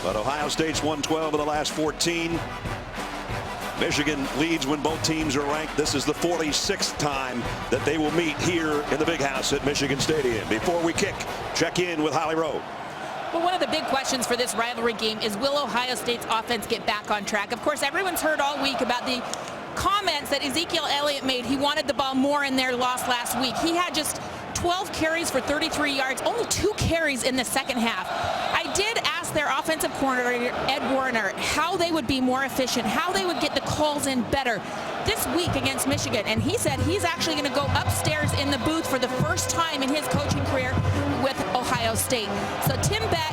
But Ohio State's won 12 of the last 14. Michigan leads when both teams are ranked. This is the 46th time that they will meet here in the Big House at Michigan Stadium. Before we kick, check in with Holly Rowe. Well, one of the big questions for this rivalry game is, will Ohio State's offense get back on track? Of course, everyone's heard all week about the comments that Ezekiel Elliott made. He wanted the ball more in their loss last week. He had just 12 carries for 33 yards, only 2 carries in the second half. I did ask their offensive coordinator, Ed Warner, how they would be more efficient, how they would get the calls in better this week against Michigan. And he said he's actually going to go upstairs in the booth for the first time in his coaching career with Ohio State. So Tim Beck,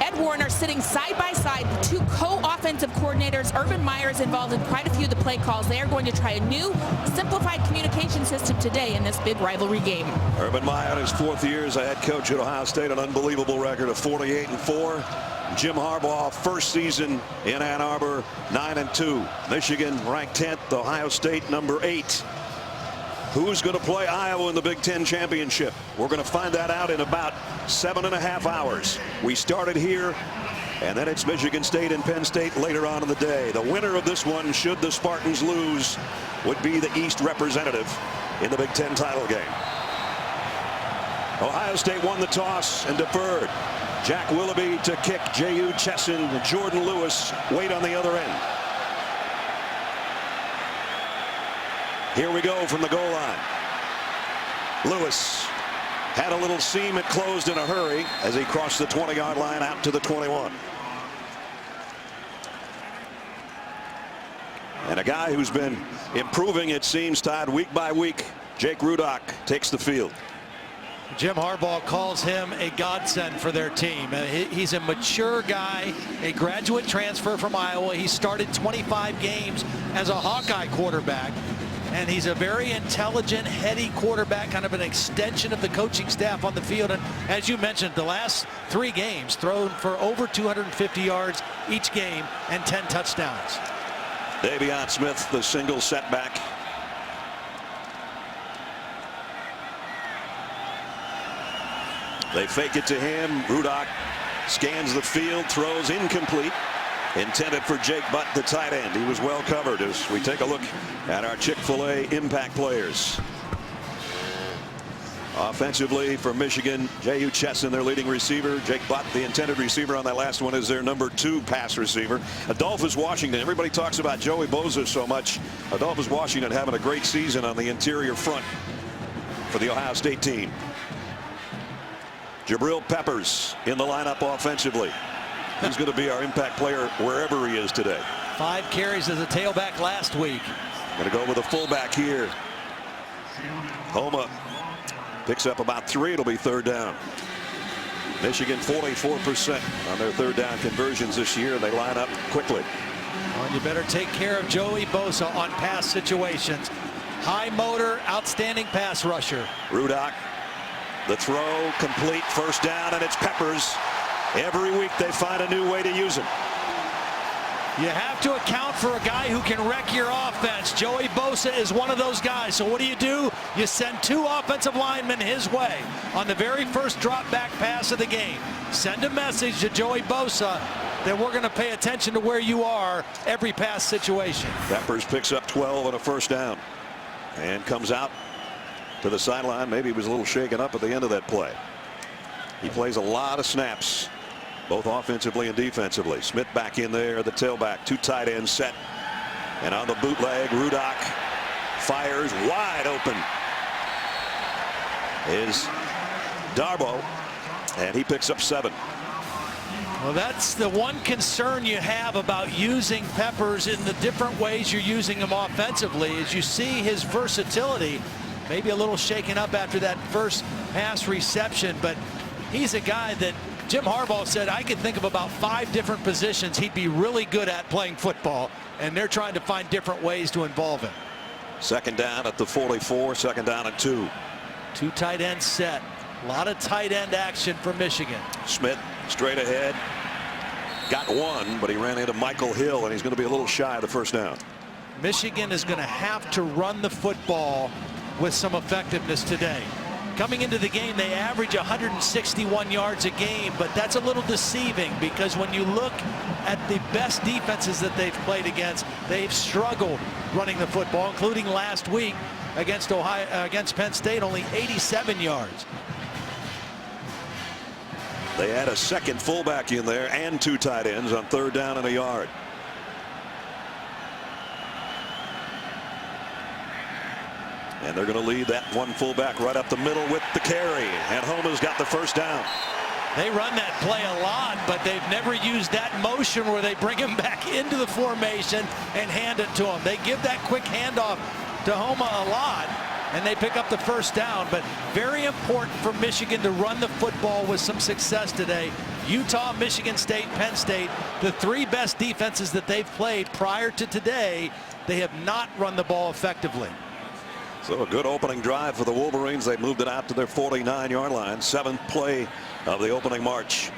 Ed Warner sitting side by side, the two co-offensive coordinators. Urban Meyer is involved in quite a few of the play calls. They are going to try a new simplified communication system today in this big rivalry game. Urban Meyer in his 4th year as a head coach at Ohio State, an unbelievable record of 48-4. Jim Harbaugh, first season in Ann Arbor, 9-2. Michigan ranked 10th, Ohio State number 8. Who's going to play Iowa in the Big Ten Championship? We're going to find that out in about 7.5 hours. We started here, and then it's Michigan State and Penn State later on in the day. The winner of this one, should the Spartans lose, would be the East representative in the Big Ten title game. Ohio State won the toss and deferred. Jack Willoughby to kick. J.U. Chesson, Jordan Lewis wait on the other end. Here we go from the goal line. Lewis had a little seam. It closed in a hurry as he crossed the 20-yard line out to the 21. And a guy who's been improving, it seems, Todd, week by week, Jake Rudock takes the field. Jim Harbaugh calls him a godsend for their team. He's a mature guy, a graduate transfer from Iowa. He started 25 games as a Hawkeye quarterback. And he's a very intelligent, heady quarterback, kind of an extension of the coaching staff on the field. And as you mentioned, the last 3 games thrown for over 250 yards each game and 10 touchdowns. Davion Smith, the single setback. They fake it to him. Rudock scans the field, throws incomplete. Intended for Jake Butt, the tight end. He was well covered as we take a look at our Chick-fil-A impact players. Offensively for Michigan, J.U. Chesson, their leading receiver. Jake Butt, the intended receiver on that last one, is their number 2 pass receiver. Adolphus Washington, everybody talks about Joey Bosa so much. Adolphus Washington having a great season on the interior front for the Ohio State team. Jabril Peppers in the lineup offensively. He's going to be our impact player wherever he is today. 5 carries as a tailback last week. Going to go with a fullback here. Homa picks up about 3. It'll be 3rd down. Michigan 44% on their 3rd down conversions this year. They line up quickly. Well, you better take care of Joey Bosa on pass situations. High motor, outstanding pass rusher. Rudock, the throw complete, 1st down, and it's Peppers. Every week they find a new way to use him. You have to account for a guy who can wreck your offense. Joey Bosa is one of those guys. So what do? You send 2 offensive linemen his way on the very first drop back pass of the game. Send a message to Joey Bosa that we're going to pay attention to where you are every pass situation. Peppers picks up 12 and a 1st down and comes out to the sideline. Maybe he was a little shaken up at the end of that play. He plays a lot of snaps, both offensively and defensively. Smith back in there, the tailback, 2 tight ends set. And on the bootleg, Rudock fires wide open. Is Darbo, and he picks up 7. Well, that's the one concern you have about using Peppers in the different ways you're using him offensively, is you see his versatility. Maybe a little shaken up after that first pass reception, but he's a guy that Jim Harbaugh said, I could think of about 5 different positions he'd be really good at playing football, and they're trying to find different ways to involve him. 2nd down at the 44, 2nd down and 2. 2 tight ends set. A lot of tight end action for Michigan. Smith straight ahead. Got 1, but he ran into Michael Hill, and he's going to be a little shy of the 1st down. Michigan is going to have to run the football with some effectiveness today. Coming into the game, they average 161 yards a game, but that's a little deceiving because when you look at the best defenses that they've played against, they've struggled running the football, including last week against Penn State, only 87 yards. They had a second fullback in there and 2 tight ends on 3rd down and a yard. And they're going to lead that one fullback right up the middle with the carry. And Homa's got the first down. They run that play a lot, but they've never used that motion where they bring him back into the formation and hand it to him. They give that quick handoff to Homa a lot, and they pick up the first down. But very important for Michigan to run the football with some success today. Utah, Michigan State, Penn State, the 3 best defenses that they've played prior to today, they have not run the ball effectively. So a good opening drive for the Wolverines. They moved it out to their 49-yard line. 7th play of the opening march.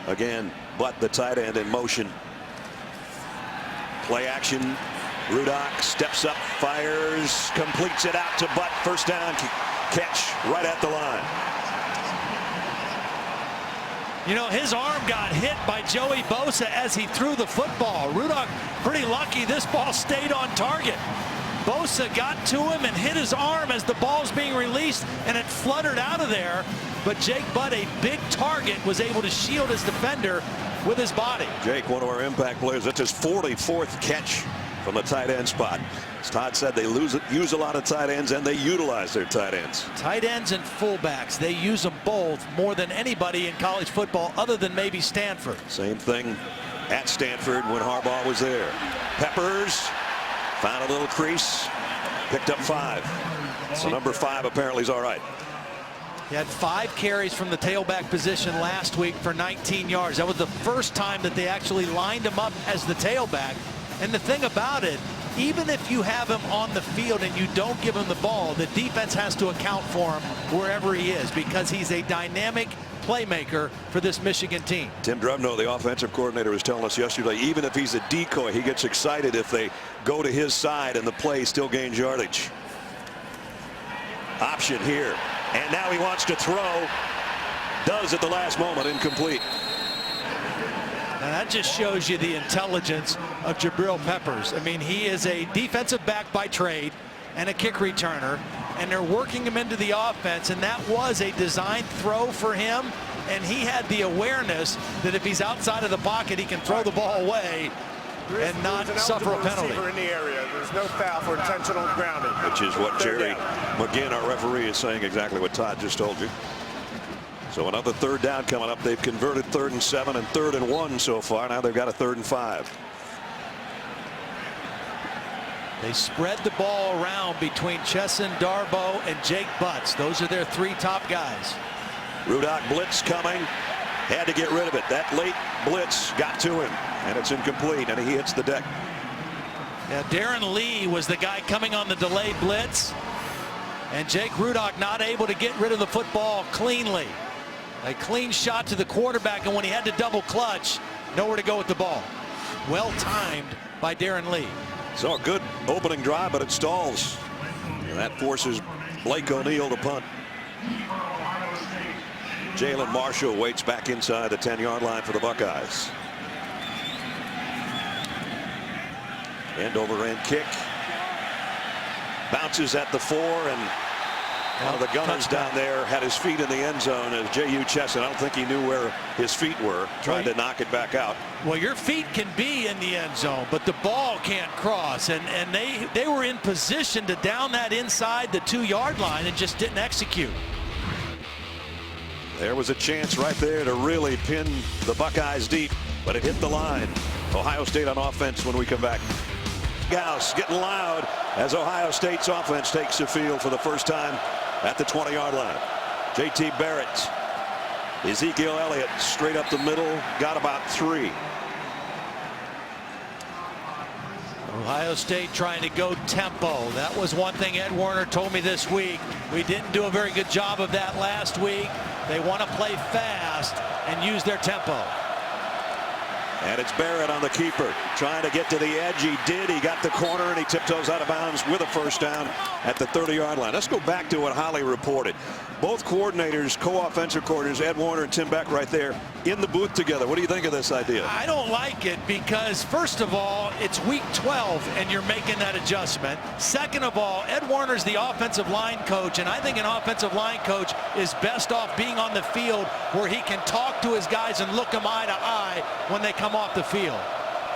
Again, Butt, the tight end, in motion. Play action. Rudock steps up, fires, completes it out to Butt. First down catch right at the line. You know, his arm got hit by Joey Bosa as he threw the football. Rudock pretty lucky this ball stayed on target. Bosa got to him and hit his arm as the ball's being released, and it fluttered out of there. But Jake Butt, a big target, was able to shield his defender with his body. Jake, one of our impact players, that's his 44th catch from the tight end spot. As Todd said, they use a lot of tight ends, and they utilize their tight ends. Tight ends and fullbacks, they use them both more than anybody in college football other than maybe Stanford. Same thing at Stanford when Harbaugh was there. Peppers found a little crease, picked up 5. So number 5 apparently is all right. He had 5 carries from the tailback position last week for 19 yards. That was the first time that they actually lined him up as the tailback. And the thing about it, even if you have him on the field and you don't give him the ball, the defense has to account for him wherever he is because he's a dynamic playmaker for this Michigan team. Tim Drumno, the offensive coordinator, was telling us yesterday, even if he's a decoy, he gets excited if they go to his side and the play still gains yardage. Option here. And now he wants to throw. Does at the last moment. Incomplete. And that just shows you the intelligence of Jabril Peppers. I mean, he is a defensive back by trade and a kick returner, and they're working him into the offense, and that was a designed throw for him, and he had the awareness that if he's outside of the pocket, he can throw the ball away and not suffer a penalty. In the area. There's no foul for intentional grounding. Which is what Jerry McGinn, our referee, is saying exactly what Todd just told you. So another 3rd down coming up. They've converted 3rd and 7 and 3rd and 1 so far. Now they've got a 3rd and 5. They spread the ball around between Chesson, Darboh, and Jake Butts. Those are their 3 top guys. Rudock blitz coming. Had to get rid of it. That late blitz got to him, and it's incomplete, and he hits the deck. Yeah, Darren Lee was the guy coming on the delayed blitz, and Jake Rudock not able to get rid of the football cleanly. A clean shot to the quarterback, and when he had to double clutch, nowhere to go with the ball. Well timed by Darren Lee. So a good opening drive, but it stalls. And that forces Blake O'Neal to punt. Jalen Marshall waits back inside the 10-yard line for the Buckeyes. End over end kick. Bounces at the 4, and one of the gunners down there had his feet in the end zone as J.U. Chesson. I don't think he knew where his feet were, trying to knock it back out. Well, your feet can be in the end zone, but the ball can't cross. And they were in position to down that inside the 2-yard line and just didn't execute. There was a chance right there to really pin the Buckeyes deep, but it hit the line. Ohio State on offense when we come back. Gauss getting loud as Ohio State's offense takes the field for the first time at the 20-yard line. J.T. Barrett, Ezekiel Elliott straight up the middle, got about 3. Ohio State trying to go tempo. That was one thing Ed Warner told me this week. We didn't do a very good job of that last week. They want to play fast and use their tempo. And it's Barrett on the keeper, trying to get to the edge. He did. He got the corner, and he tiptoes out of bounds with a first down at the 30-yard line. Let's go back to what Holly reported. Both coordinators, co-offensive coordinators, Ed Warner and Tim Beck right there in the booth together. What do you think of this idea? I don't like it because, first of all, it's week 12 and you're making that adjustment. Second of all, Ed Warner's the offensive line coach, and I think an offensive line coach is best off being on the field where he can talk to his guys and look them eye to eye when they come off the field.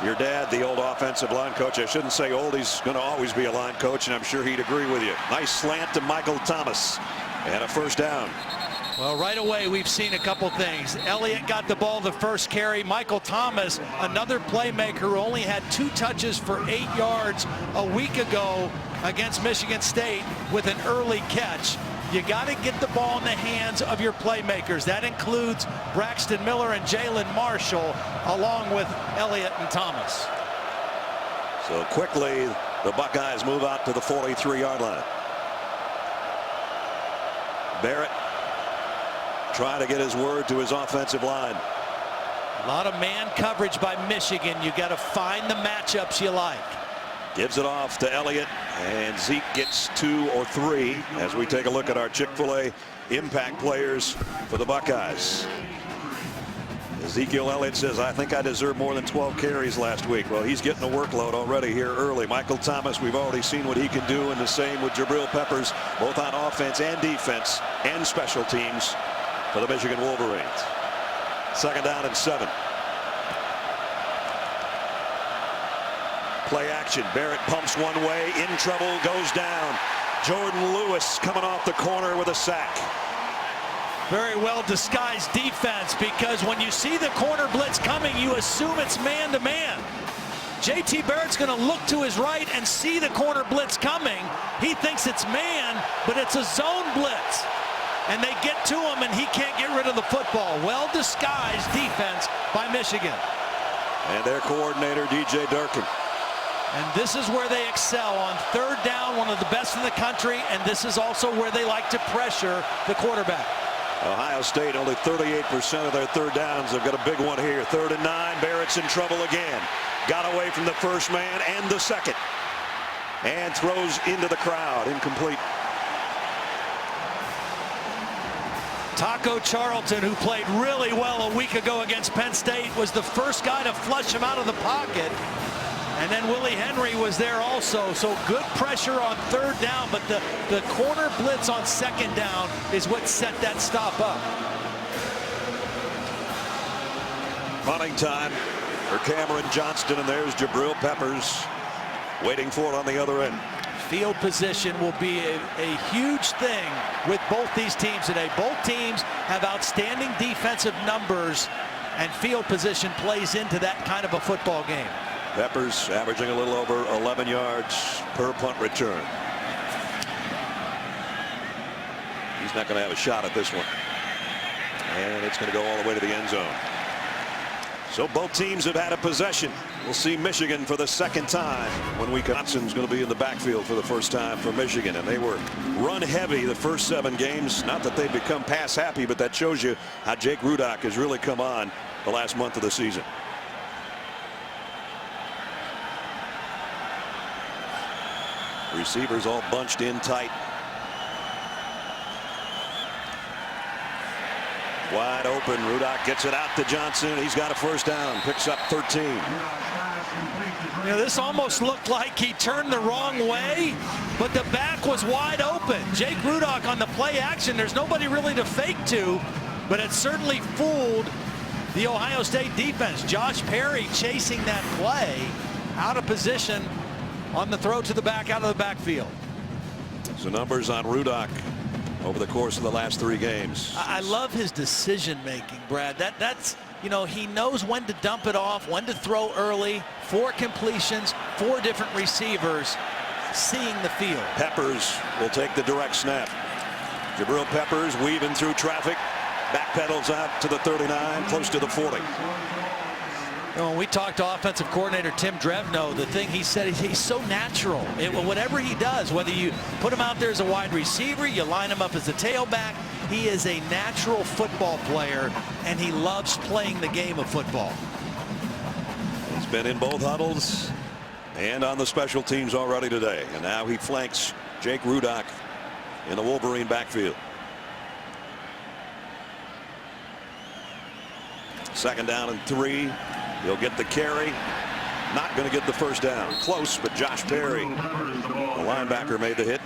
Your dad, the old offensive line coach, I shouldn't say old, he's going to always be a line coach, and I'm sure he'd agree with you. Nice slant to Michael Thomas. And a first down. Well, right away, we've seen a couple things. Elliott got the ball the first carry. Michael Thomas, another playmaker who only had 2 touches for 8 yards a week ago against Michigan State with an early catch. You got to get the ball in the hands of your playmakers. That includes Braxton Miller and Jalen Marshall, along with Elliott and Thomas. So quickly, the Buckeyes move out to the 43-yard line. Barrett trying to get his word to his offensive line. A lot of man coverage by Michigan. You got to find the matchups you like. Gives it off to Elliott, and Zeke gets 2 or 3 as we take a look at our Chick-fil-A impact players for the Buckeyes. Ezekiel Elliott says, I think I deserve more than 12 carries last week. Well, he's getting a workload already here early. Michael Thomas, we've already seen what he can do, and the same with Jabril Peppers, both on offense and defense and special teams for the Michigan Wolverines. 2nd down and 7. Play action. Barrett pumps one way, in trouble, goes down. Jordan Lewis coming off the corner with a sack. Very well disguised defense, because when you see the corner blitz coming, you assume it's man-to-man. JT Barrett's going to look to his right and see the corner blitz coming. He thinks it's man, but it's a zone blitz. And they get to him, and he can't get rid of the football. Well disguised defense by Michigan. And their coordinator, DJ Durkin. And this is where they excel on 3rd down, one of the best in the country, and this is also where they like to pressure the quarterback. Ohio State, only 38% of their 3rd downs. They've got a big one here. 3rd and 9. Barrett's in trouble again. Got away from the first man and the second. And throws into the crowd. Incomplete. Taco Charlton, who played really well a week ago against Penn State, was the first guy to flush him out of the pocket. And then Willie Henry was there also. So good pressure on 3rd down, but the corner blitz on 2nd down is what set that stop up. Running time for Cameron Johnston, and there's Jabril Peppers waiting for it on the other end. Field position will be a huge thing with both these teams today. Both teams have outstanding defensive numbers, and field position plays into that kind of a football game. Peppers averaging a little over 11 yards per punt return. He's not going to have a shot at this one. And it's going to go all the way to the end zone. So both teams have had a possession. We'll see Michigan for the 2nd time when Watson's going to be in the backfield for the first time for Michigan. And they were run heavy the first 7 games. Not that they've become pass happy, but that shows you how Jake Rudock has really come on the last month of the season. Receivers all bunched in tight. Wide open. Rudock gets it out to Johnson. He's got a first down. Picks up 13. You know, this almost looked like he turned the wrong way, but the back was wide open. Jake Rudock on the play action. There's nobody really to fake to, but it certainly fooled the Ohio State defense. Josh Perry chasing that play out of position on the throw to the back out of the backfield. So numbers on Rudock over the course of the last 3 games. I love his decision making, Brad. That's, you know, he knows when to dump it off, when to throw early. 4 completions, 4 different receivers, seeing the field. Peppers will take the direct snap. Jabril Peppers weaving through traffic, backpedals out to the 39, close to the 40. You know, when we talked to offensive coordinator Tim Drevno, the thing he said is he's so natural. Whatever he does, whether you put him out there as a wide receiver, you line him up as a tailback, he is a natural football player, and he loves playing the game of football. been in both huddles and on the special teams already today. And now he flanks Jake Rudock in the Wolverine backfield. Second down and 3. He'll get the carry. Not going to get the first down. Close, but Josh Perry, the linebacker, made the hit.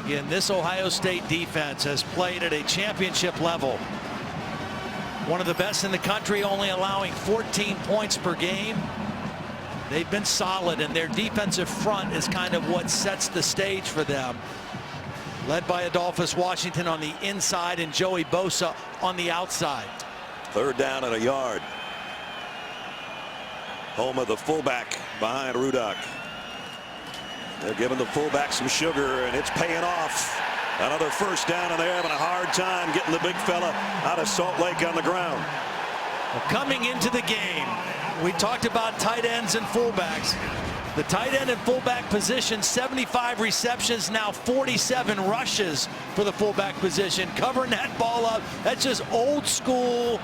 Again, this Ohio State defense has played at a championship level. One of the best in the country, only allowing 14 points per game. They've been solid, and their defensive front is kind of what sets the stage for them. Led by Adolphus Washington on the inside and Joey Bosa on the outside. Third down and a yard. Homa, the fullback, behind Rudock. They're giving the fullback some sugar, and it's paying off. Another first down, and they're having a hard time getting the big fella out of Salt Lake on the ground. Well, coming into the game, we talked about tight ends and fullbacks. The tight end and fullback position, 75 receptions, now 47 rushes for the fullback position. Covering that ball up, that's just old school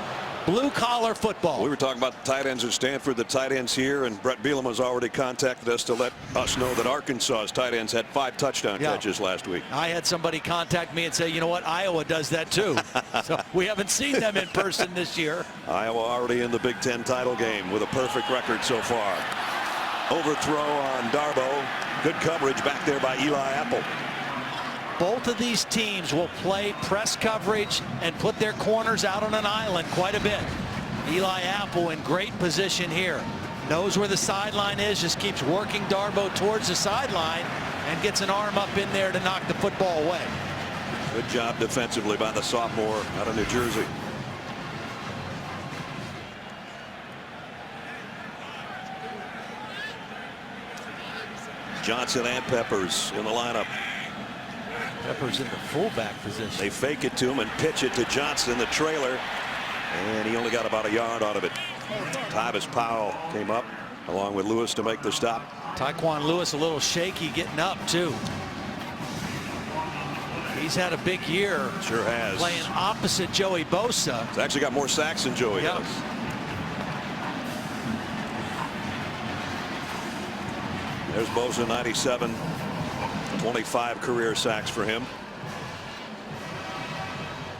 blue-collar football. We were talking about the tight ends at Stanford, the tight ends here, and Brett Bielema has already contacted us to let us know that Arkansas's tight ends had 5 touchdown catches last week. I had somebody contact me and say, you know what, Iowa does that too. So we haven't seen them in person this year. Iowa already in the Big Ten title game with a perfect record so far. Overthrow on Darbo. Good coverage back there by Eli Apple. Both of these teams will play press coverage and put their corners out on an island quite a bit. Eli Apple in great position here. Knows where the sideline is, just keeps working Darbo towards the sideline and gets an arm up in there to knock the football away. Good job defensively by the sophomore out of New Jersey. Johnson and Peppers in the lineup. Peppers in the fullback position. They fake it to him and pitch it to Johnson, the trailer, and he only got about a yard out of it. Tyvis Powell came up along with Lewis to make the stop. Tyquan Lewis a little shaky getting up too. He's had a big year. Sure has. Playing opposite Joey Bosa. He's actually got more sacks than Joey does. There's Bosa, 97. 25 career sacks for him.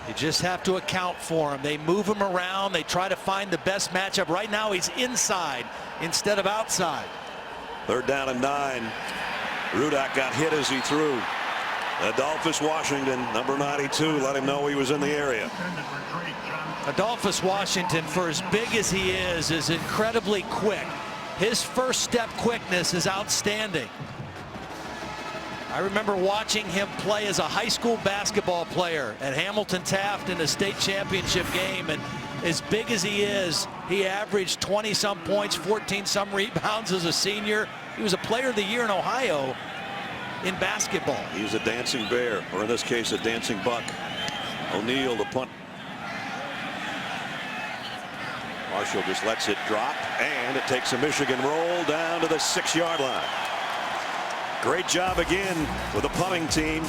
You just have to account for him. They move him around. They try to find the best matchup. Right now he's inside instead of outside. Third down and 9. Rudock got hit as he threw. Adolphus Washington, number 92, let him know he was in the area. Adolphus Washington, for as big as he is incredibly quick. His first step quickness is outstanding. I remember watching him play as a high school basketball player at Hamilton Taft in a state championship game, and as big as he is, he averaged 20-some points, 14-some rebounds as a senior. He was a player of the year in Ohio in basketball. He's a dancing bear, or in this case a dancing buck. O'Neal, the punt. Marshall just lets it drop, and it takes a Michigan roll down to the 6-yard line. Great job again with the punting team.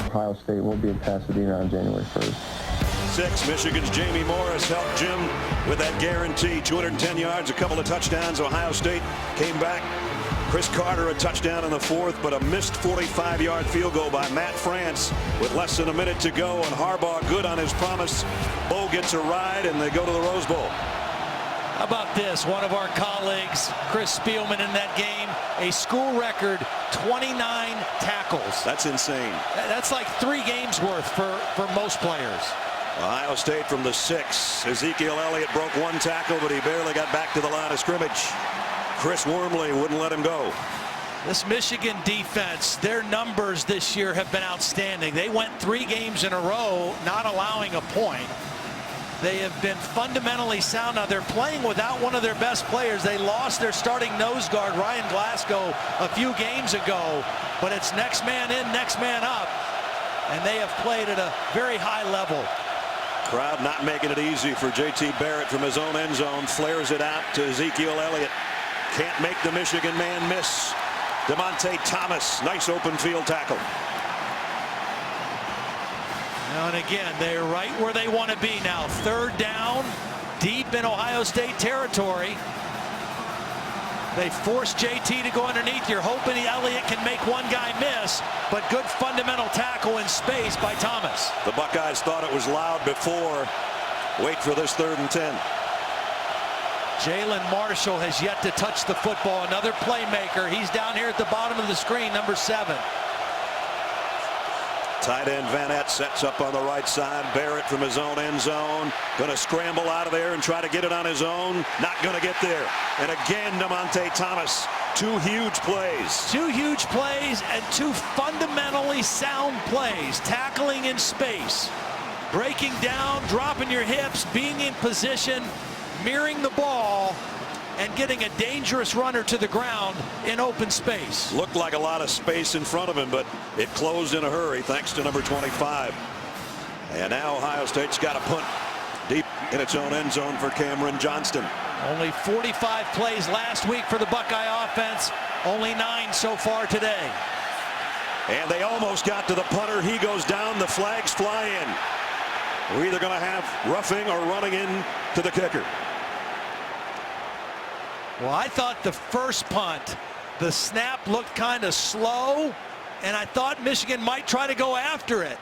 Ohio State will be in Pasadena on January 1st. 6. Michigan's Jamie Morris helped Jim with that guarantee. 210 yards, a couple of touchdowns. Ohio State came back. Chris Carter a touchdown in the 4th, but a missed 45-yard field goal by Matt France with less than a minute to go, and Harbaugh good on his promise. Bo gets a ride, and they go to the Rose Bowl. How about this? One of our colleagues, Chris Spielman, in that game, a school record 29 tackles. That's insane. That's like 3 games worth for most players. Ohio State from the 6. Ezekiel Elliott broke 1 tackle, but he barely got back to the line of scrimmage. Chris Wormley wouldn't let him go. This Michigan defense, their numbers this year have been outstanding. They went 3 games in a row not allowing a point. They have been fundamentally sound. Now they're playing without one of their best players. They lost their starting nose guard, Ryan Glasgow, a few games ago, but it's next man in, next man up, and they have played at a very high level. Crowd not making it easy for J.T. Barrett from his own end zone. Flares it out to Ezekiel Elliott. Can't make the Michigan man miss. DeMonte Thomas, nice open field tackle. Now and again, they're right where they want to be now. Third down, deep in Ohio State territory. They force JT to go underneath. You're hoping Elliott can make one guy miss, but good fundamental tackle in space by Thomas. The Buckeyes thought it was loud before. Wait for this 3rd and 10. Jalen Marshall has yet to touch the football. Another playmaker. He's down here at the bottom of the screen, number 7. Tight end Vanette sets up on the right side. Barrett from his own end zone. Going to scramble out of there and try to get it on his own. Not going to get there. And again, DeMonte Thomas. 2 huge plays. 2 huge plays and 2 fundamentally sound plays. Tackling in space. Breaking down, dropping your hips, being in position, mirroring the ball, and getting a dangerous runner to the ground in open space. Looked like a lot of space in front of him, but it closed in a hurry thanks to number 25. And now Ohio State's got a punt deep in its own end zone for Cameron Johnston. Only 45 plays last week for the Buckeye offense. Only 9 so far today. And they almost got to the punter. He goes down. The flags fly in. We're either going to have roughing or running in to the kicker. Well, I thought the first punt, the snap looked kind of slow, and I thought Michigan might try to go after it.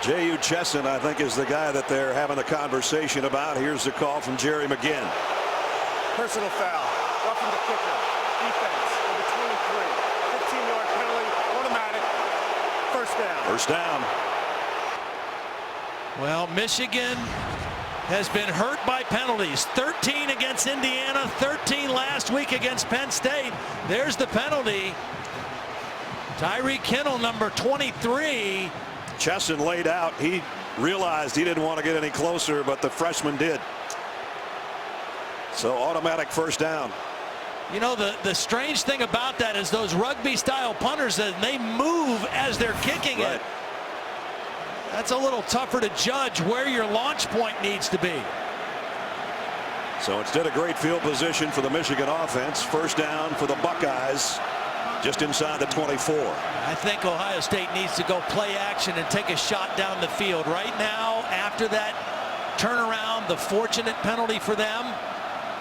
J.U. Chesson, I think, is the guy that they're having the conversation about. Here's the call from Jerry McGinn. Personal foul. Roughing the kicker. Defense. Number 23. 15-yard penalty. Automatic. First down. First down. Well, Michigan has been hurt by penalties. 13 against Indiana, 13 last week against Penn State. There's the penalty. Tyreek Kittle, number 23. Chesson laid out. He realized he didn't want to get any closer, but the freshman did. So automatic first down. You know, the strange thing about that is those rugby-style punters, they move as they're kicking it. That's a little tougher to judge where your launch point needs to be. So instead of great field position for the Michigan offense, first down for the Buckeyes just inside the 24. I think Ohio State needs to go play action and take a shot down the field. Right now, after that turnaround, the fortunate penalty for them,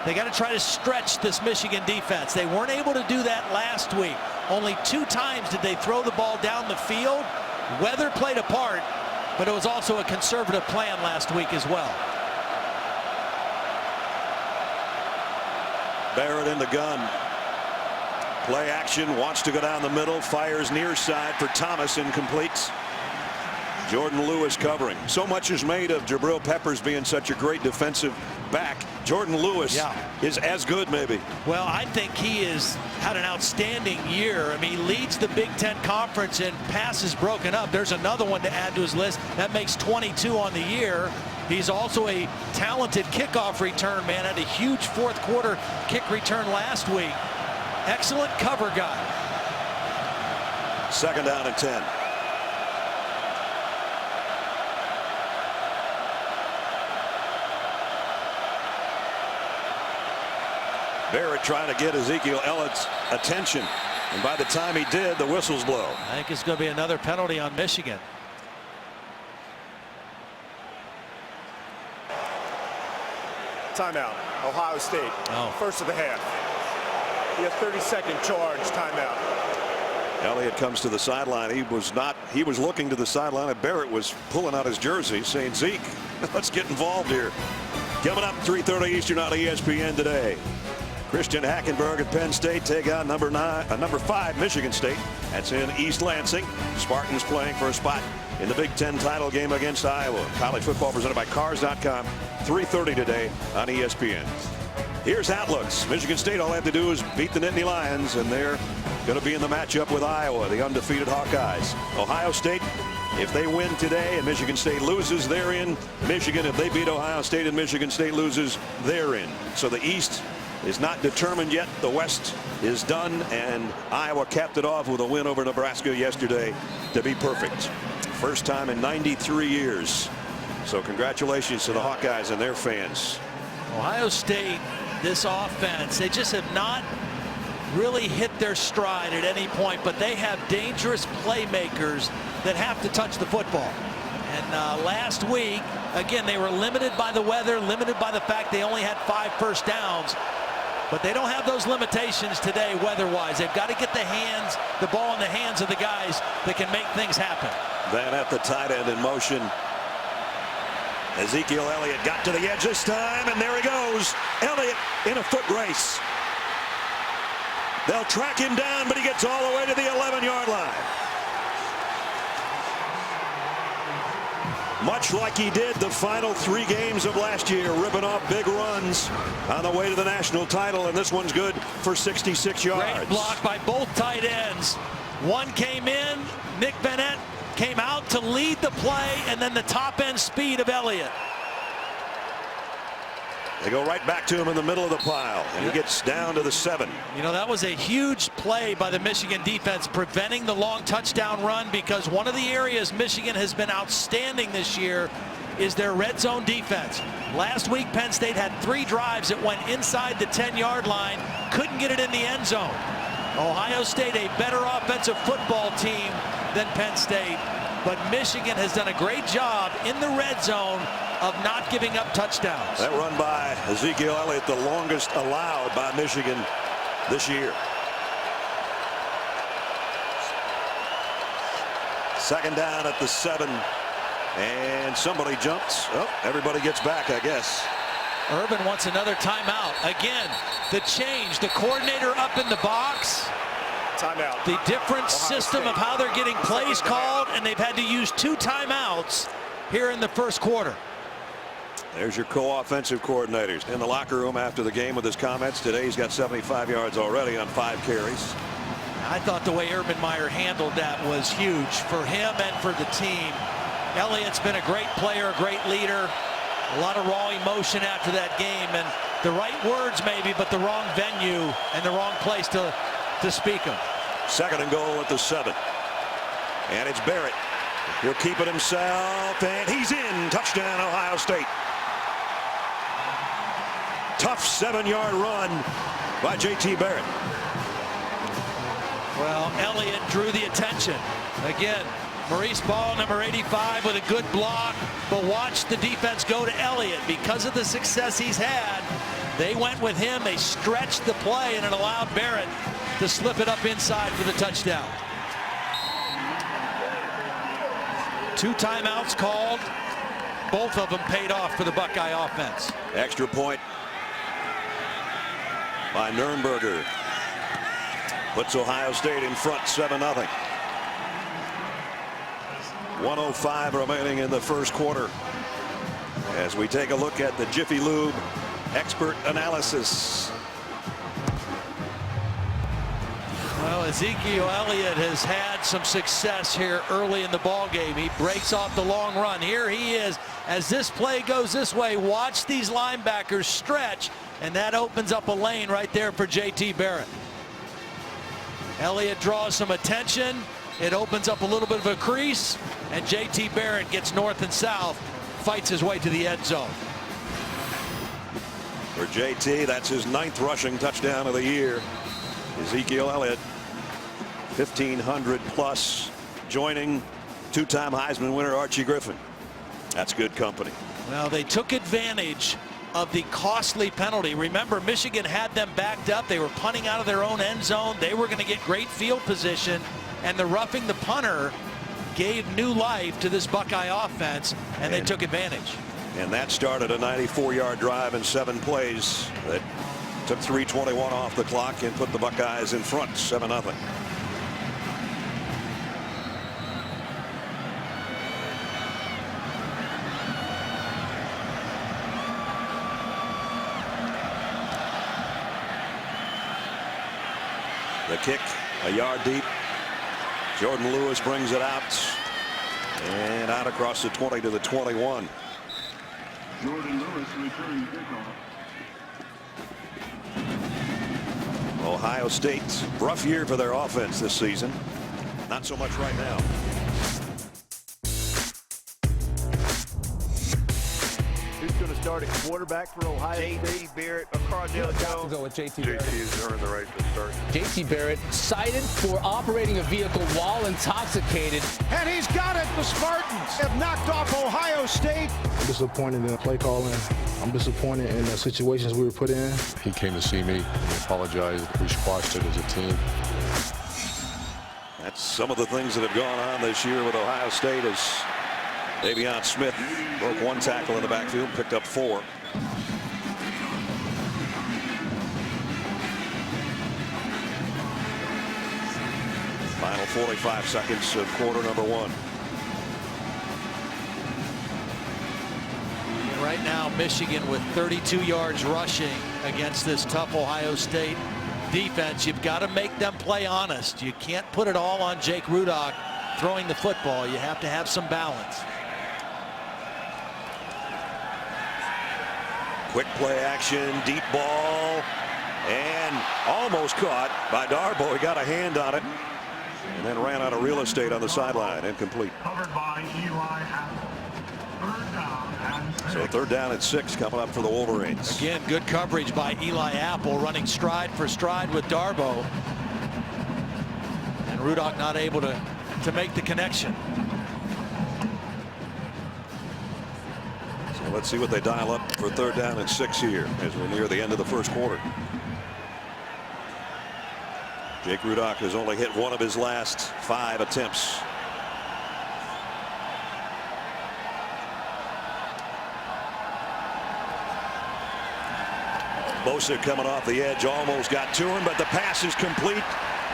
they got to try to stretch this Michigan defense. They weren't able to do that last week. Only 2 times did they throw the ball down the field. Weather played a part, but it was also a conservative plan last week as well. Barrett in the gun. Play action, wants to go down the middle, fires near side for Thomas, incomplete. Jordan Lewis covering. So much is made of Jabril Peppers being such a great defensive back. Jordan Lewis is as good, maybe. Well, I think he has had an outstanding year. I mean, he leads the Big Ten Conference in passes broken up. There's another one to add to his list. That makes 22 on the year. He's also a talented kickoff return man. Had a huge 4th quarter kick return last week. Excellent cover guy. Second down and 10. Barrett trying to get Ezekiel Elliott's attention, and by the time he did, the whistles blow. I think it's going to be another penalty on Michigan. Timeout. Ohio State. First of the half. He has 30-second charge timeout. Elliott comes to the sideline. He was looking to the sideline, and Barrett was pulling out his jersey saying, Zeke, let's get involved here. Coming up 3:30 Eastern on ESPN today. Christian Hackenberg at Penn State take on number 5 Michigan State. That's in East Lansing. Spartans playing for a spot in the Big Ten title game against Iowa. College football presented by Cars.com. 3:30 today on ESPN. Here's how it looks. Michigan State, all they have to do is beat the Nittany Lions, and they're going to be in the matchup with Iowa, the undefeated Hawkeyes. Ohio State, if they win today and Michigan State loses, they're in. Michigan, if they beat Ohio State and Michigan State loses, they're in. So the East is not determined yet. The West is done, and Iowa capped it off with a win over Nebraska yesterday to be perfect. First time in 93 years. So congratulations to the Hawkeyes and their fans. Ohio State, this offense, they just have not really hit their stride at any point, but they have dangerous playmakers that have to touch the football. And last week, again, they were limited by the weather, limited by the fact they only had 5 first downs. But they don't have those limitations today weather-wise. They've got to get the ball in the hands of the guys that can make things happen. Then at the tight end in motion, Ezekiel Elliott got to the edge this time, and there he goes. Elliott in a foot race. They'll track him down, but he gets all the way to the 11-yard line. Much like he did the final 3 games of last year, ripping off big runs on the way to the national title, and this one's good for 66 yards. Great block by both tight ends. One came in, Nick Bennett came out to lead the play, and then the top end speed of Elliott. They go right back to him in the middle of the pile, and he gets down to the 7. You know, that was a huge play by the Michigan defense, preventing the long touchdown run, because one of the areas Michigan has been outstanding this year is their red zone defense. Last week, Penn State had 3 drives that went inside the 10-yard line, couldn't get it in the end zone. Ohio State, a better offensive football team than Penn State, but Michigan has done a great job in the red zone of not giving up touchdowns. That run by Ezekiel Elliott, the longest allowed by Michigan this year. Second down at the 7, and somebody jumps. Oh, everybody gets back, I guess. Urban wants another timeout. Again, the change, the coordinator up in the box. Timeout. The different system of how they're getting plays called, and they've had to use 2 timeouts here in the first quarter. There's your co-offensive coordinators in the locker room after the game with his comments. Today he's got 75 yards already on 5 carries. I thought the way Urban Meyer handled that was huge for him and for the team. Elliott's been a great player, a great leader. A lot of raw emotion after that game, and the right words maybe, but the wrong venue and the wrong place to speak them. Second and goal at the 7. And it's Barrett. He'll keep it himself, and he's in. Touchdown, Ohio State. Tough 7-yard run by J.T. Barrett. Well, Elliott drew the attention. Again, Maurice Ball, number 85, with a good block, but watch the defense go to Elliott. Because of the success he's had, they went with him. They stretched the play, and it allowed Barrett to slip it up inside for the touchdown. 2 timeouts called. Both of them paid off for the Buckeye offense. Extra point by Nurnberger. Puts Ohio State in front 7-0. 1:05 remaining in the first quarter as we take a look at the Jiffy Lube expert analysis. Well, Ezekiel Elliott has had some success here early in the ball game. He breaks off the long run. Here he is. As this play goes this way, watch these linebackers stretch, and that opens up a lane right there for J.T. Barrett. Elliott draws some attention. It opens up a little bit of a crease, and J.T. Barrett gets north and south, fights his way to the end zone. For J.T., that's his 9th rushing touchdown of the year. Ezekiel Elliott, 1,500 plus, joining 2-time Heisman winner Archie Griffin. That's good company. Well, they took advantage of the costly penalty. Remember, Michigan had them backed up. They were punting out of their own end zone. They were going to get great field position, and the roughing the punter gave new life to this Buckeye offense, and they took advantage. And that started a 94-yard drive in 7 plays that took 3:21 off the clock and put the Buckeyes in front 7-0. The kick a yard deep. Jordan Lewis brings it out and out across the 20 to the 21. Jordan Lewis returning kickoff. Ohio State's rough year for their offense this season. Not so much right now. Who's going to start? starting quarterback for Ohio State. J.T. Barrett or Cardale Jones. Go with J.T. Barrett. JT's earned the right to start. J.T. Barrett cited for operating a vehicle while intoxicated. And he's got it. The Spartans have knocked off Ohio State. I'm disappointed in the play calling. I'm disappointed in the situations we were put in. He came to see me and apologized. We squashed it as a team. That's some of the things that have gone on this year with Ohio State as Davion Smith broke one tackle in the backfield, picked up 4. Final 45 seconds of quarter number 1. Right now, Michigan with 32 yards rushing against this tough Ohio State defense. You've got to make them play honest. You can't put it all on Jake Rudock throwing the football. You have to have some balance. Quick play action, deep ball, and almost caught by Darboh. He got a hand on it and then ran out of real estate on the sideline. Incomplete. Covered by Eli Apple. So 3rd down and 6 coming up for the Wolverines. Again, good coverage by Eli Apple, running stride for stride with Darboh. And Rudock not able to make the connection. So let's see what they dial up for 3rd down and 6 here as we're near the end of the first quarter. Jake Rudock has only hit one of his last 5 attempts. Bosa coming off the edge, almost got to him, but the pass is complete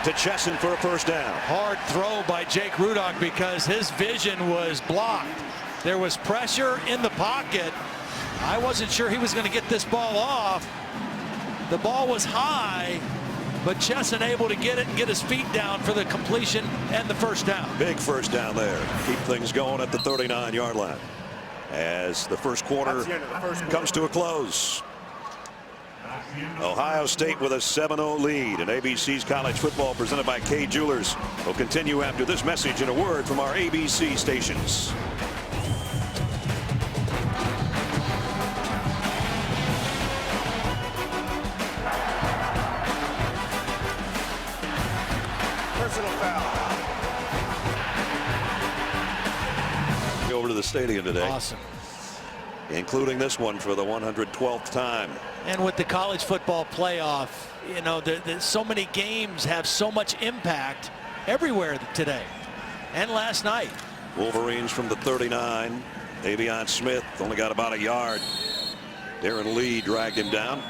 to Chesson for a 1st down. Hard throw by Jake Rudock because his vision was blocked. There was pressure in the pocket. I wasn't sure he was going to get this ball off. The ball was high, but Chesson able to get it and get his feet down for the completion and the 1st down. Big 1st down there. Keep things going at the 39-yard line as the first quarter comes to a close. Ohio State with a 7-0 lead, and ABC's college football presented by Kay Jewelers will continue after this message and a word from our ABC stations. Personal foul. Go over to the stadium today. Awesome. Including this one for the 112th time. And with the college football playoff, you know, so many games have so much impact everywhere today and last night. Wolverines from the 39. Davion Smith only got about a yard. Darren Lee dragged him down.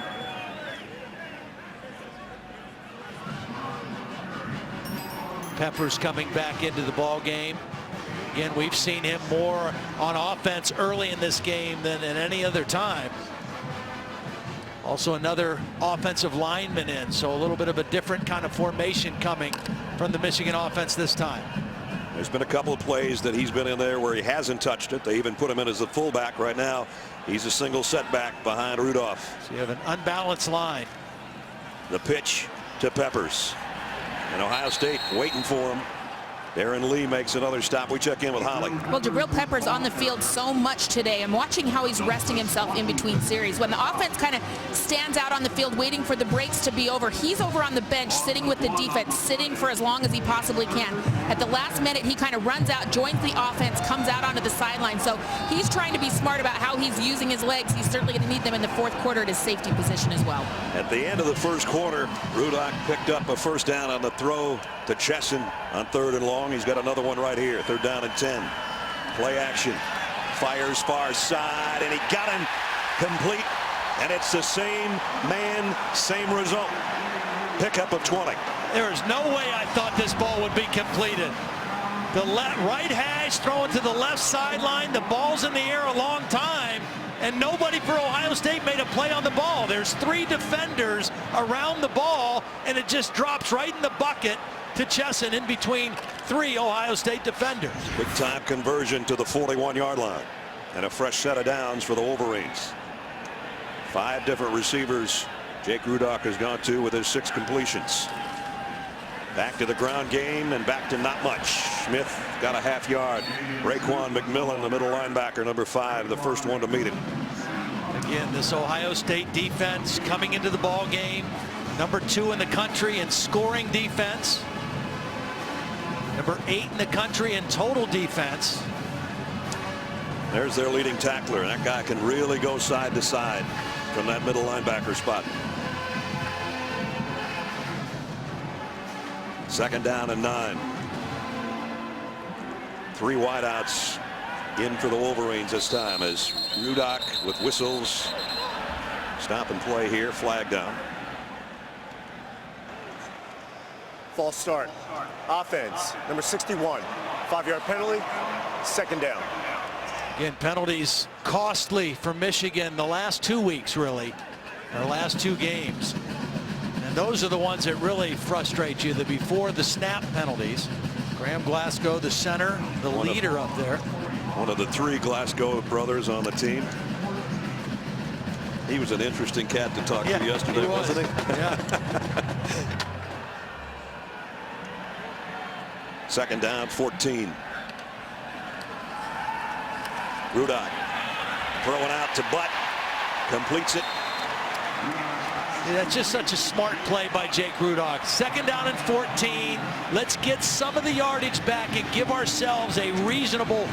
Peppers coming back into the ball game. Again, we've seen him more on offense early in this game than at any other time. Also another offensive lineman in, so a little bit of a different kind of formation coming from the Michigan offense this time. There's been a couple of plays that he's been in there where he hasn't touched it. They even put him in as a fullback. Right now he's a single setback behind Rudolph. So you have an unbalanced line. The pitch to Peppers, and Ohio State waiting for him. Darren Lee makes another stop. We check in with Holly. Well, Jabril Peppers on the field so much today. I'm watching how he's resting himself in between series. When the offense kind of stands out on the field waiting for the breaks to be over, he's over on the bench sitting with the defense, sitting for as long as he possibly can. At the last minute, he kind of runs out, joins the offense, comes out onto the sideline. So he's trying to be smart about how he's using his legs. He's certainly going to need them in the 4th quarter at his safety position as well. At the end of the first quarter, Rudock picked up a 1st down on the throw to Chesson on 3rd and long. He's got another one right here. 3rd down and 10. Play action. Fires far side, and he got him complete. And it's the same man, same result. Pickup of 20. There is no way I thought this ball would be completed. The right hash throwing to the left sideline. The ball's in the air a long time, and nobody for Ohio State made a play on the ball. There's 3 defenders around the ball, and it just drops right in the bucket to Chesson in between 3 Ohio State defenders. Big time conversion to the 41-yard line, and a fresh set of downs for the Wolverines. 5 different receivers Jake Rudock has gone to with his 6 completions. Back to the ground game and back to not much. Smith got a half yard. Raekwon McMillan, the middle linebacker, number 5, the first one to meet him. Again, this Ohio State defense coming into the ball game, number 2 in the country in scoring defense, number 8 in the country in total defense. There's their leading tackler. That guy can really go side to side from that middle linebacker spot. 2nd down and 9. 3 wideouts in for the Wolverines this time as Rudock with whistles. Stop and play here. Flag down. False start. Offense, number 61. 5-yard penalty. 2nd down. Again, penalties costly for Michigan the last 2 weeks, really, or last 2 games. And those are the ones that really frustrate you, the before the snap penalties. Graham Glasgow, the center, the leader up there. One of the 3 Glasgow brothers on the team. He was an interesting cat to talk to yesterday, wasn't he? Yeah. 2nd down, 14. Rudock throwing out to Butt, completes it. That's just such a smart play by Jake Rudock. 2nd down and 14. Let's get some of the yardage back and give ourselves a reasonable,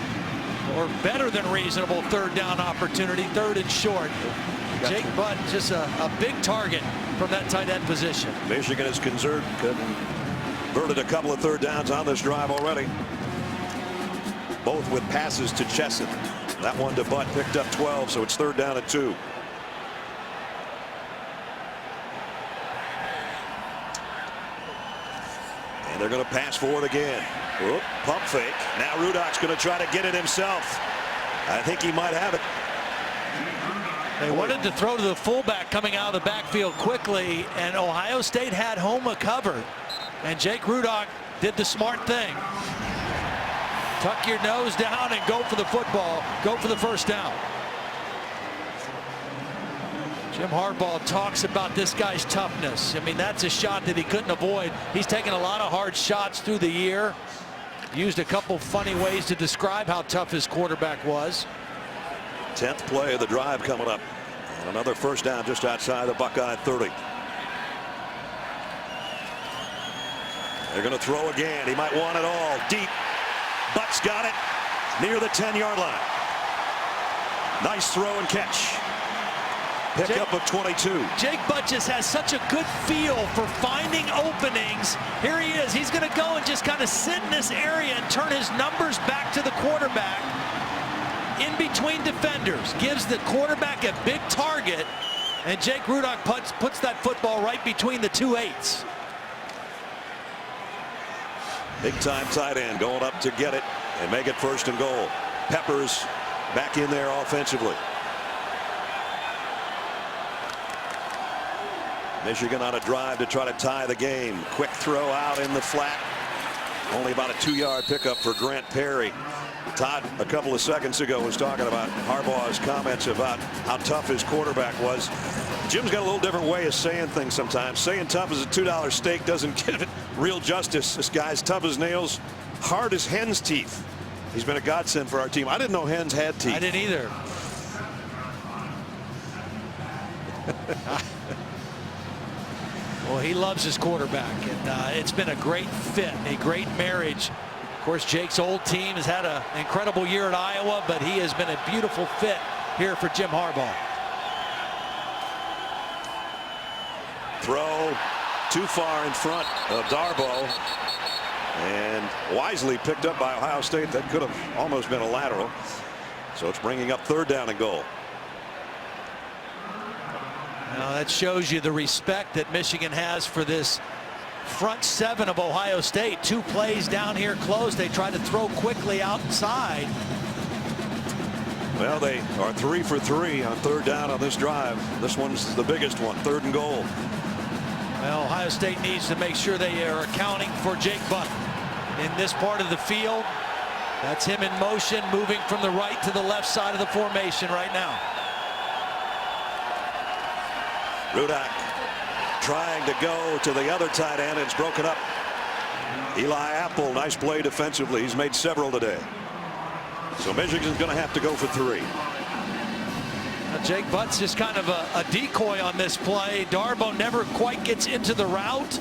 or better than reasonable, 3rd down opportunity, 3rd and short. Jake Butt, just a big target from that tight end position. Michigan has converted a couple of 3rd downs on this drive already. Both with passes to Chesson. That one to Butt picked up 12, so it's 3rd down and 2. And they're going to pass for it again. Whoop, pump fake. Now Rudock's going to try to get it himself. I think he might have it. They wanted to throw to the fullback coming out of the backfield quickly, and Ohio State had Homa covered. And Jake Rudock did the smart thing. Tuck your nose down and go for the football. Go for the 1st down. Jim Harbaugh talks about this guy's toughness. I mean, that's a shot that he couldn't avoid. He's taken a lot of hard shots through the year. Used a couple funny ways to describe how tough his quarterback was. 10th play of the drive coming up. And another 1st down just outside the Buckeye 30. They're going to throw again. He might want it all. Deep. Butt's got it near the 10-yard line. Nice throw and catch. Pick up of 22. Jake Butt just has such a good feel for finding openings. Here he is. He's going to go and just kind of sit in this area and turn his numbers back to the quarterback in between defenders. Gives the quarterback a big target, and Jake Rudock puts that football right between the 2 8s. Big time tight end going up to get it and make it 1st and goal. Peppers back in there offensively. Michigan on a drive to try to tie the game. Quick throw out in the flat. Only about a 2-yard pickup for Grant Perry. Todd, a couple of seconds ago, was talking about Harbaugh's comments about how tough his quarterback was. Jim's got a little different way of saying things sometimes. Saying tough as a $2 steak doesn't give it real justice. This guy's tough as nails, hard as hen's teeth. He's been a godsend for our team. I didn't know hens had teeth. I didn't either. Well, he loves his quarterback, and it's been a great fit, a great marriage. Of course, Jake's old team has had an incredible year at Iowa, but he has been a beautiful fit here for Jim Harbaugh. Throw too far in front of Darboh, and wisely picked up by Ohio State. That could have almost been a lateral. So it's bringing up 3rd down and goal. Now that shows you the respect that Michigan has for this front 7 of Ohio State. 2 plays down here close. They try to throw quickly outside. Well, they are 3 for 3 on 3rd down on this drive. This one's the biggest one, 3rd and goal. Well, Ohio State needs to make sure they are accounting for Jake Butt in this part of the field. That's him in motion, moving from the right to the left side of the formation right now. Rudock trying to go to the other tight end. It's broken up. Eli Apple, nice play defensively. He's made several today. So Michigan's going to have to go for 3. Jake Butt's just kind of a decoy on this play. Darboh never quite gets into the route.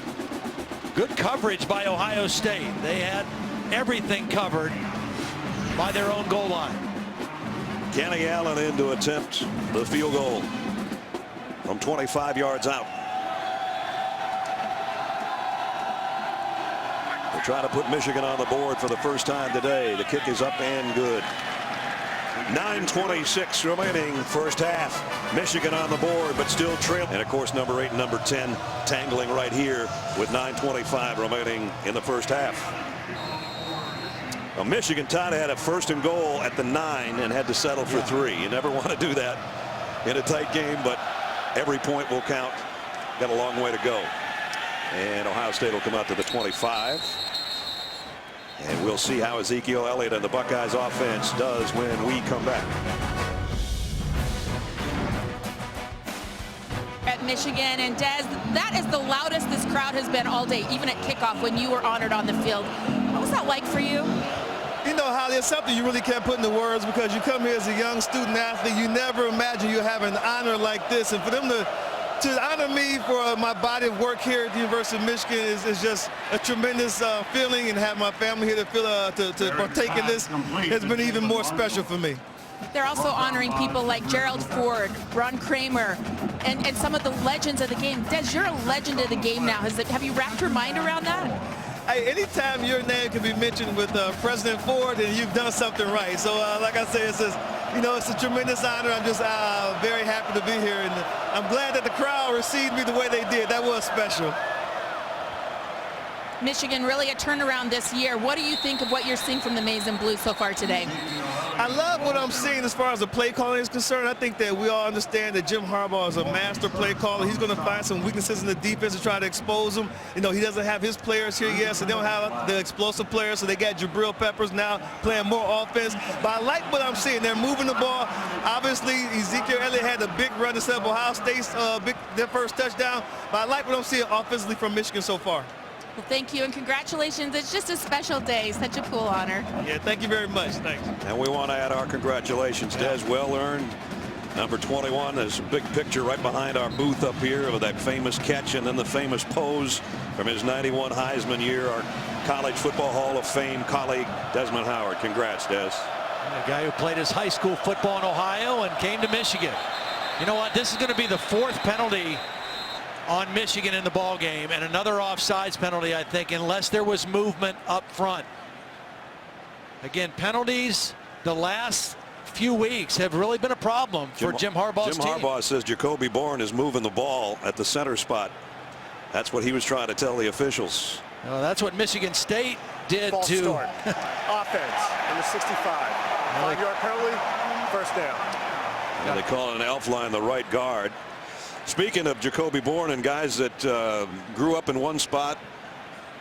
Good coverage by Ohio State. They had everything covered by their own goal line. Kenny Allen in to attempt the field goal from 25 yards out. They're trying to put Michigan on the board for the first time today. The kick is up and good. 9:26 remaining first half. Michigan on the board, but still trailing. And of course, number 8 and number 10 tangling right here with 9:25 remaining in the first half. Well, Michigan tied had a first and goal at the 9 and had to settle for 3. You never want to do that in a tight game, but every point will count. Got a long way to go. And Ohio State will come out to the 25. And we'll see how Ezekiel Elliott and the Buckeyes offense does when we come back. At Michigan, and Des, that is the loudest this crowd has been all day, even at kickoff when you were honored on the field. What was that like for you? You know, Holly, it's something you really can't put into words because you come here as a young student athlete. You never imagine you have an honor like this. And for them to honor me for my body of work here at the University of Michigan is just a tremendous feeling, and have my family here to feel to partake in this has been even more special for me. They're also honoring people like Gerald Ford, Ron Kramer, and some of the legends of the game. Des, you're a legend of the game now. Have you wrapped your mind around that? Hey, anytime your name can be mentioned with President Ford, then you've done something right. So, like I said, it's a tremendous honor. I'm just very happy to be here, and I'm glad that the crowd received me the way they did. That was special. Michigan really a turnaround this year. What do you think of what you're seeing from the Maize and Blue so far today? I love what I'm seeing as far as the play calling is concerned. I think that we all understand that Jim Harbaugh is a master play caller. He's going to find some weaknesses in the defense to try to expose them. You know, he doesn't have his players here yet, so they don't have the explosive players. So they got Jabril Peppers now playing more offense. But I like what I'm seeing. They're moving the ball. Obviously, Ezekiel Elliott had a big run to set up Ohio State's their first touchdown. But I like what I'm seeing offensively from Michigan so far. Well, thank you and congratulations. It's just a special day. Such a cool honor. Yeah, thank you very much. Thanks. And we want to add our congratulations. Des, well earned. Number 21, there's a big picture right behind our booth up here of that famous catch and then the famous pose from his 91 Heisman year. Our College Football Hall of Fame colleague, Desmond Howard. Congrats, Des. A guy who played his high school football in Ohio and came to Michigan. You know what? This is going to be the 4th penalty on Michigan in the ball game, and another offsides penalty, I think, unless there was movement up front. Again, penalties the last few weeks have really been a problem for Jim Harbaugh's team. Jim Harbaugh says Jacoby Bourne is moving the ball at the center spot. That's what he was trying to tell the officials. Well, that's what Michigan State did False to start. Offense in the 65. 5-yard penalty, first down. And they call it an elf line, the right guard. Speaking of Jacoby Bourne and guys that grew up in one spot,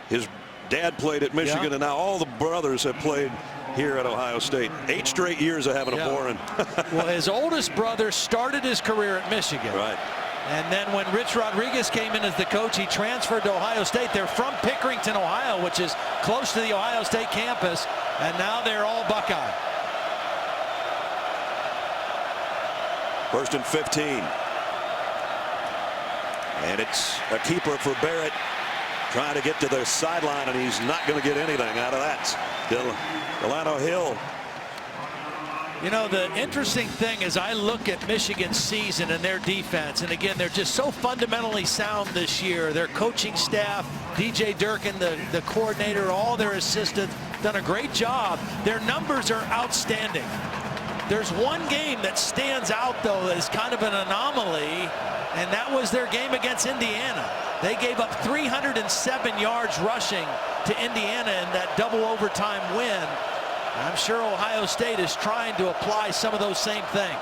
his dad played at Michigan, and now all the brothers have played here at Ohio State. 8 straight years of having a Bourne. Well, his oldest brother started his career at Michigan. Right. And then when Rich Rodriguez came in as the coach, he transferred to Ohio State. They're from Pickerington, Ohio, which is close to the Ohio State campus, and now they're all Buckeye. 1st and 15. And it's a keeper for Barrett, trying to get to the sideline, and he's not going to get anything out of that. Delano Hill. You know, the interesting thing is I look at Michigan's season and their defense, and again, they're just so fundamentally sound this year. Their coaching staff, DJ Durkin, the coordinator, all their assistants, done a great job. Their numbers are outstanding. There's one game that stands out, though, that is kind of an anomaly, and that was their game against Indiana. They gave up 307 yards rushing to Indiana in that double overtime win. I'm sure Ohio State is trying to apply some of those same things.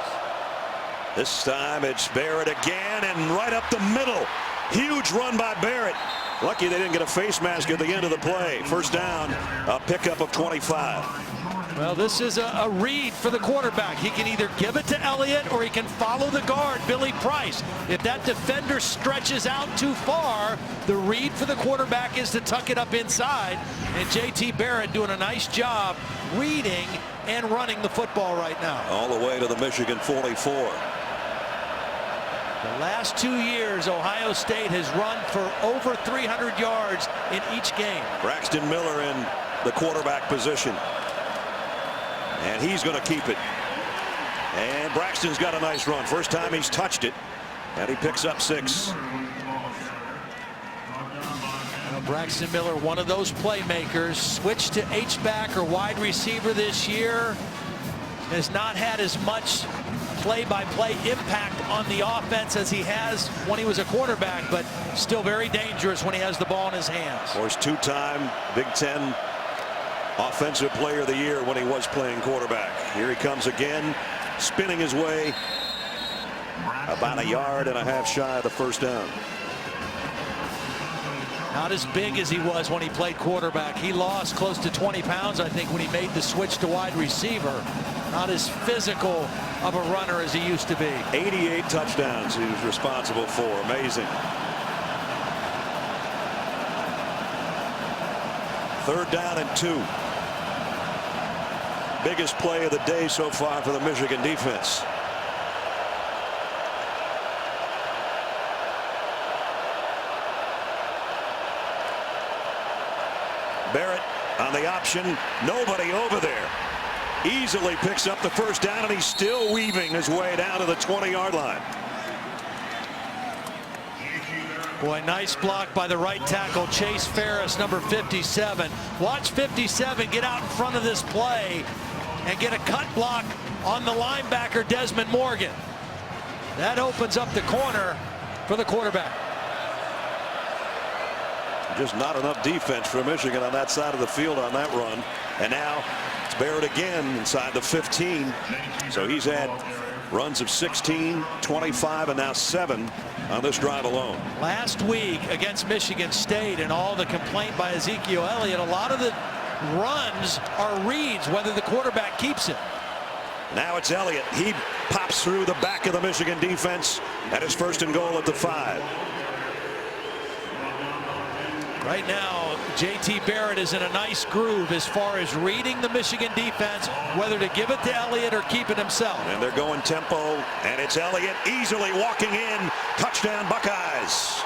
This time it's Barrett again, and right up the middle. Huge run by Barrett. Lucky they didn't get a face mask at the end of the play. First down, a pickup of 25. Well, this is a read for the quarterback. He can either give it to Elliott or he can follow the guard, Billy Price. If that defender stretches out too far, the read for the quarterback is to tuck it up inside. And J.T. Barrett doing a nice job reading and running the football right now. All the way to the Michigan 44. Last 2 years, Ohio State has run for over 300 yards in each game. Braxton Miller in the quarterback position. And he's going to keep it. And Braxton's got a nice run. First time he's touched it. And he picks up 6. Braxton Miller, one of those playmakers, switched to H-back or wide receiver this year. Has not had as much play-by-play impact on the offense as he has when he was a quarterback, but still very dangerous when he has the ball in his hands. Of course, 2-time Big Ten Offensive Player of the Year when he was playing quarterback. Here he comes again, spinning his way about 1.5 yards shy of the first down. Not as big as he was when he played quarterback. He lost close to 20 pounds, I think, when he made the switch to wide receiver. Not as physical of a runner as he used to be. 88 touchdowns he was responsible for. Amazing. 3rd down and 2. Biggest play of the day so far for the Michigan defense. Barrett on the option. Nobody over there. Easily picks up the first down, and he's still weaving his way down to the 20-yard line. Boy, nice block by the right tackle, Chase Ferris, number 57. Watch 57 get out in front of this play and get a cut block on the linebacker, Desmond Morgan. That opens up the corner for the quarterback. Just not enough defense for Michigan on that side of the field on that run. And now it's Barrett again inside the 15. So he's had runs of 16, 25, and now 7 on this drive alone. Last week against Michigan State and all the complaint by Ezekiel Elliott, a lot of the runs are reads, whether the quarterback keeps it. Now it's Elliott. He pops through the back of the Michigan defense at his 1st and goal at the 5. Right now, J.T. Barrett is in a nice groove as far as reading the Michigan defense, whether to give it to Elliott or keep it himself. And they're going tempo, and it's Elliott easily walking in. Touchdown, Buckeyes.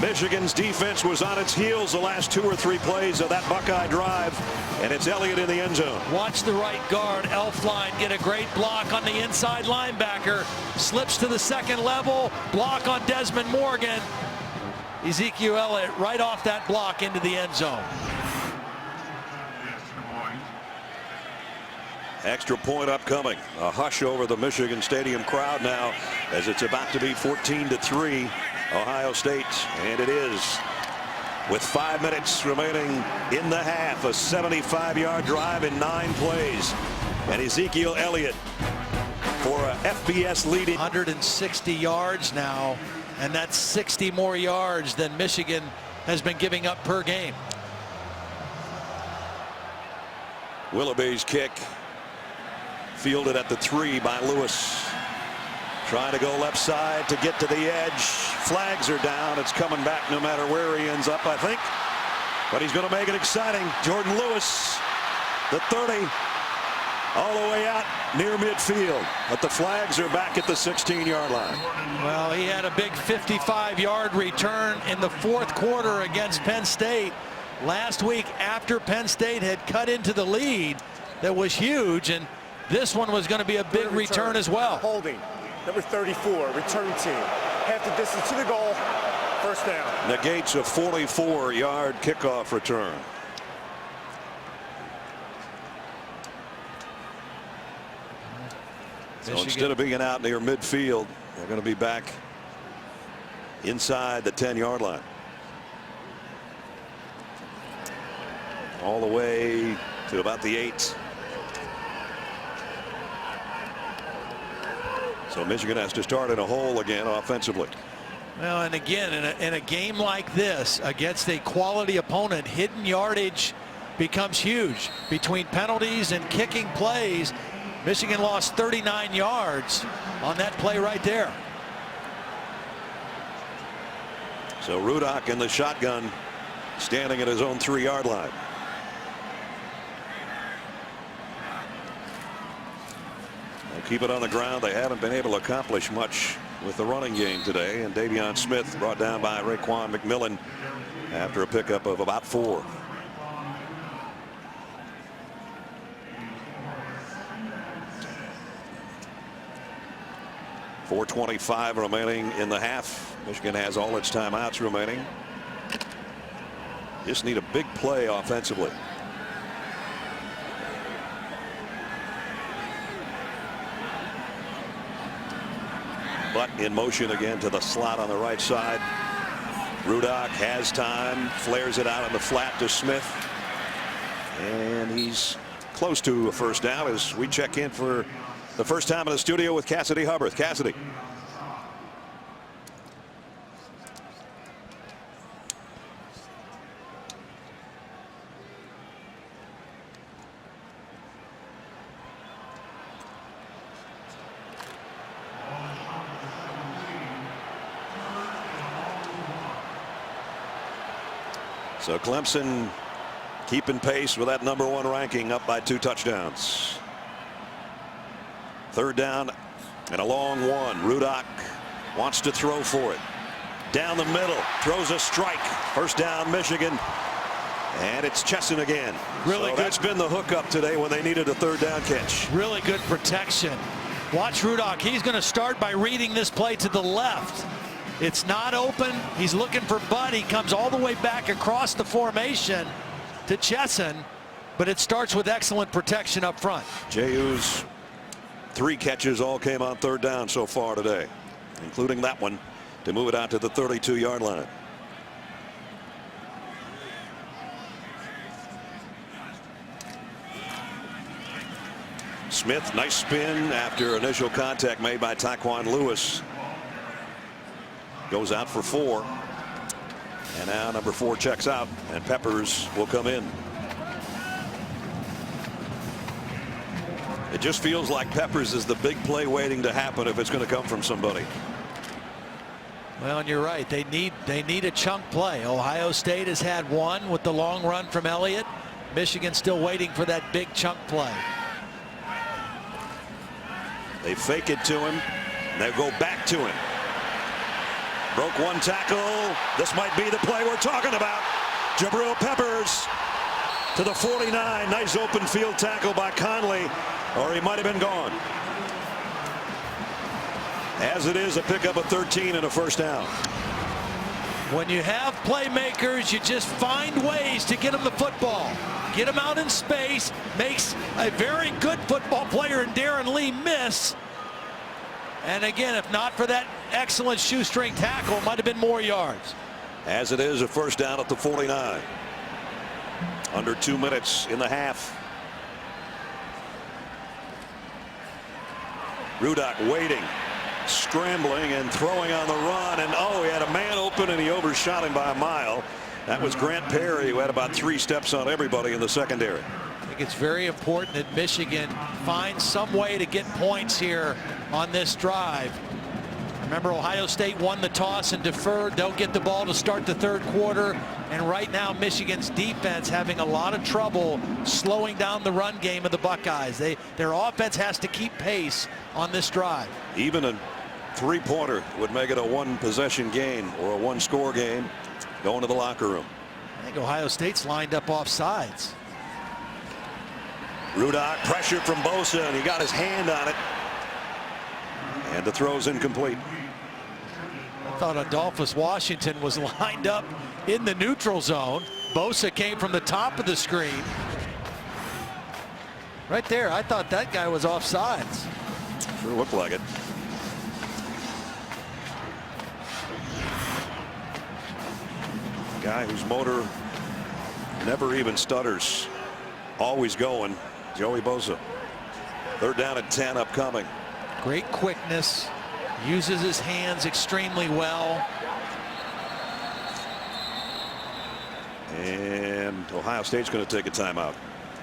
Michigan's defense was on its heels the last 2 or 3 plays of that Buckeye drive, and it's Elliott in the end zone. Watch the right guard, Elflein, get a great block on the inside linebacker. Slips to the 2nd level, block on Desmond Morgan. Ezekiel Elliott right off that block into the end zone. Extra point upcoming. A hush over the Michigan Stadium crowd now as it's about to be 14-3 Ohio State, and it is with 5 minutes remaining in the half. A 75-yard drive in 9 plays, and Ezekiel Elliott for a FBS leading 160 yards now, and that's 60 more yards than Michigan has been giving up per game. Willoughby's kick fielded at the 3 by Lewis. Trying to go left side to get to the edge. Flags are down. It's coming back no matter where he ends up, I think. But he's going to make it exciting. Jordan Lewis, the 30, all the way out near midfield. But the flags are back at the 16-yard line. Well, he had a big 55-yard return in the 4th quarter against Penn State last week after Penn State had cut into the lead. That was huge, and this one was going to be a big return as well. Holding. Number 34, return team. Half the distance to the goal, first down. Negates a 44-yard kickoff return. So instead of being out near midfield, they're going to be back inside the 10-yard line. All the way to about the 8. So Michigan has to start in a hole again offensively. Well, and again, in a game like this against a quality opponent, hidden yardage becomes huge. Between penalties and kicking plays, Michigan lost 39 yards on that play right there. So Rudock in the shotgun, standing at his own 3-yard line. keep it on the ground. They haven't been able to accomplish much with the running game today. And Davion Smith brought down by Raekwon McMillan after a pickup of about 4. .425 remaining in the half. Michigan has all its timeouts remaining. Just need a big play offensively. But in motion again to the slot on the right side. Rudock has time, flares it out on the flat to Smith. And he's close to a first down as we check in for the first time in the studio with Cassidy Hubbarth. Cassidy. So Clemson keeping pace with that #1 ranking, up by 2 touchdowns. Third down and a long one. Rudock wants to throw for it. Down the middle, throws a strike. First down, Michigan. And it's Chesson again. Really so good. That's been the hookup today when they needed a third down catch. Really good protection. Watch Rudock. He's going to start by reading this play to the left. It's not open. He's looking for Bud. He comes all the way back across the formation to Chesson, but it starts with excellent protection up front. JU's 3 catches all came on third down so far today, including that one to move it out to the 32-yard line. Smith, nice spin after initial contact made by Taquan Lewis. Goes out for 4. And now number 4 checks out, and Peppers will come in. It just feels like Peppers is the big play waiting to happen if it's going to come from somebody. Well, and you're right. They need a chunk play. Ohio State has had one with the long run from Elliott. Michigan still waiting for that big chunk play. They fake it to him. And they go back to him. Broke 1 tackle. This might be the play we're talking about. Jabril Peppers to the 49. Nice open field tackle by Conley, or he might have been gone. As it is, a pickup of 13 and a first down. When you have playmakers, you just find ways to get them the football. Get them out in space. Makes a very good football player in Darren Lee miss. And again, if not for that excellent shoestring tackle, it might have been more yards. As it is, a first down at the 49. Under 2 minutes in the half. Rudock waiting, scrambling and throwing on the run, and oh, he had a man open and he overshot him by a mile. That was Grant Perry, who had about 3 steps on everybody in the secondary. I think it's very important that Michigan finds some way to get points here on this drive. Remember, Ohio State won the toss and deferred. Don't get the ball to start the third quarter. And right now, Michigan's defense having a lot of trouble slowing down the run game of the Buckeyes. Their offense has to keep pace on this drive. Even a 3-pointer would make it a 1-possession game or a 1-score game. Going to the locker room. I think Ohio State's lined up off sides. Rudock, pressure from Bosa, and he got his hand on it. And the throw's incomplete. I thought Adolphus Washington was lined up in the neutral zone. Bosa came from the top of the screen. Right there, I thought that guy was off sides. Sure looked like it. Guy whose motor never even stutters, always going, Joey Bosa. Third down at 10 upcoming. Great quickness, uses his hands extremely well. And Ohio State's going to take a timeout.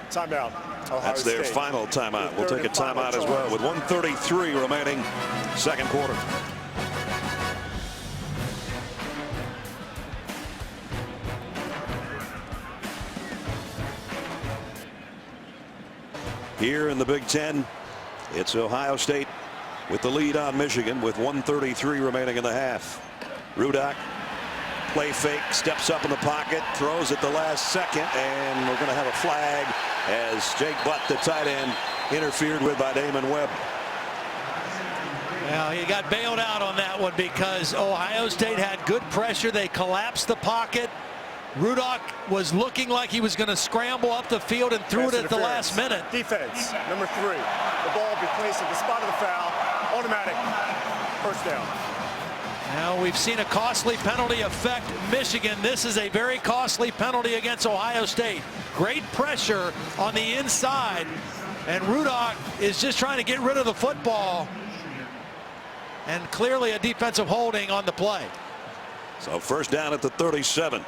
Timeout. That's their final timeout. We'll take a timeout as well with 1:33 remaining, second quarter. Here in the Big Ten, It's Ohio State with the lead on Michigan with 1:33 remaining in the half. Rudock, play fake, steps up in the pocket, throws at the last second, and we're going to have a flag as Jake Butt, the tight end, interfered with by Damon Webb. Well, he got bailed out on that one because Ohio State had good pressure. They collapsed the pocket. Rudock was looking like he was going to scramble up the field and threw it at the last minute. Defense, number 3. The ball will be placed at the spot of the foul. Automatic. First down. Now we've seen a costly penalty affect Michigan. This is a very costly penalty against Ohio State. Great pressure on the inside, and Rudock is just trying to get rid of the football, and clearly a defensive holding on the play. So first down at the 37.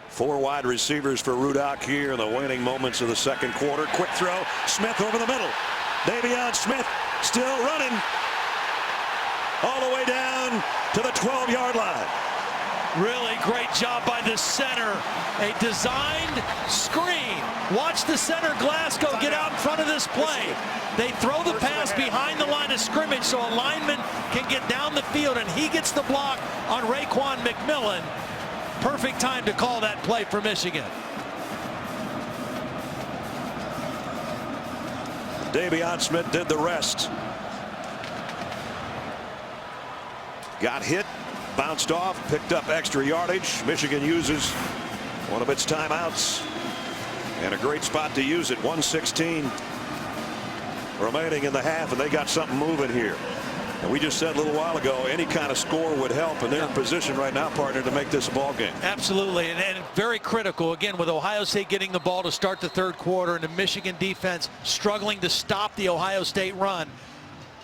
4 wide receivers for Rudock here in the waning moments of the second quarter. Quick throw, Smith over the middle. Davion Smith still running all the way down to the 12-yard line. Really great job by the center. A designed screen. Watch the center Glasgow get out in front of this play. They throw the pass behind the line of scrimmage so a lineman can get down the field, and he gets the block on Raekwon McMillan. Perfect time to call that play for Michigan. Davion Smith did the rest. Got hit, bounced off, picked up extra yardage. Michigan uses one of its timeouts, and a great spot to use it. 1:16 remaining in the half, and they got something moving here. And we just said a little while ago, any kind of score would help, and they're in position right now, partner, to make this a ball game. Absolutely, and very critical, again, with Ohio State getting the ball to start the third quarter and the Michigan defense struggling to stop the Ohio State run.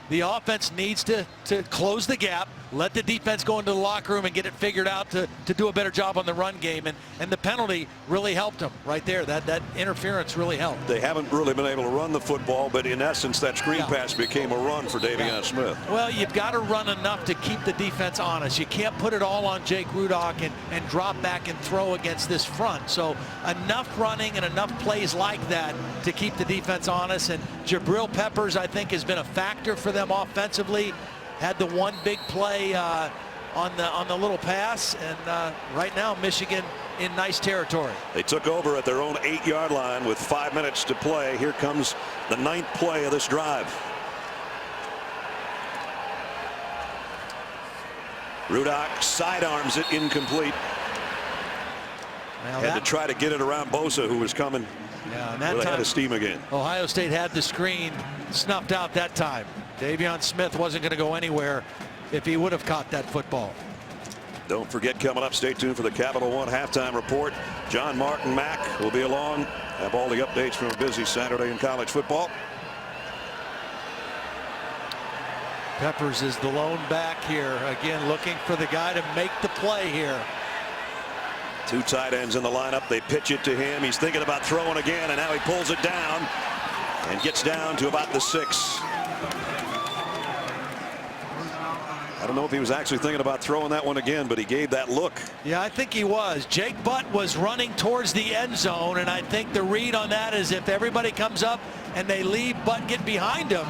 The offense needs to close the gap, let the defense go into the locker room and get it figured out to do a better job on the run game. And the penalty really helped them right there. That interference really helped. They haven't really been able to run the football, but in essence, that screen pass became a run for Davion Smith. Well, you've got to run enough to keep the defense honest. You can't put it all on Jake Rudock and drop back and throw against this front. So enough running and enough plays like that to keep the defense honest. And Jabril Peppers, I think, has been a factor for them offensively. Had the one big play on the little pass, and right now Michigan in nice territory. They took over at their own 8-yard line with 5 minutes to play. Here comes the 9th play of this drive. Rudock sidearms it, incomplete. Now had to try to get it around Bosa, who was coming. Yeah, and that really time had a steam again. Ohio State had the screen snuffed out that time. Davion Smith wasn't going to go anywhere if he would have caught that football. Don't forget, coming up, stay tuned for the Capital One halftime report. John Martin Mack will be along. Have all the updates from a busy Saturday in college football. Peppers is the lone back here, again looking for the guy to make the play here. 2 tight ends in the lineup. They pitch it to him. He's thinking about throwing again, and now he pulls it down and gets down to about the 6. I don't know if he was actually thinking about throwing that one again, but he gave that look. Yeah, I think he was. Jake Butt was running towards the end zone, and I think the read on that is if everybody comes up and they leave Butt get behind him,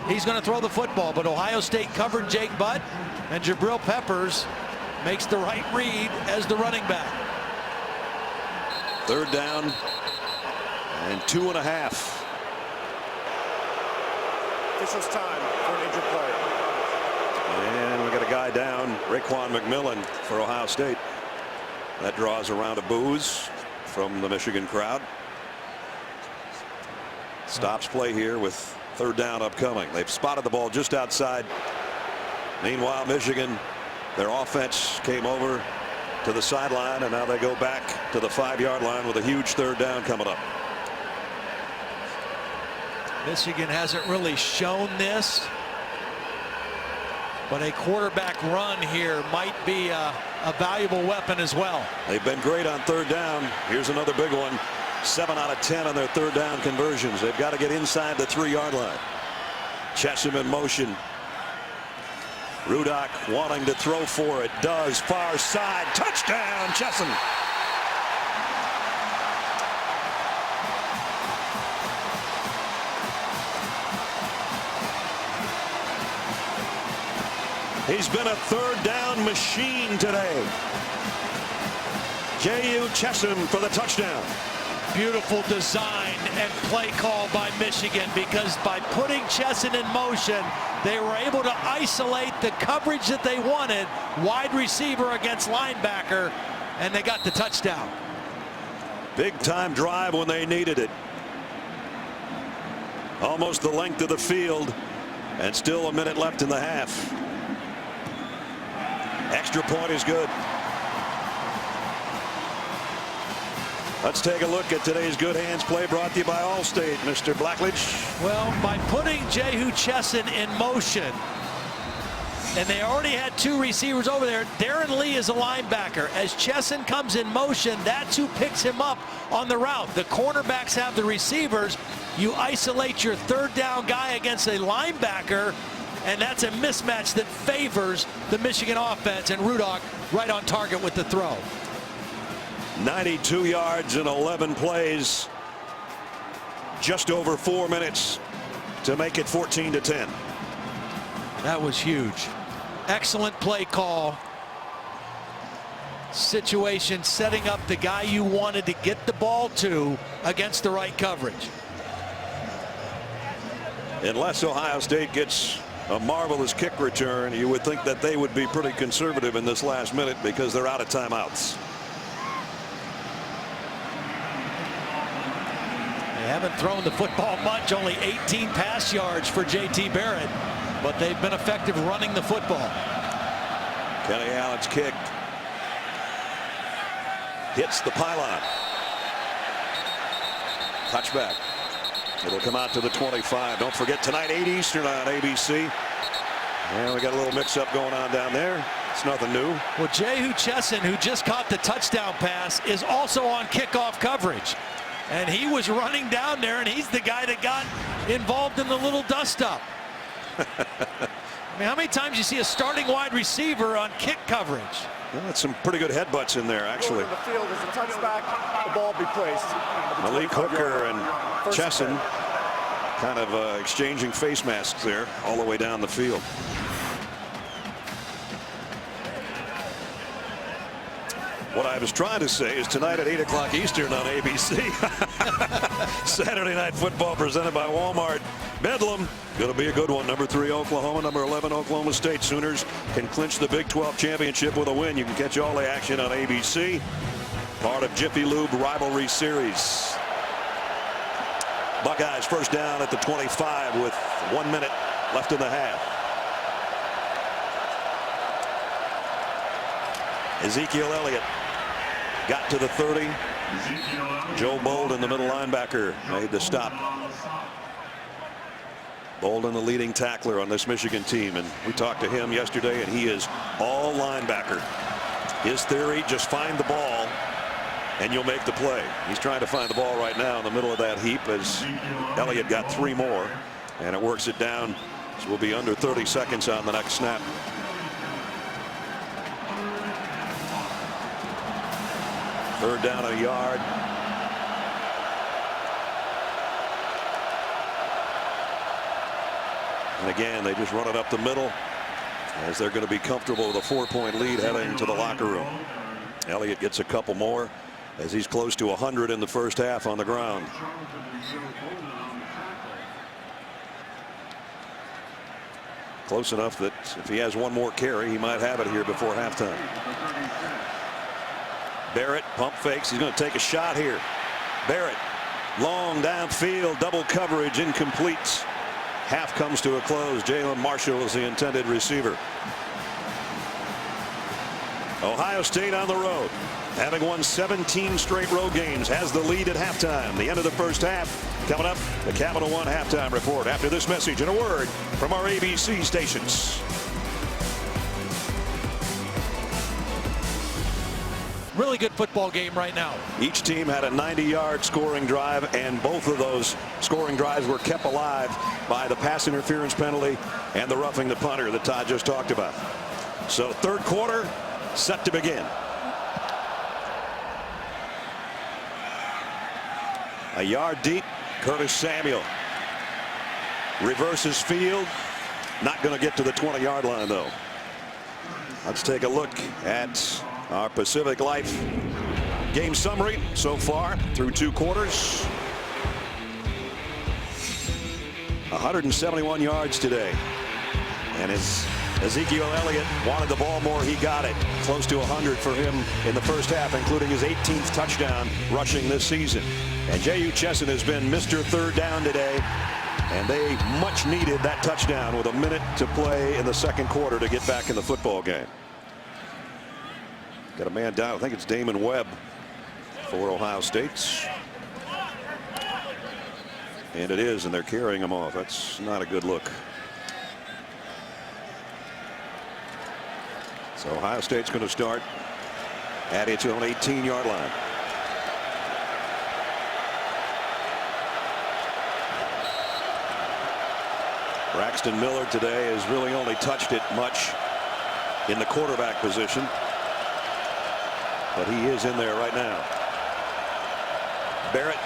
he's going to throw the football. But Ohio State covered Jake Butt, and Jabril Peppers makes the right read as the running back. 3rd down and 2.5. Officials time for an injured player. And we got a guy down, Raekwon McMillan for Ohio State. That draws a round of boos from the Michigan crowd. Stops play here with 3rd down upcoming. They've spotted the ball just outside. Meanwhile, Michigan, their offense came over to the sideline, and now they go back to the 5-yard line with a huge 3rd down coming up. Michigan hasn't really shown this, but a quarterback run here might be a valuable weapon as well. They've been great on 3rd down. Here's another big one. 7 out of 10 on their 3rd down conversions. They've got to get inside the 3-yard line. Chesham in motion. Rudock wanting to throw for it. Does. Far side. Touchdown, Chesham. He's been a third down machine today. Chesson for the touchdown. Beautiful design and play call by Michigan, because by putting Chesson in motion, they were able to isolate the coverage that they wanted, wide receiver against linebacker, and they got the touchdown. Big time drive when they needed it. Almost the length of the field, and still a minute left in the half. Extra point is good. Let's take a look at today's good hands play, brought to you by Allstate. Mr. Blackledge. Well, by putting Jehu Chesson in motion, and they already had two receivers over there. Darren Lee is a linebacker. As Chesson comes in motion, that's who picks him up on the route. The cornerbacks have the receivers. You isolate your third down guy against a linebacker, and that's a mismatch that favors the Michigan offense, and Rudock right on target with the throw. 92 yards in 11 plays. Just over 4 minutes to make it 14-10. That was huge. Excellent play call. Situation setting up the guy you wanted to get the ball to against the right coverage. Unless Ohio State gets a marvelous kick return, you would think that they would be pretty conservative in this last minute, because they're out of timeouts. They haven't thrown the football much, only 18 pass yards for J.T. Barrett, but they've been effective running the football. Kenny Allen's kick hits the pylon. Touchback. It'll come out to the 25. Don't forget tonight, 8 Eastern on ABC. And we got a little mix-up going on down there. It's nothing new. Well, Jehu Chesson, who just caught the touchdown pass, is also on kickoff coverage. And he was running down there, and he's the guy that got involved in the little dust-up. I mean, how many times you see a starting wide receiver on kick coverage? Well, that's some pretty good headbutts in there, actually. The field is a touchback. The ball be placed. Malik Hooker and Chesson kind of exchanging face masks there all the way down the field. What I was trying to say is tonight at 8 o'clock Eastern on ABC. Saturday Night Football presented by Walmart. Bedlam. Going to be a good one. Number 3 Oklahoma, number 11 Oklahoma State. Sooners can clinch the Big 12 championship with a win. You can catch all the action on ABC. Part of Jiffy Lube rivalry series. Buckeyes first down at the 25 with 1 minute left in the half. Ezekiel Elliott got to the 30. Joe Bolden, the middle linebacker, made the stop. Bolden, the leading tackler on this Michigan team, and we talked to him yesterday, and he is all linebacker. His theory, just find the ball and you'll make the play. He's trying to find the ball right now in the middle of that heap, as Elliott got 3 more, and it works it down. So we'll be under 30 seconds on the next snap. Third down, a yard. And again, they just run it up the middle, as they're going to be comfortable with a 4-point lead heading to the locker room. Elliott gets a couple more, as he's close to 100 in the first half on the ground. Close enough that if he has one more carry, he might have it here before halftime. Barrett pump fakes. He's going to take a shot here. Barrett, long downfield, double coverage, incomplete. Half comes to a close. Jalen Marshall is the intended receiver. Ohio State on the road, having won 17 straight road games, has the lead at halftime. The end of the first half coming up. The Capital One halftime report after this message and a word from our ABC stations. Really good football game right now. Each team had a 90-yard scoring drive, and both of those scoring drives were kept alive by the pass interference penalty and the roughing the punter that Todd just talked about. So third quarter set to begin. A yard deep, Curtis Samuel reverses field. Not going to get to the 20-yard line, though. Let's take a look at our Pacific Life game summary so far through 2 quarters. 171 yards today. And as Ezekiel Elliott wanted the ball more, he got it. Close to 100 for him in the first half, including his 18th touchdown rushing this season. And J.U. Chesson has been Mr. Third Down today. And they much needed that touchdown with a minute to play in the second quarter to get back in the football game. Got a man down. I think it's Damon Webb for Ohio State. And it is, and they're carrying him off. That's not a good look. So Ohio State's going to start at its own 18-yard line. Braxton Miller today has really only touched it much in the quarterback position, but he is in there right now. Barrett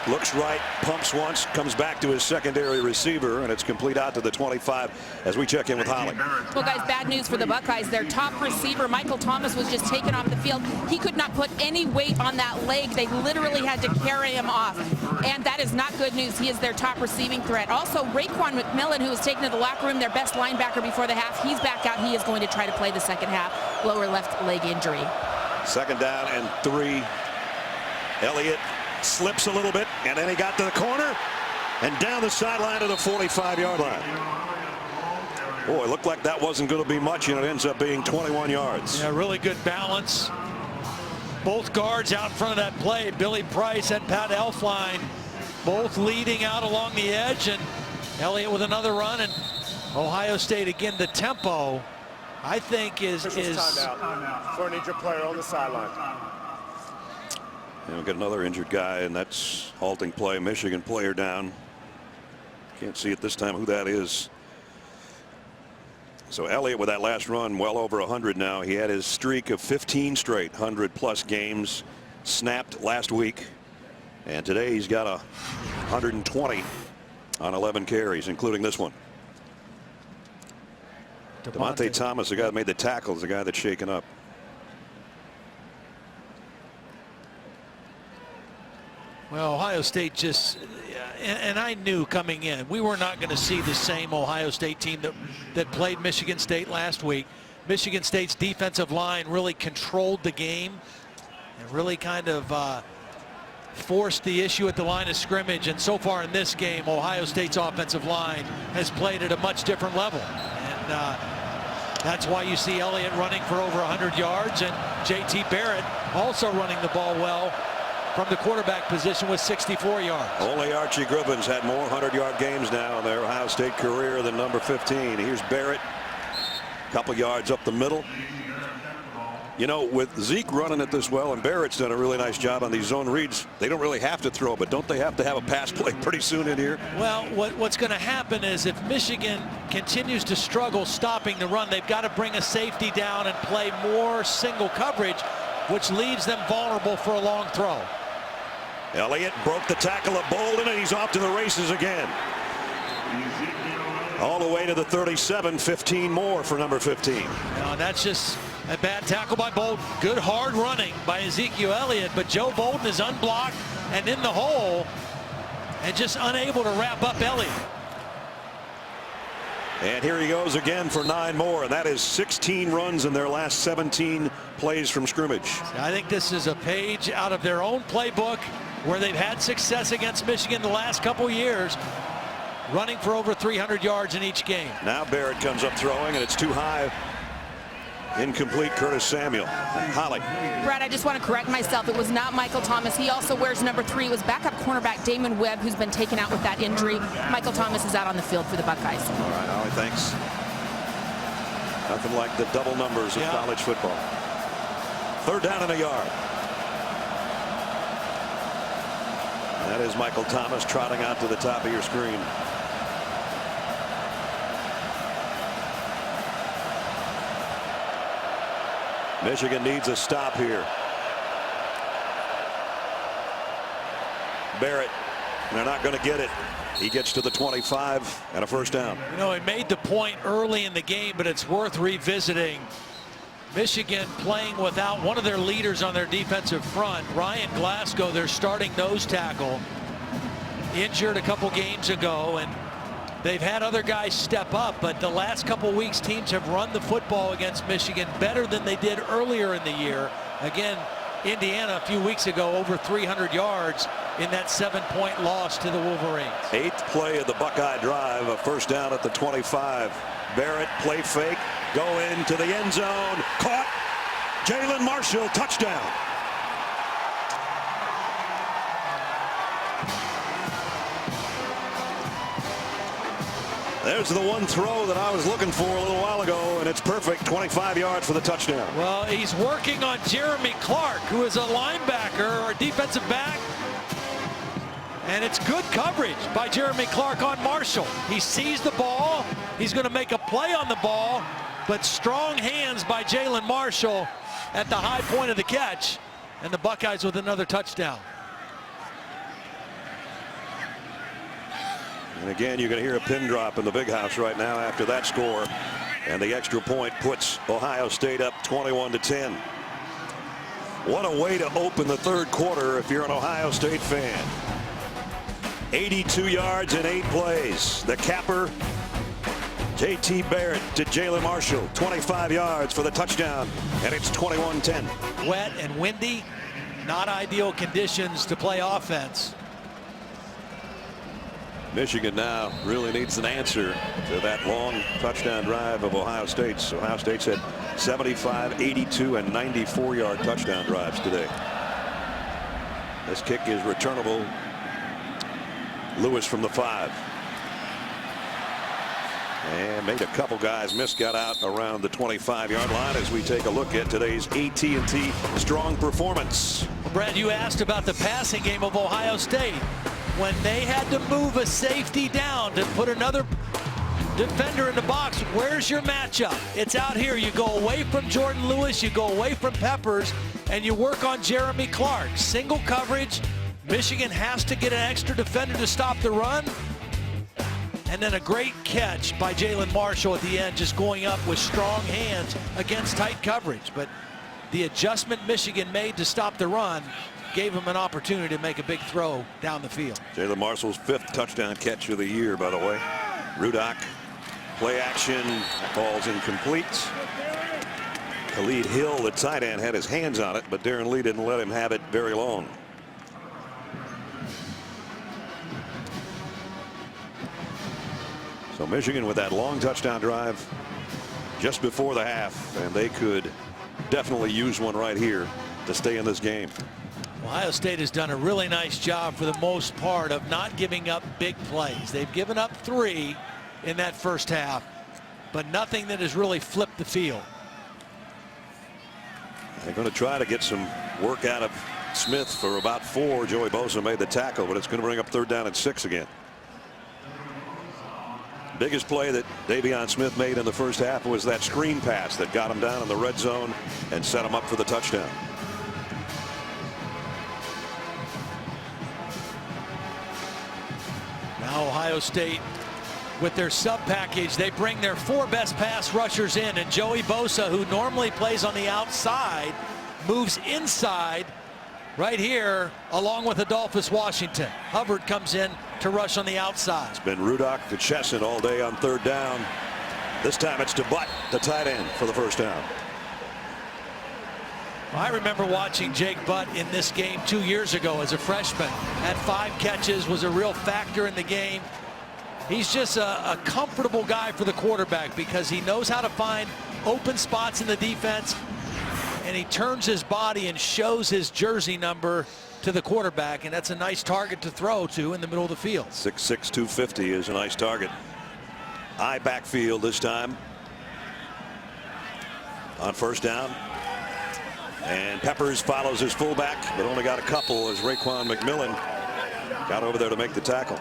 looks right, pumps once, comes back to his secondary receiver, and it's complete out to the 25 as we check in with Holly. Well, guys, bad news for the Buckeyes. Their top receiver, Michael Thomas, was just taken off the field. He could not put any weight on that leg. They literally had to carry him off, and that is not good news. He is their top receiving threat. Also, Raekwon McMillan, who was taken to the locker room, their best linebacker before the half, he's back out. He is going to try to play the second half. Lower left leg injury. 2nd down and 3. Elliott slips a little bit, and then he got to the corner and down the sideline to the 45-yard line. Boy, it looked like that wasn't going to be much, and it ends up being 21 yards. Yeah, really good balance. Both guards out in front of that play, Billy Price and Pat Elflein, both leading out along the edge, and Elliott with another run, and Ohio State again. The tempo, I think, is timeout for an injured player on the sideline. And we've got another injured guy, and that's halting play. Michigan player down. Can't see it this time who that is. So Elliott with that last run, well over 100 now. He had his streak of 15 straight 100+ games snapped last week, and today he's got 120 on 11 carries, including this one. Devontae Thomas, the guy that made the tackle, is the guy that's shaken up. Well, Ohio State just, and I knew coming in, we were not going to see the same Ohio State team that played Michigan State last week. Michigan State's defensive line really controlled the game and really kind of forced the issue at the line of scrimmage. And so far in this game, Ohio State's offensive line has played at a much different level. And that's why you see Elliott running for over 100 yards and J.T. Barrett also running the ball well from the quarterback position with 64 yards. Only Archie Griffins had more 100-yard games now in their Ohio State career than number 15. Here's Barrett, a couple yards up the middle. You know, with Zeke running it this well, and Barrett's done a really nice job on these zone reads, they don't really have to throw, but don't they have to have a pass play pretty soon in here? Well, what's going to happen is if Michigan continues to struggle stopping the run, they've got to bring a safety down and play more single coverage, which leaves them vulnerable for a long throw. Elliott broke the tackle of Bolden, and he's off to the races again. All the way to the 37, 15 more for number 15. No, that's just a bad tackle by Bolden. Good hard running by Ezekiel Elliott, but Joe Bolden is unblocked and in the hole and just unable to wrap up Elliott. And here he goes again for 9 more, and that is 16 runs in their last 17 plays from scrimmage. I think this is a page out of their own playbook where they've had success against Michigan the last couple years, running for over 300 yards in each game. Now Barrett comes up throwing, and it's too high. Incomplete. Curtis Samuel. Holly. Brad, I just want to correct myself. It was not Michael Thomas. He also wears number 3. It was backup cornerback Damon Webb, who's been taken out with that injury. Michael Thomas is out on the field for the Buckeyes. All right, Holly, thanks. Nothing like the double numbers of college football. 3rd down and a yard. That is Michael Thomas trotting out to the top of your screen. Michigan needs a stop here. Barrett They're not going to get it. He gets to the 25 and a first down. You know, he made the point early in the game, but it's worth revisiting. Michigan playing without one of their leaders on their defensive front. Ryan Glasgow, their starting nose tackle, injured a couple games ago, and they've had other guys step up, but the last couple weeks teams have run the football against Michigan better than they did earlier in the year. Again, Indiana a few weeks ago over 300 yards in that 7-point loss to the Wolverines. 8th play of the Buckeye drive, a first down at the 25. Barrett, play fake, go into the end zone, caught. Jalen Marshall, touchdown. There's the one throw that I was looking for a little while ago, and it's perfect. 25 yards for the touchdown. Well, he's working on Jeremy Clark, who is a linebacker or a defensive back. And it's good coverage by Jeremy Clark on Marshall. He sees the ball. He's going to make a play on the ball, but strong hands by Jalen Marshall at the high point of the catch. And the Buckeyes with another touchdown. And again, you're going to hear a pin drop in the big house right now after that score. And the extra point puts Ohio State up 21-10. What a way to open the third quarter if you're an Ohio State fan. 82 yards in 8 plays. The capper, J.T. Barrett to Jalen Marshall. 25 yards for the touchdown, and it's 21-10. Wet and windy, not ideal conditions to play offense. Michigan now really needs an answer to that long touchdown drive of Ohio State's. Ohio State's had 75, 82, and 94-yard touchdown drives today. This kick is returnable. Lewis from the 5. And made a couple guys miss, got out around the 25-yard line as we take a look at today's AT&T strong performance. Brad, you asked about the passing game of Ohio State. When they had to move a safety down to put another defender in the box, where's your matchup? It's out here. You go away from Jordan Lewis, you go away from Peppers, and you work on Jeremy Clark. Single coverage. Michigan has to get an extra defender to stop the run. And then a great catch by Jalen Marshall at the end, just going up with strong hands against tight coverage. But the adjustment Michigan made to stop the run gave him an opportunity to make a big throw down the field. Jalen Marshall's 5th touchdown catch of the year, by the way. Rudock, play action, ball's incomplete. Khalid Hill, the tight end, had his hands on it, but Darren Lee didn't let him have it very long. So Michigan with that long touchdown drive just before the half, and they could definitely use one right here to stay in this game. Ohio State has done a really nice job for the most part of not giving up big plays. They've given up 3 in that first half, but nothing that has really flipped the field. They're going to try to get some work out of Smith for about 4. Joey Bosa made the tackle, but it's going to bring up 3rd down and 6 again. Biggest play that Davion Smith made in the first half was that screen pass that got him down in the red zone and set him up for the touchdown. Now Ohio State, with their sub package, they bring their 4 best pass rushers in, and Joey Bosa, who normally plays on the outside, moves inside right here along with Adolphus Washington. Hubbard comes in to rush on the outside. It's been Rudock to Chesson all day on 3rd down. This time it's to Butt, the tight end, for the first down. I remember watching Jake Butt in this game 2 years ago as a freshman. Had 5 catches, was a real factor in the game. He's just a comfortable guy for the quarterback because he knows how to find open spots in the defense, and he turns his body and shows his jersey number to the quarterback, and that's a nice target to throw to in the middle of the field. 6'6", 250 is a nice target. High backfield this time on first down. And Peppers follows his fullback, but only got a couple as Raekwon McMillan got over there to make the tackle.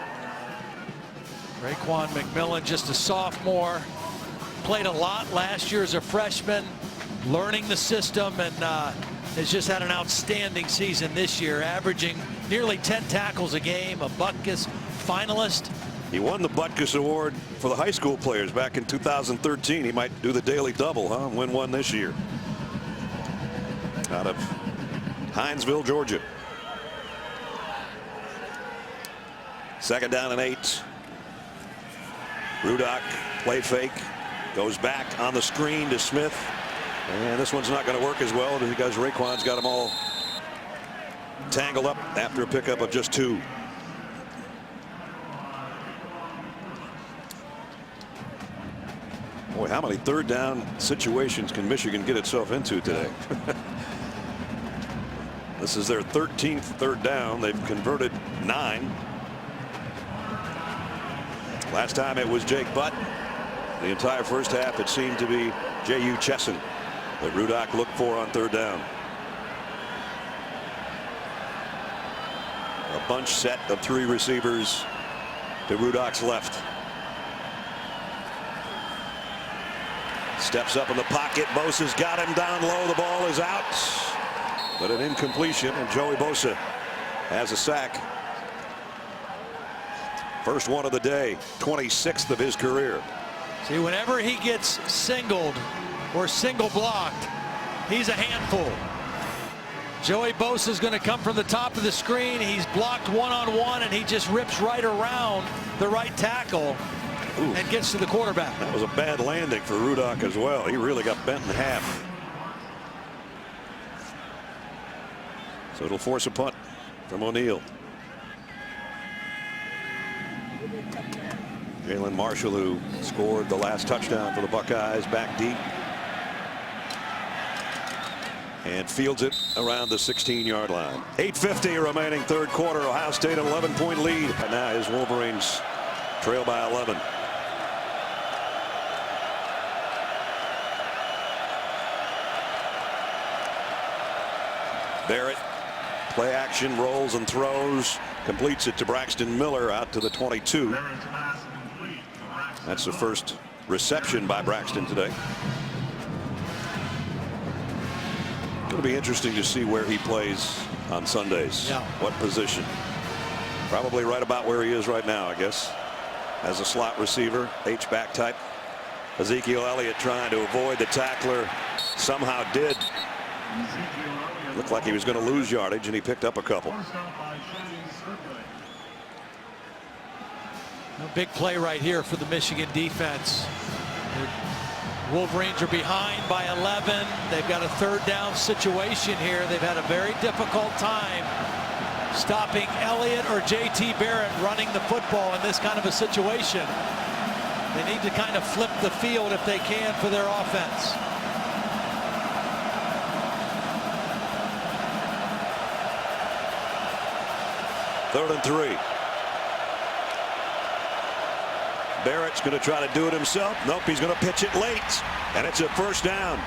Raekwon McMillan, just a sophomore, played a lot last year as a freshman, learning the system, and has just had an outstanding season this year, averaging nearly 10 tackles a game, a Buckeyes finalist. He won the Buckeyes Award for the high school players back in 2013. He might do the daily double, huh? Win one this year. Out of Hinesville, Georgia. Second down and 8. Rudock play fake, goes back on the screen to Smith, and this one's not going to work as well because Raekwon's got them all tangled up after a pickup of just 2. Boy, how many third down situations can Michigan get itself into today? This is their 13th third down. They've converted 9. Last time it was Jake Butt. The entire first half it seemed to be J.U. Chesson that Rudock looked for on third down. A bunch set of 3 receivers to Rudock's left. Steps up in the pocket. Bosa's got him down low. The ball is out, but an incompletion, and Joey Bosa has a sack. First one of the day, 26th of his career. See, whenever he gets singled or single blocked, he's a handful. Joey Bosa is going to come from the top of the screen. He's blocked one-on-one, and he just rips right around the right tackle. Ooh. And gets to the quarterback. That was a bad landing for Rudock as well. He really got bent in half. So it'll force a punt from O'Neal. Jalen Marshall, who scored the last touchdown for the Buckeyes, back deep. And fields it around the 16-yard line. 8:50 remaining third quarter. Ohio State an 11-point lead. And now his Wolverines trail by 11. Barrett, play action, rolls and throws, completes it to Braxton Miller out to the 22. That's the first reception by Braxton today. It'll be interesting to see where he plays on Sundays. Yeah. What position? Probably right about where he is right now, I guess, as a slot receiver, H-back type. Ezekiel Elliott trying to avoid the tackler, somehow did. Looked like he was going to lose yardage, and he picked up a couple. A big play right here for the Michigan defense. The Wolverines are behind by 11. They've got a third down situation here. They've had a very difficult time stopping Elliott or J.T. Barrett running the football in this kind of a situation. They need to kind of flip the field if they can for their offense. Third and 3. Barrett's going to try to do it himself. Nope, he's going to pitch it late, and it's a first down.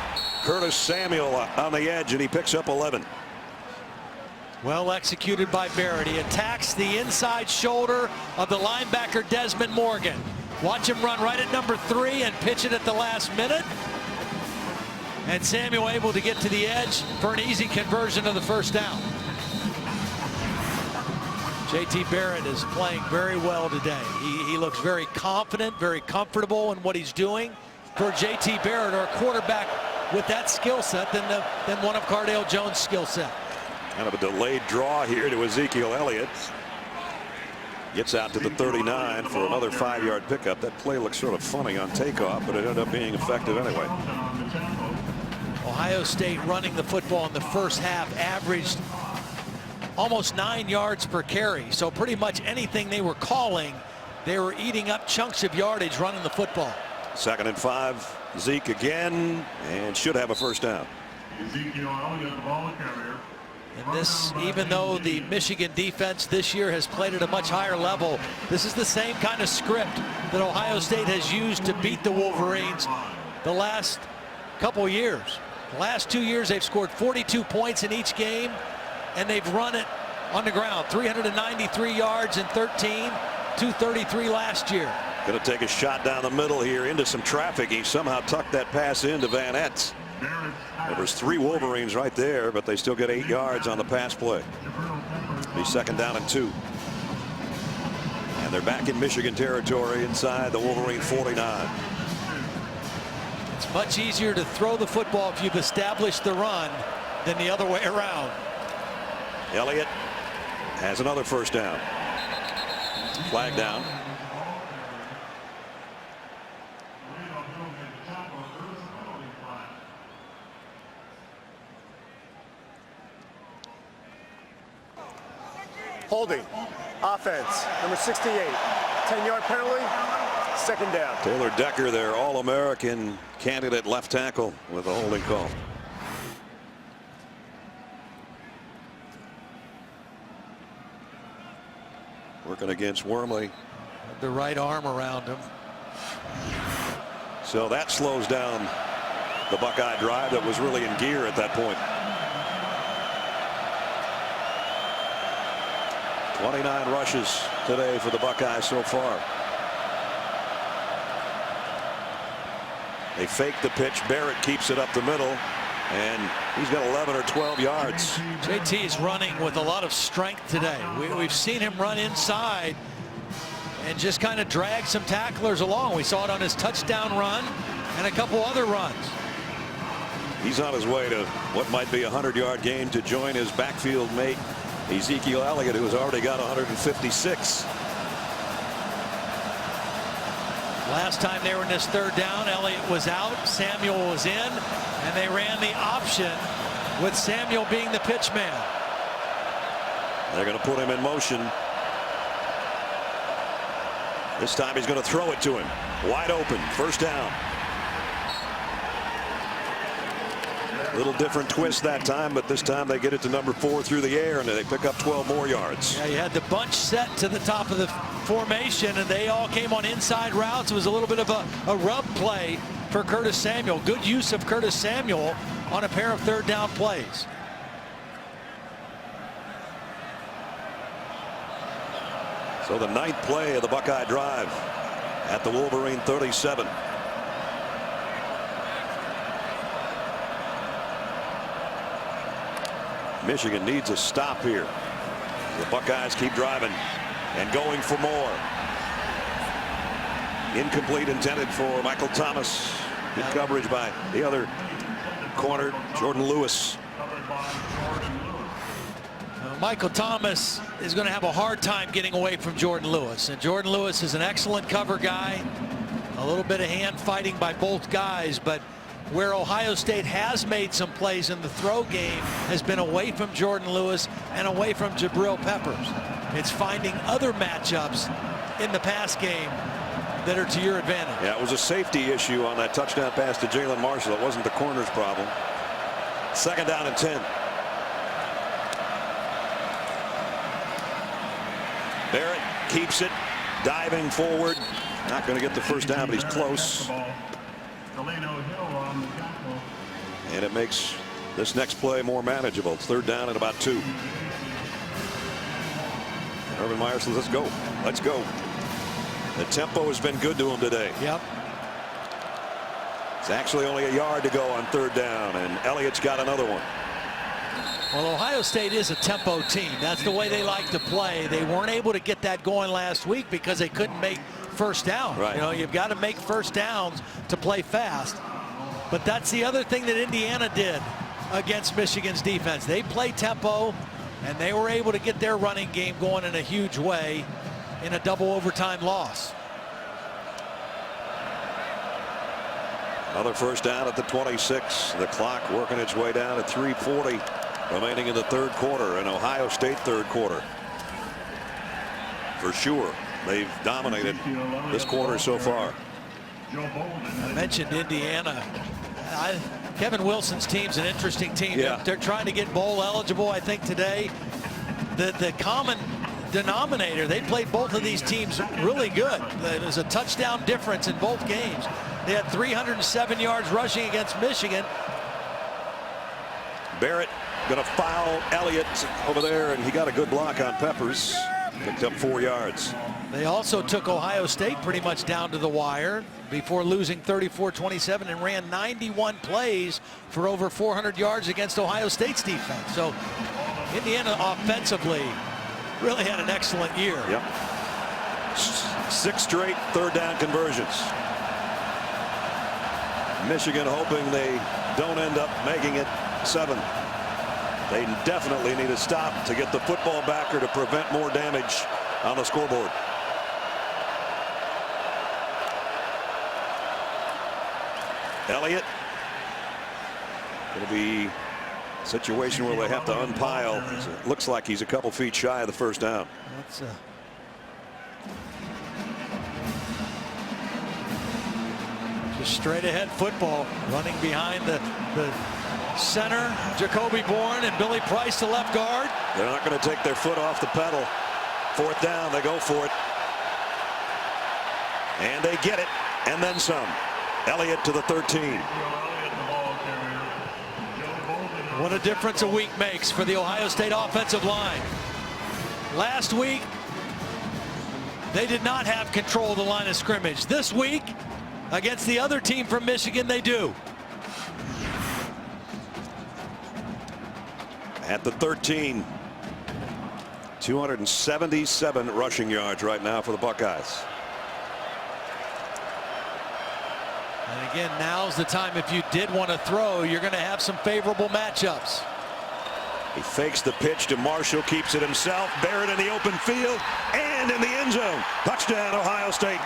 Curtis Samuel on the edge, and he picks up 11. Well executed by Barrett. He attacks the inside shoulder of the linebacker Desmond Morgan. Watch him run right at number 3 and pitch it at the last minute. And Samuel able to get to the edge for an easy conversion of the first down. J.T. Barrett is playing very well today. He looks very confident, very comfortable in what he's doing. For J.T. Barrett, or a quarterback with that skill set, than one of Cardale Jones' skill set. Kind of a delayed draw here to Ezekiel Elliott. Gets out to the 39 for another 5-yard pickup. That play looks sort of funny on takeoff, but it ended up being effective anyway. Ohio State running the football in the first half averaged almost 9 yards per carry. So pretty much anything they were calling, they were eating up chunks of yardage running the football. 2nd and 5. Zeke again, and should have a first down. Ezekiel Elliott, the ball carrier. And this, even though the Michigan defense this year has played at a much higher level, this is the same kind of script that Ohio State has used to beat the Wolverines the last couple years. The last 2 years they've scored 42 points in each game, and they've run it on the ground. 393 yards in 13, 233 last year. Going to take a shot down the middle here into some traffic. He somehow tucked that pass into Van Etz. There was 3 Wolverines right there, but they still get 8 yards on the pass play. He be 2nd down and 2. And they're back in Michigan territory inside the Wolverine 49. It's much easier to throw the football if you've established the run than the other way around. Elliott has another 1st down. Flag down. Holding. Offense. Number 68. 10-yard penalty. 2nd down. Taylor Decker, their All-American candidate left tackle, with a holding call. Working against Wormley. The right arm around him. So that slows down the Buckeye drive that was really in gear at that point. 29 rushes today for the Buckeyes so far. They fake the pitch. Barrett keeps it up the middle, and he's got 11 or 12 yards. JT's running with a lot of strength today. We've seen him run inside and just kind of drag some tacklers along. We saw it on his touchdown run and a couple other runs. He's on his way to what might be a 100-yard game to join his backfield mate Ezekiel Elliott, who's already got 156. Last time they were in this 3rd down, Elliott was out, Samuel was in, and they ran the option with Samuel being the pitch man. They're going to put him in motion. This time he's going to throw it to him. Wide open. 1st down. A little different twist that time, but this time they get it to number 4 through the air, and they pick up 12 more yards. Yeah, you had the bunch set to the top of the formation, and they all came on inside routes. It was a little bit of a rub play for Curtis Samuel. Good use of Curtis Samuel on a pair of 3rd down plays. So the 9th play of the Buckeye drive at the Wolverine 37. Michigan needs a stop here. The Buckeyes keep driving and going for more. Incomplete, intended for Michael Thomas. Good coverage by the other corner, Jordan Lewis. Michael Thomas is going to have a hard time getting away from Jordan Lewis, and Jordan Lewis is an excellent cover guy. A little bit of hand fighting by both guys, but where Ohio State has made some plays in the throw game has been away from Jordan Lewis and away from Jabril Peppers. It's finding other matchups in the pass game that are to your advantage. Yeah, it was a safety issue on that touchdown pass to Jalen Marshall. It wasn't the corner's problem. 2nd down and 10. Barrett keeps it, diving forward. Not going to get the 1st down, but he's close. And it makes this next play more manageable. It's 3rd down and about 2. Urban Meyer says, let's go. Let's go. The tempo has been good to him today. Yep. It's actually only a yard to go on 3rd down, and Elliott's got another one. Well, Ohio State is a tempo team. That's the way they like to play. They weren't able to get that going last week because they couldn't make 1st down. Right. You know, you've got to make 1st downs to play fast. But that's the other thing that Indiana did against Michigan's defense. They play tempo, and they were able to get their running game going in a huge way in a double overtime loss. Another 1st down at the 26. The clock working its way down at 3:40 remaining in the 3rd quarter, an Ohio State 3rd quarter. For sure, they've dominated this quarter so far. I mentioned Indiana. Kevin Wilson's team's an interesting team. Yeah. They're trying to get bowl eligible, I think, today. The common denominator, they played both of these teams really good. There's a touchdown difference in both games. They had 307 yards rushing against Michigan. Barrett going to foul Elliott over there, and he got a good block on Peppers. Picked up 4 yards. They also took Ohio State pretty much down to the wire before losing 34-27 and ran 91 plays for over 400 yards against Ohio State's defense. So Indiana offensively really had an excellent year. Yep. 6 straight third down conversions. Michigan hoping they don't end up making it 7. They definitely need a stop to get the football back or to prevent more damage on the scoreboard. Elliott. Going to be a situation where they have to unpile. It looks like he's a couple feet shy of the first down. That's just straight ahead football, running behind the center, Jacoby Bourne and Billy Price, the left guard. They're not going to take their foot off the pedal. 4th down, they go for it. And they get it, and then some. Elliott to the 13. What a difference a week makes for the Ohio State offensive line. Last week, they did not have control of the line of scrimmage. This week, against the other team from Michigan, they do. At the 13. 277 rushing yards right now for the Buckeyes. And again, now's the time. If you did want to throw, you're going to have some favorable matchups. He fakes the pitch to Marshall, keeps it himself. Barrett in the open field and in the end zone. Touchdown, Ohio State.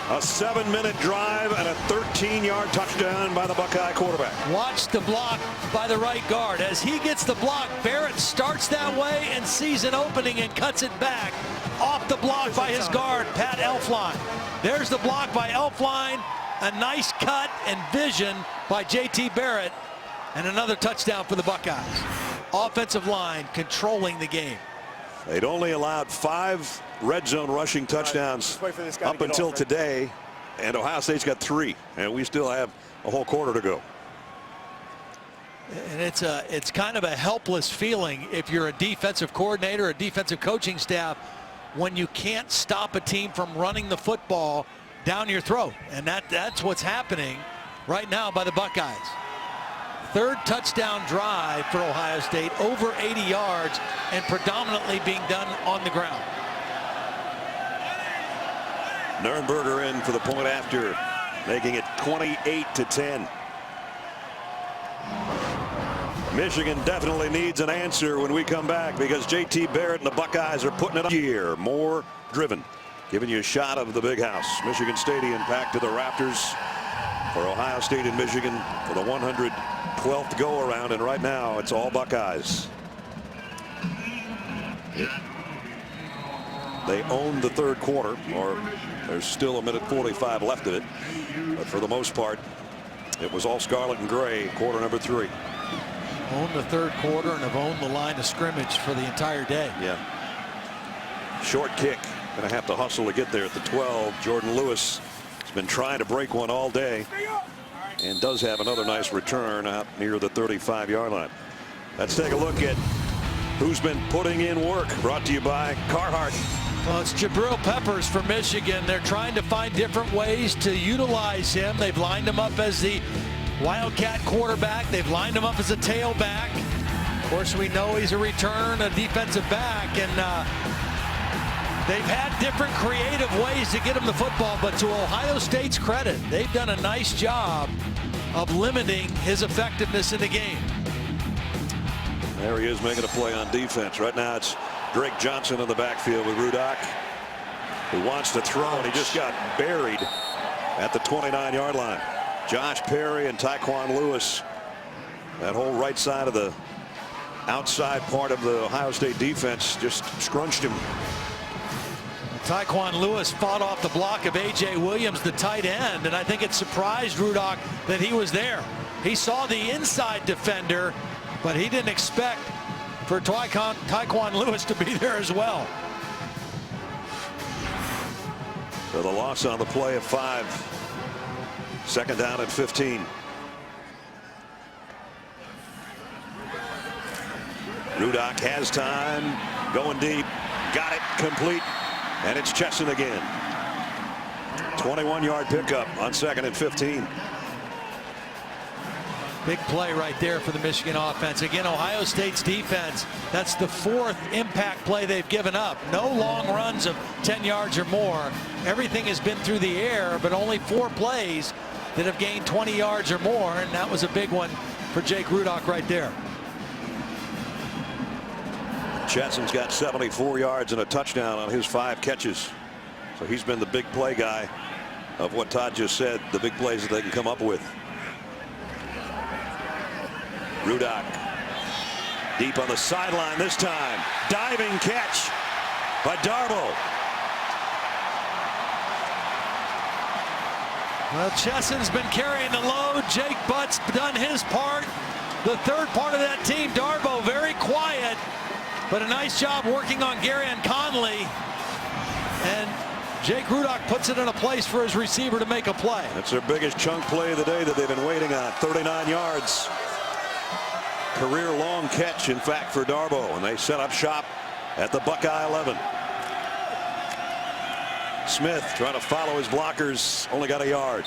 A 7-minute drive and a 13-yard touchdown by the Buckeye quarterback. Watch the block by the right guard. As he gets the block, Barrett starts that way and sees an opening and cuts it back. Off the block by his guard, Pat Elflein. There's the block by Elflein. A nice cut and vision by J.T. Barrett. And another touchdown for the Buckeyes. Offensive line controlling the game. They'd only allowed 5 red zone rushing touchdowns up until today, and Ohio State's got 3, and we still have a whole quarter to go. And it's kind of a helpless feeling if you're a defensive coordinator, a defensive coaching staff, when you can't stop a team from running the football down your throat. And that's what's happening right now by the Buckeyes. 3rd touchdown drive for Ohio State, over 80 yards, and predominantly being done on the ground. Nurnberger in for the point after, making it 28-10. Michigan definitely needs an answer when we come back, because J.T. Barrett and the Buckeyes are putting it up here. More driven, giving you a shot of the big house. Michigan Stadium packed to the rafters for Ohio State and Michigan for the 112th go-around, and right now it's all Buckeyes. They own the 3rd quarter, or there's still 1:45 left of it, but for the most part it was all scarlet and gray. Quarter number 3. Own the 3rd quarter and have owned the line of scrimmage for the entire day. Yeah. Short kick, gonna have to hustle to get there at the 12. Jordan Lewis has been trying to break one all day and does have another nice return out near the 35-yard line. Let's take a look at who's been putting in work, brought to you by Carhartt. Well, it's Jabril Peppers for Michigan. They're trying to find different ways to utilize him. They've lined him up as the Wildcat quarterback. They've lined him up as a tailback. Of course, we know he's a return, a defensive back, and they've had different creative ways to get him the football, but to Ohio State's credit, they've done a nice job of limiting his effectiveness in the game. There he is making a play on defense. Right now it's Drake Johnson in the backfield with Rudock, who wants to throw, and he just got buried at the 29-yard line. Josh Perry and Tyquan Lewis, that whole right side of the outside part of the Ohio State defense just scrunched him. Tyquan Lewis fought off the block of A.J. Williams, the tight end, and I think it surprised Rudock that he was there. He saw the inside defender, but he didn't expect for Tyquan Lewis to be there as well. So the loss on the play of 5. 2nd down at 15. Rudock has time, going deep, got it, complete, and it's Chesson again. 21-yard pickup on 2nd and 15. Big play right there for the Michigan offense. Again, Ohio State's defense, that's the 4th impact play they've given up. No long runs of 10 yards or more. Everything has been through the air, but only 4 plays that have gained 20 yards or more, and that was a big one for Jake Rudock right there. Cheson's got 74 yards and a touchdown on his 5 catches. So he's been the big play guy of what Todd just said, the big plays that they can come up with. Rudock deep on the sideline this time. Diving catch by Darboh. Well, Cheson's been carrying the load. Jake Butt's done his part. The third part of that team, Darboh, very quiet, but a nice job working on Garyon Conley. And Jake Rudock puts it in a place for his receiver to make a play. That's their biggest chunk play of the day that they've been waiting on. 39 yards. Career long catch, in fact, for Darboh, and they set up shop at the Buckeye 11. Smith trying to follow his blockers, only got a yard.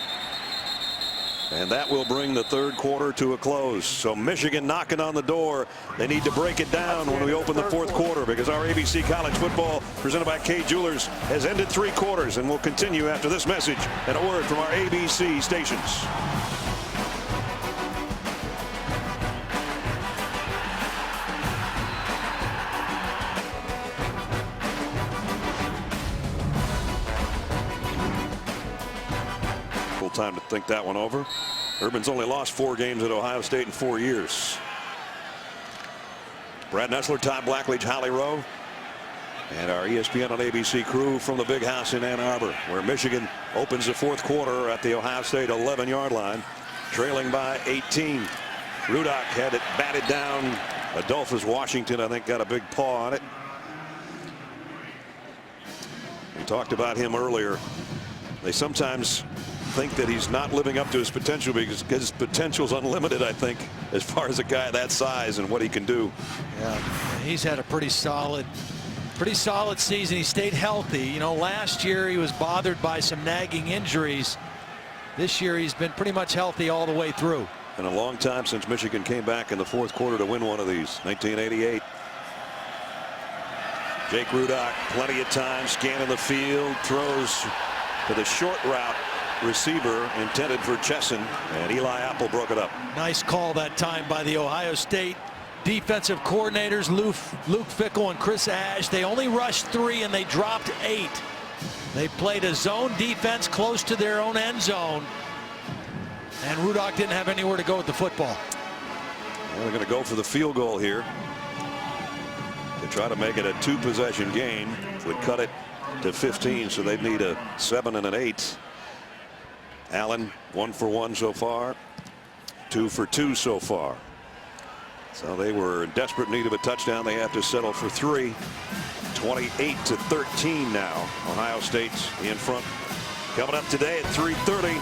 And that will bring the third quarter to a close. So Michigan knocking on the door. They need to break it down when we open the fourth quarter, because our ABC College Football, presented by Kay Jewelers, has ended 3 quarters and will continue after this message and a word from our ABC stations. Time to think that one over. Urban's only lost 4 games at Ohio State in 4 years. Brad Nessler, Todd Blackledge, Holly Rowe, and our ESPN on ABC crew from the Big House in Ann Arbor, where Michigan opens the fourth quarter at the Ohio State 11-yard line, trailing by 18. Rudock had it batted down. Adolphus Washington, I think, got a big paw on it. We talked about him earlier. They sometimes think that he's not living up to his potential, because his potential's unlimited, I think, as far as a guy that size and what he can do. Yeah, he's had a pretty solid season. He stayed healthy. You know, last year he was bothered by some nagging injuries. This year he's been pretty much healthy all the way through. And a long time since Michigan came back in the fourth quarter to win one of these. 1988. Jake Rudock, plenty of time, scanning the field, throws to the short route receiver intended for Cheson, and Eli Apple broke it up. Nice call that time by the Ohio State defensive coordinators, Luke Fickell and Chris Ash. They only rushed 3 and they dropped 8. They played a zone defense close to their own end zone, and Rudock didn't have anywhere to go with the football. Well, they're going to go for the field goal here to try to make it a 2-possession game. Would cut it to 15, so they'd need a 7 and an 8. Allen 1 for 1 so far, 2 for 2 so far. So they were in desperate need of a touchdown. They have to settle for 3. 28-13 now. Ohio State's in front. Coming up today at 3:30.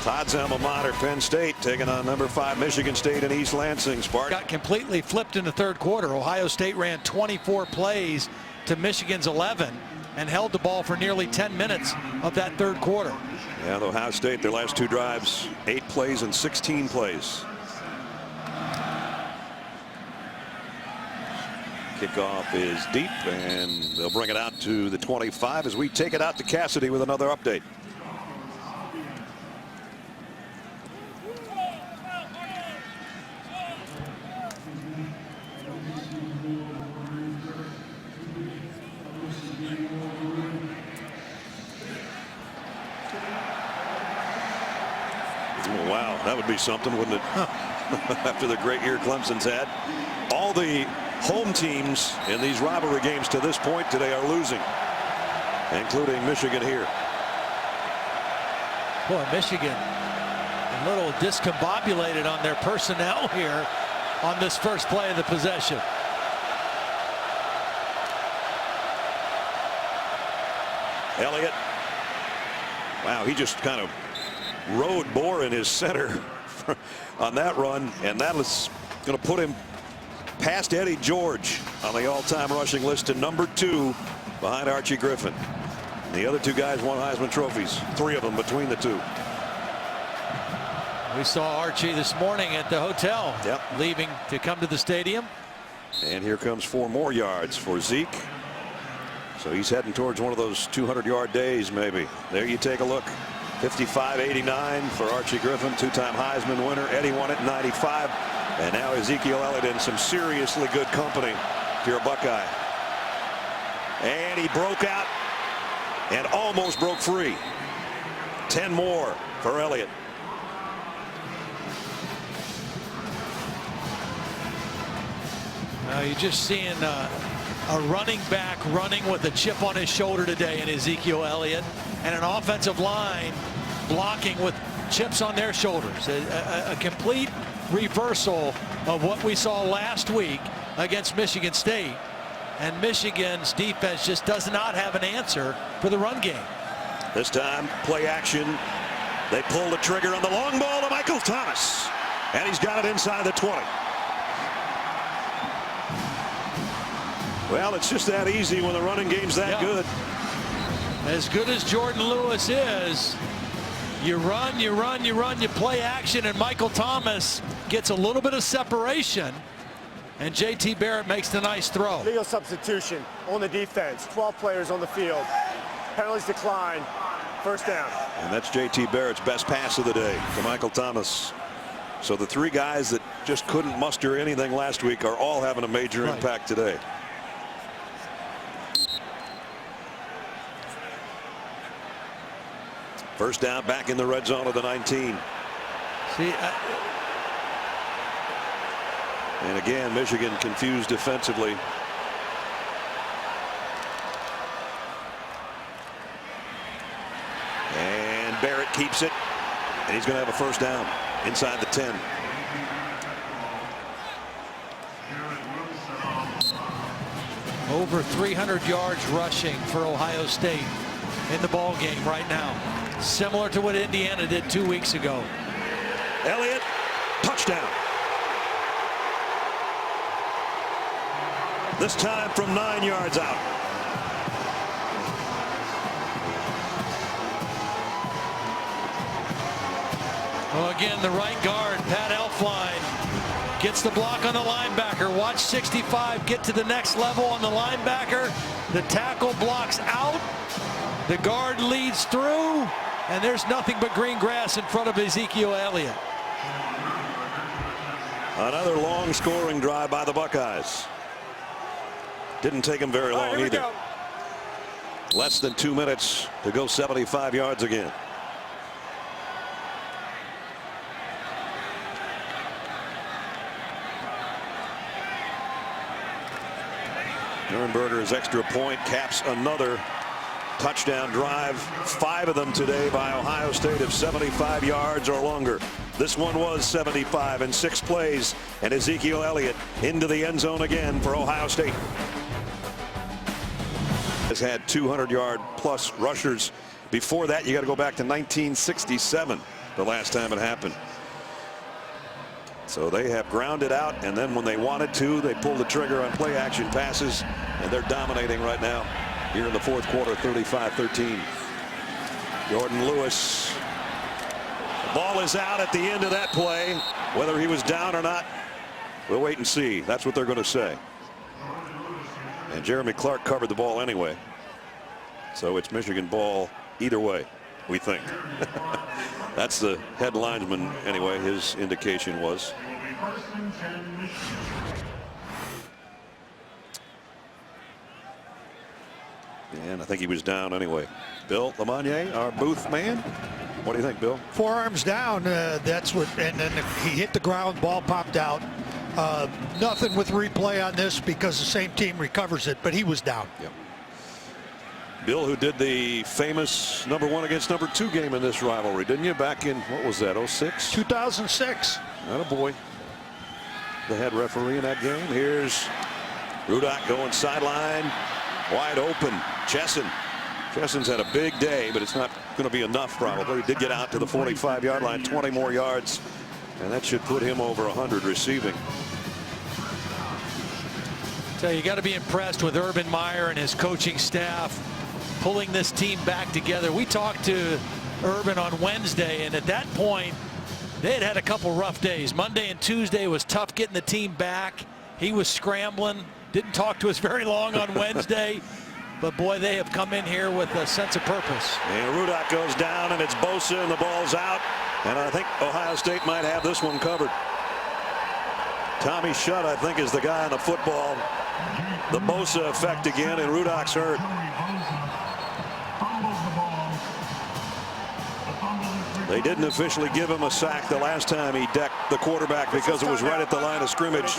Todd's alma mater, Penn State, taking on number 5 Michigan State in East Lansing. Spartan got completely flipped in the third quarter. Ohio State ran 24 plays to Michigan's 11 and held the ball for nearly 10 minutes of that third quarter. Yeah, Ohio State, their last 2 drives, 8 plays and 16 plays. Kickoff is deep, and they'll bring it out to the 25 as we take it out to Cassidy with another update. Wow, that would be something, wouldn't it? After the great year Clemson's had. All the home teams in these rivalry games to this point today are losing, including Michigan here. Boy, Michigan a little discombobulated on their personnel here on this first play of the possession. Elliott. Wow, he just kind of rode Bohr in his center on that run, and that was going to put him past Eddie George on the all-time rushing list to number 2 behind Archie Griffin. The other 2 guys won Heisman trophies, 3 of them between the 2. We saw Archie this morning at the hotel, leaving to come to the stadium. And here comes 4 more yards for Zeke. So he's heading towards one of those 200-yard days, maybe. There you take a look. 55-89 for Archie Griffin, 2-time Heisman winner. Eddie won it in 95. And now Ezekiel Elliott in some seriously good company if you're a Buckeye. And he broke out and almost broke free. 10 more for Elliott. You're just seeing a running back running with a chip on his shoulder today in Ezekiel Elliott, and an offensive line blocking with chips on their shoulders. A complete reversal of what we saw last week against Michigan State. And Michigan's defense just does not have an answer for the run game. This time, play action. They pull the trigger on the long ball to Michael Thomas. And he's got it inside the 20. Well, it's just that easy when the running game's that good. As good as Jordan Lewis is, you run, you run, you run, you play action, and Michael Thomas gets a little bit of separation, and J.T. Barrett makes the nice throw. Legal substitution on the defense. 12 players on the field. Penalties decline. First down. And that's J.T. Barrett's best pass of the day to Michael Thomas. So the 3 guys that just couldn't muster anything last week are all having a major impact today. First down, back in the red zone of the 19. See, and again, Michigan confused defensively. And Barrett keeps it, and he's going to have a first down inside the 10. Over 300 yards rushing for Ohio State in the ball game right now. Similar to what Indiana did 2 weeks ago. Elliott, touchdown. This time from 9 yards out. Well, again, the right guard, Pat Elflein, gets the block on the linebacker. Watch 65 get to the next level on the linebacker. The tackle blocks out. The guard leads through. And there's nothing but green grass in front of Ezekiel Elliott. Another long scoring drive by the Buckeyes. Didn't take them very long either. Less than 2 minutes to go 75 yards again. Nurnberger's extra point caps another touchdown drive. 5 of them today by Ohio State of 75 yards or longer. This one was 75 in 6 plays, and Ezekiel Elliott into the end zone again for Ohio State. Has had 200-yard plus rushers. Before that, you got to go back to 1967, the last time it happened. So they have grounded out, and then when they wanted to, they pulled the trigger on play action passes, and they're dominating right now. Here in the 4th quarter, 35-13. Jordan Lewis. The ball is out at the end of that play. Whether he was down or not, we'll wait and see. That's what they're going to say. And Jeremy Clark covered the ball anyway. So it's Michigan ball either way, we think. That's the head linesman anyway. His indication was. And I think he was down anyway. Bill Lamagnier, our booth man. What do you think, Bill? Forearms down. That's what. And then he hit the ground. Ball popped out. Nothing with replay on this because the same team recovers it. But he was down. Yep. Bill, who did the famous #1 against #2 game in this rivalry, didn't you? Back in, what was that, 06? 2006. Attaboy. The head referee in that game. Here's Rudock going sideline. Wide open. Chesson's had a big day, but it's not going to be enough probably. He did get out to the 45-yard line, 20 more yards, and that should put him over 100 receiving. So you got to be impressed with Urban Meyer and his coaching staff pulling this team back together. We talked to Urban on Wednesday, and at that point They had a couple rough days. Monday and Tuesday was tough getting the team back. He was scrambling. Didn't talk to us very long on Wednesday. But boy, they have come in here with a sense of purpose. And Rudock goes down, and it's Bosa, and the ball's out. And I think Ohio State might have this one covered. Tommy Shutt, I think, is the guy on the football. The Bosa effect again, and Rudock's hurt. They didn't officially give him a sack the last time he decked the quarterback because it was right at the line of scrimmage.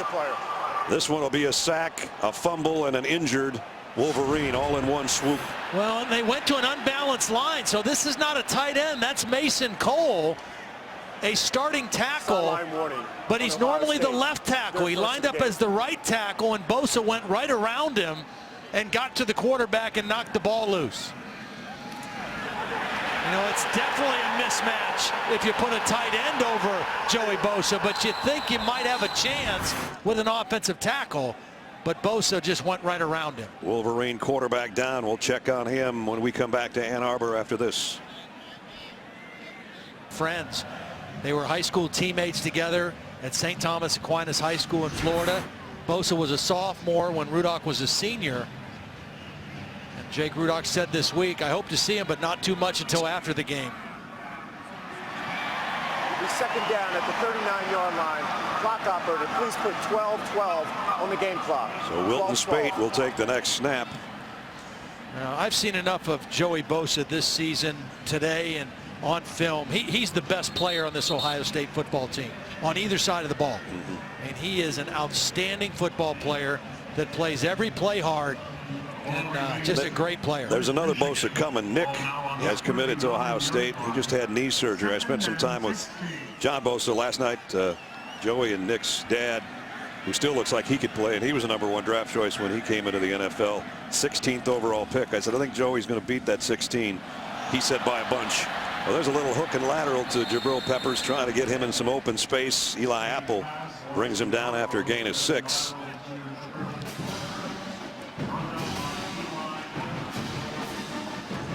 This one will be a sack, a fumble, and an injured Wolverine all in one swoop. Well, and they went to an unbalanced line, so this is not a tight end. That's Mason Cole, a starting tackle, but he's normally the left tackle. He lined up as the right tackle, and Bosa went right around him and got to the quarterback and knocked the ball loose. You know, it's definitely a mismatch if you put a tight end over Joey Bosa, but you think you might have a chance with an offensive tackle, but Bosa just went right around him. Wolverine quarterback down. We'll check on him when we come back to Ann Arbor after this. Friends. They were high school teammates together at St. Thomas Aquinas High School in Florida. Bosa was a sophomore when Rudock was a senior. And Jake Rudock said this week, I hope to see him, but not too much until after the game. It'll be second down at the 39-yard line. Clock operator, please put 12-12 on the game clock. So Wilton Spate will take the next snap. Now, I've seen enough of Joey Bosa this season, today, and on film. He's the best player on this Ohio State football team on either side of the ball. And he is an outstanding football player that plays every play hard, and just a great player. There's another Bosa coming. Nick has committed to Ohio State. He just had knee surgery. I spent some time with John Bosa last night. Joey and Nick's dad, who still looks like he could play, and he was a #1 draft choice when he came into the NFL. 16th overall pick. I said, I think Joey's going to beat that 16. He said by a bunch. Well, there's a little hook and lateral to Jabril Peppers, trying to get him in some open space. Eli Apple brings him down after a gain of 6.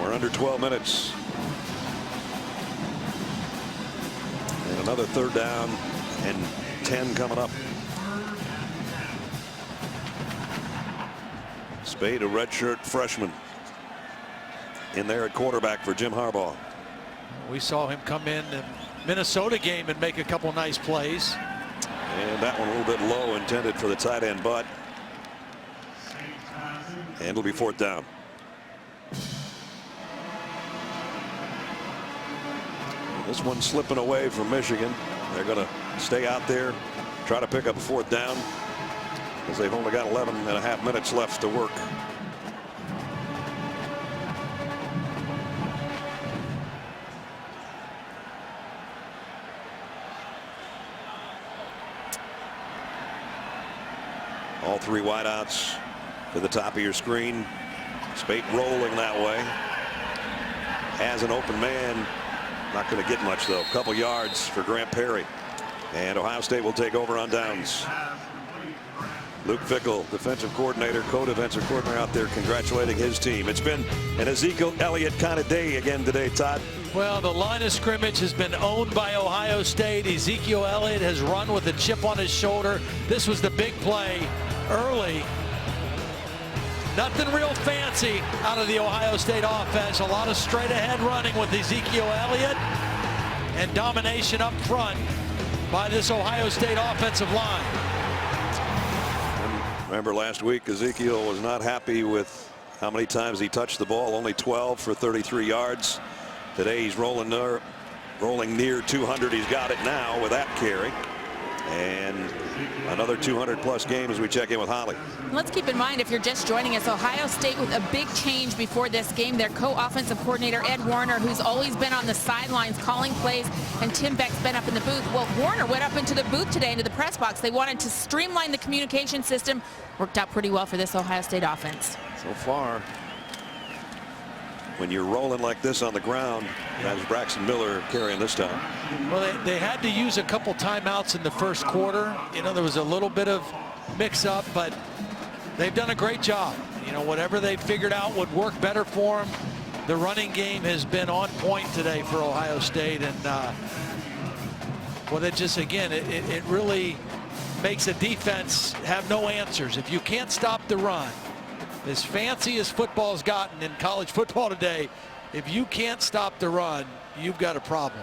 We're under 12 minutes. And another third down and 10 coming up. Spade, a redshirt freshman, in there at quarterback for Jim Harbaugh. We saw him come in the Minnesota game and make a couple nice plays. And that one a little bit low, intended for the tight end, but and it'll be 4th down. This one slipping away from Michigan. They're going to stay out there, try to pick up a 4th down, because they've only got 11.5 minutes left to work. All 3 wideouts to the top of your screen. Spate rolling that way. Has an open man. Not going to get much, though. A couple yards for Grant Perry. And Ohio State will take over on downs. Luke Fickell, defensive coordinator, co-defensive coordinator, out there congratulating his team. It's been an Ezekiel Elliott kind of day again today, Todd. Well, the line of scrimmage has been owned by Ohio State. Ezekiel Elliott has run with a chip on his shoulder. This was the big play early. Nothing real fancy out of the Ohio State offense. A lot of straight ahead running with Ezekiel Elliott, and domination up front by this Ohio State offensive line. Remember last week, Ezekiel was not happy with how many times he touched the ball. Only 12 for 33 yards. Today he's rolling near 200. He's got it now with that carry. And another 200+ game as we check in with Holly. Let's keep in mind, if you're just joining us, Ohio State with a big change before this game. Their co-offensive coordinator, Ed Warner, who's always been on the sidelines calling plays, and Tim Beck's been up in the booth. Well, Warner went up into the booth today, into the press box. They wanted to streamline the communication system. Worked out pretty well for this Ohio State offense. So far, when you're rolling like this on the ground, that's Braxton Miller carrying this time. Well, they had to use a couple timeouts in the first quarter. You know, there was a little bit of mix-up, but they've done a great job. You know, whatever they figured out would work better for them. The running game has been on point today for Ohio State, and Well, that just, again, it really makes a defense have no answers. If you can't stop the run, as fancy as football's gotten in college football today, if you can't stop the run, you've got a problem.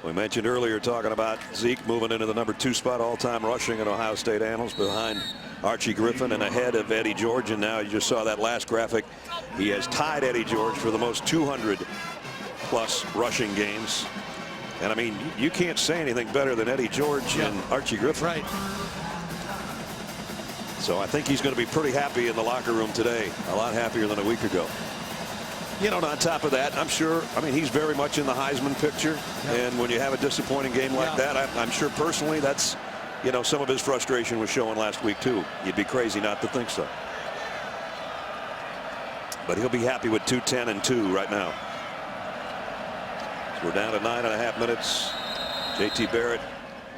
We mentioned earlier talking about Zeke moving into the #2 spot all-time rushing in Ohio State annals behind Archie Griffin and ahead of Eddie George. And now you just saw that last graphic. He has tied Eddie George for the most 200+ rushing games. And I mean, you can't say anything better than Eddie George and Archie Griffin. Right. So I think he's going to be pretty happy in the locker room today. A lot happier than a week ago. You know, and on top of that, I'm sure, I mean, he's very much in the Heisman picture. And when you have a disappointing game like that, I'm sure personally that's, you know, some of his frustration was showing last week too. You'd be crazy not to think so. But he'll be happy with 2-10-2 right now. So we're down to 9.5 minutes. JT Barrett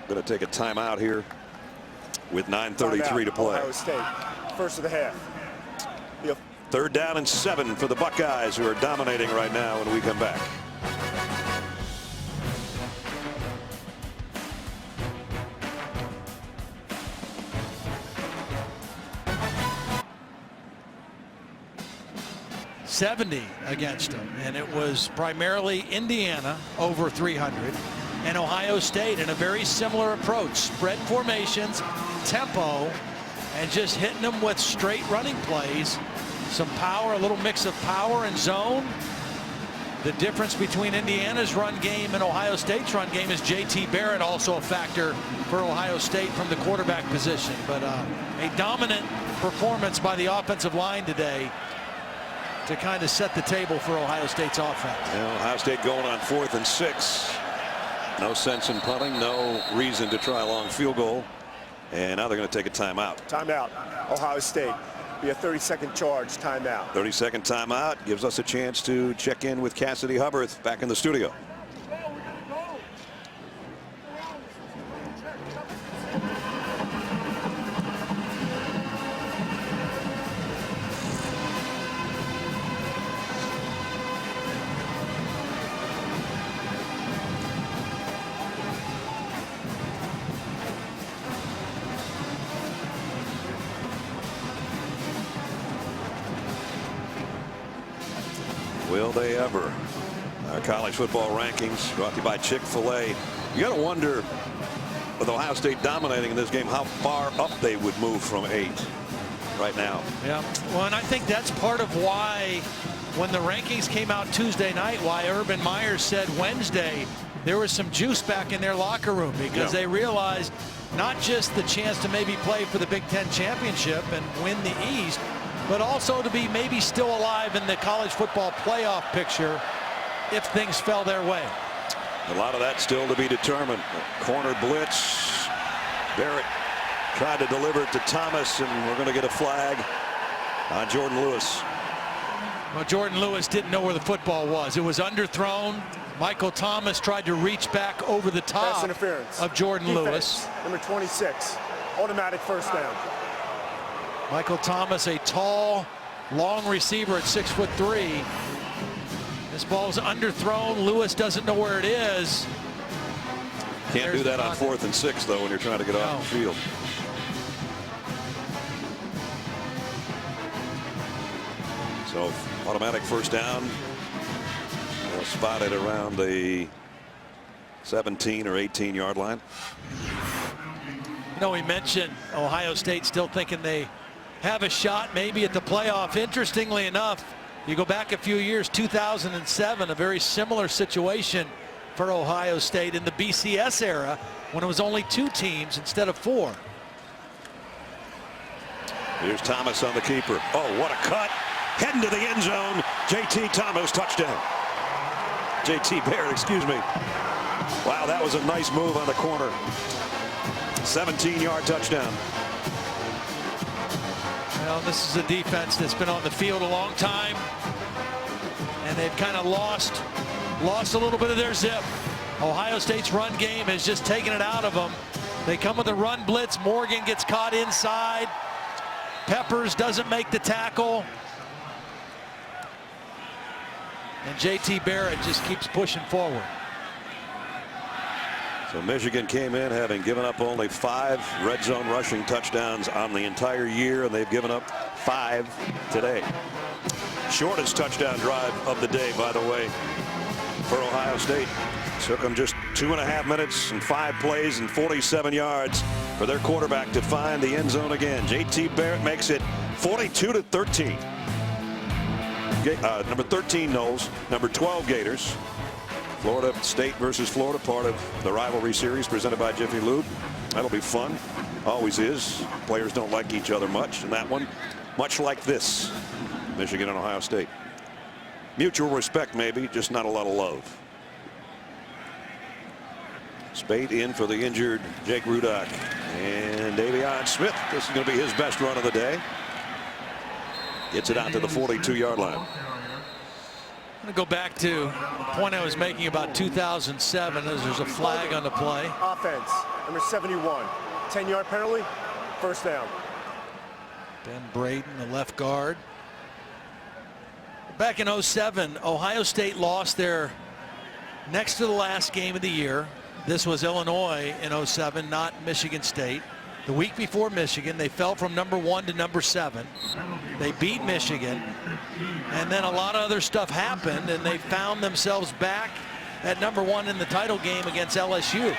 going to take a timeout here with 9:33 to play. Ohio State, first of the half. 3rd down and 7 for the Buckeyes, who are dominating right now when we come back. .70 against them, and it was primarily Indiana over 300 and Ohio State in a very similar approach. Spread formations, tempo, and just hitting them with straight running plays. Some power, a little mix of power and zone. The difference between Indiana's run game and Ohio State's run game is JT Barrett also a factor for Ohio State from the quarterback position. But a dominant performance by the offensive line today to kind of set the table for Ohio State's offense. Well, Ohio State going on 4th and 6. No sense in punting, no reason to try a long field goal. And now they're going to take a timeout. Timeout, Ohio State. Be a 30-second charge, timeout. 30-second timeout gives us a chance to check in with Cassidy Hubbarth back in the studio. Will they ever? Our college football rankings brought to you by Chick-fil-A. You got to wonder, with Ohio State dominating in this game, how far up they would move from 8 right now. Yeah, well, and I think that's part of why when the rankings came out Tuesday night, why Urban Meyer said Wednesday there was some juice back in their locker room, because they realized not just the chance to maybe play for the Big Ten championship and win the East, but also to be maybe still alive in the college football playoff picture if things fell their way. A lot of that still to be determined. Corner blitz. Barrett tried to deliver it to Thomas, and we're going to get a flag on Jordan Lewis. Well, Jordan Lewis didn't know where the football was. It was underthrown. Michael Thomas tried to reach back over the top of Jordan Lewis. Number 26, automatic first down. Michael Thomas, a tall, long receiver at 6'3". This ball's underthrown. Lewis doesn't know where it is. Can't do that on 4th and 6, though, when you're trying to get off the field. So automatic first down. Spotted around the 17 or 18-yard line. You know, we mentioned Ohio State still thinking they have a shot maybe at the playoff. Interestingly enough, you go back a few years, 2007, a very similar situation for Ohio State in the BCS era when it was only 2 teams instead of 4. Here's Thomas on the keeper. Oh, what a cut. Heading to the end zone. JT Thomas, touchdown. JT Barrett, excuse me. Wow, that was a nice move on the corner. 17-yard touchdown. Well, this is a defense that's been on the field a long time, and they've kind of lost a little bit of their zip. Ohio State's run game has just taken it out of them. They come with a run blitz. Morgan gets caught inside. Peppers doesn't make the tackle. And JT Barrett just keeps pushing forward. So Michigan came in having given up only 5 red zone rushing touchdowns on the entire year, and they've given up 5 today. Shortest touchdown drive of the day, by the way, for Ohio State. Took them just 2.5 minutes and 5 plays and 47 yards for their quarterback to find the end zone again. J.T. Barrett makes it 42-13. Number 13 Noles, number 12 Gators. Florida State versus Florida, part of the rivalry series presented by Jiffy Lube. That'll be fun. Always is. Players don't like each other much, and that one, much like this, Michigan and Ohio State. Mutual respect, maybe, just not a lot of love. Spade in for the injured Jake Rudock. And Davion Smith, this is going to be his best run of the day. Gets it out to the 42-yard line. I'm going to go back to the point I was making about 2007 as there's a flag on the play. Offense, number 71. 10-yard penalty, first down. Ben Braden, the left guard. Back in 07, Ohio State lost their next to the last game of the year. This was Illinois in 07, not Michigan State. The week before Michigan, they fell from number 1 to number 7. They beat Michigan, and then a lot of other stuff happened, and they found themselves back at number 1 in the title game against LSU.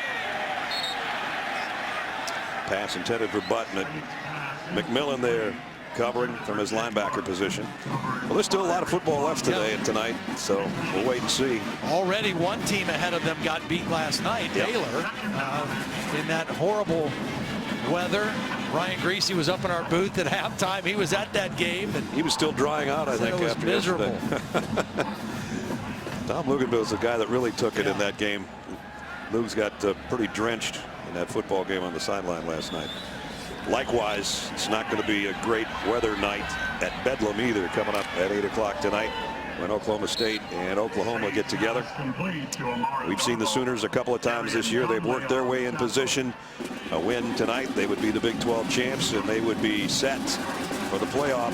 Pass intended for Button. McMillan there covering from his linebacker position. Well, there's still a lot of football left today and tonight, so we'll wait and see. Already one team ahead of them got beat last night, Taylor, in that horrible weather. Ryan Greasy was up in our booth at halftime. He was at that game, and he was still drying out, I think, it was after miserable. yesterday. Tom Luganville was the guy that really took it in that game. Lugs got pretty drenched in that football game on the sideline last night. Likewise, it's not going to be a great weather night at Bedlam either, coming up at 8 o'clock tonight when Oklahoma State and Oklahoma get together. We've seen the Sooners a couple of times this year. They've worked their way in position. A win tonight, they would be the Big 12 champs, and they would be set for the playoff.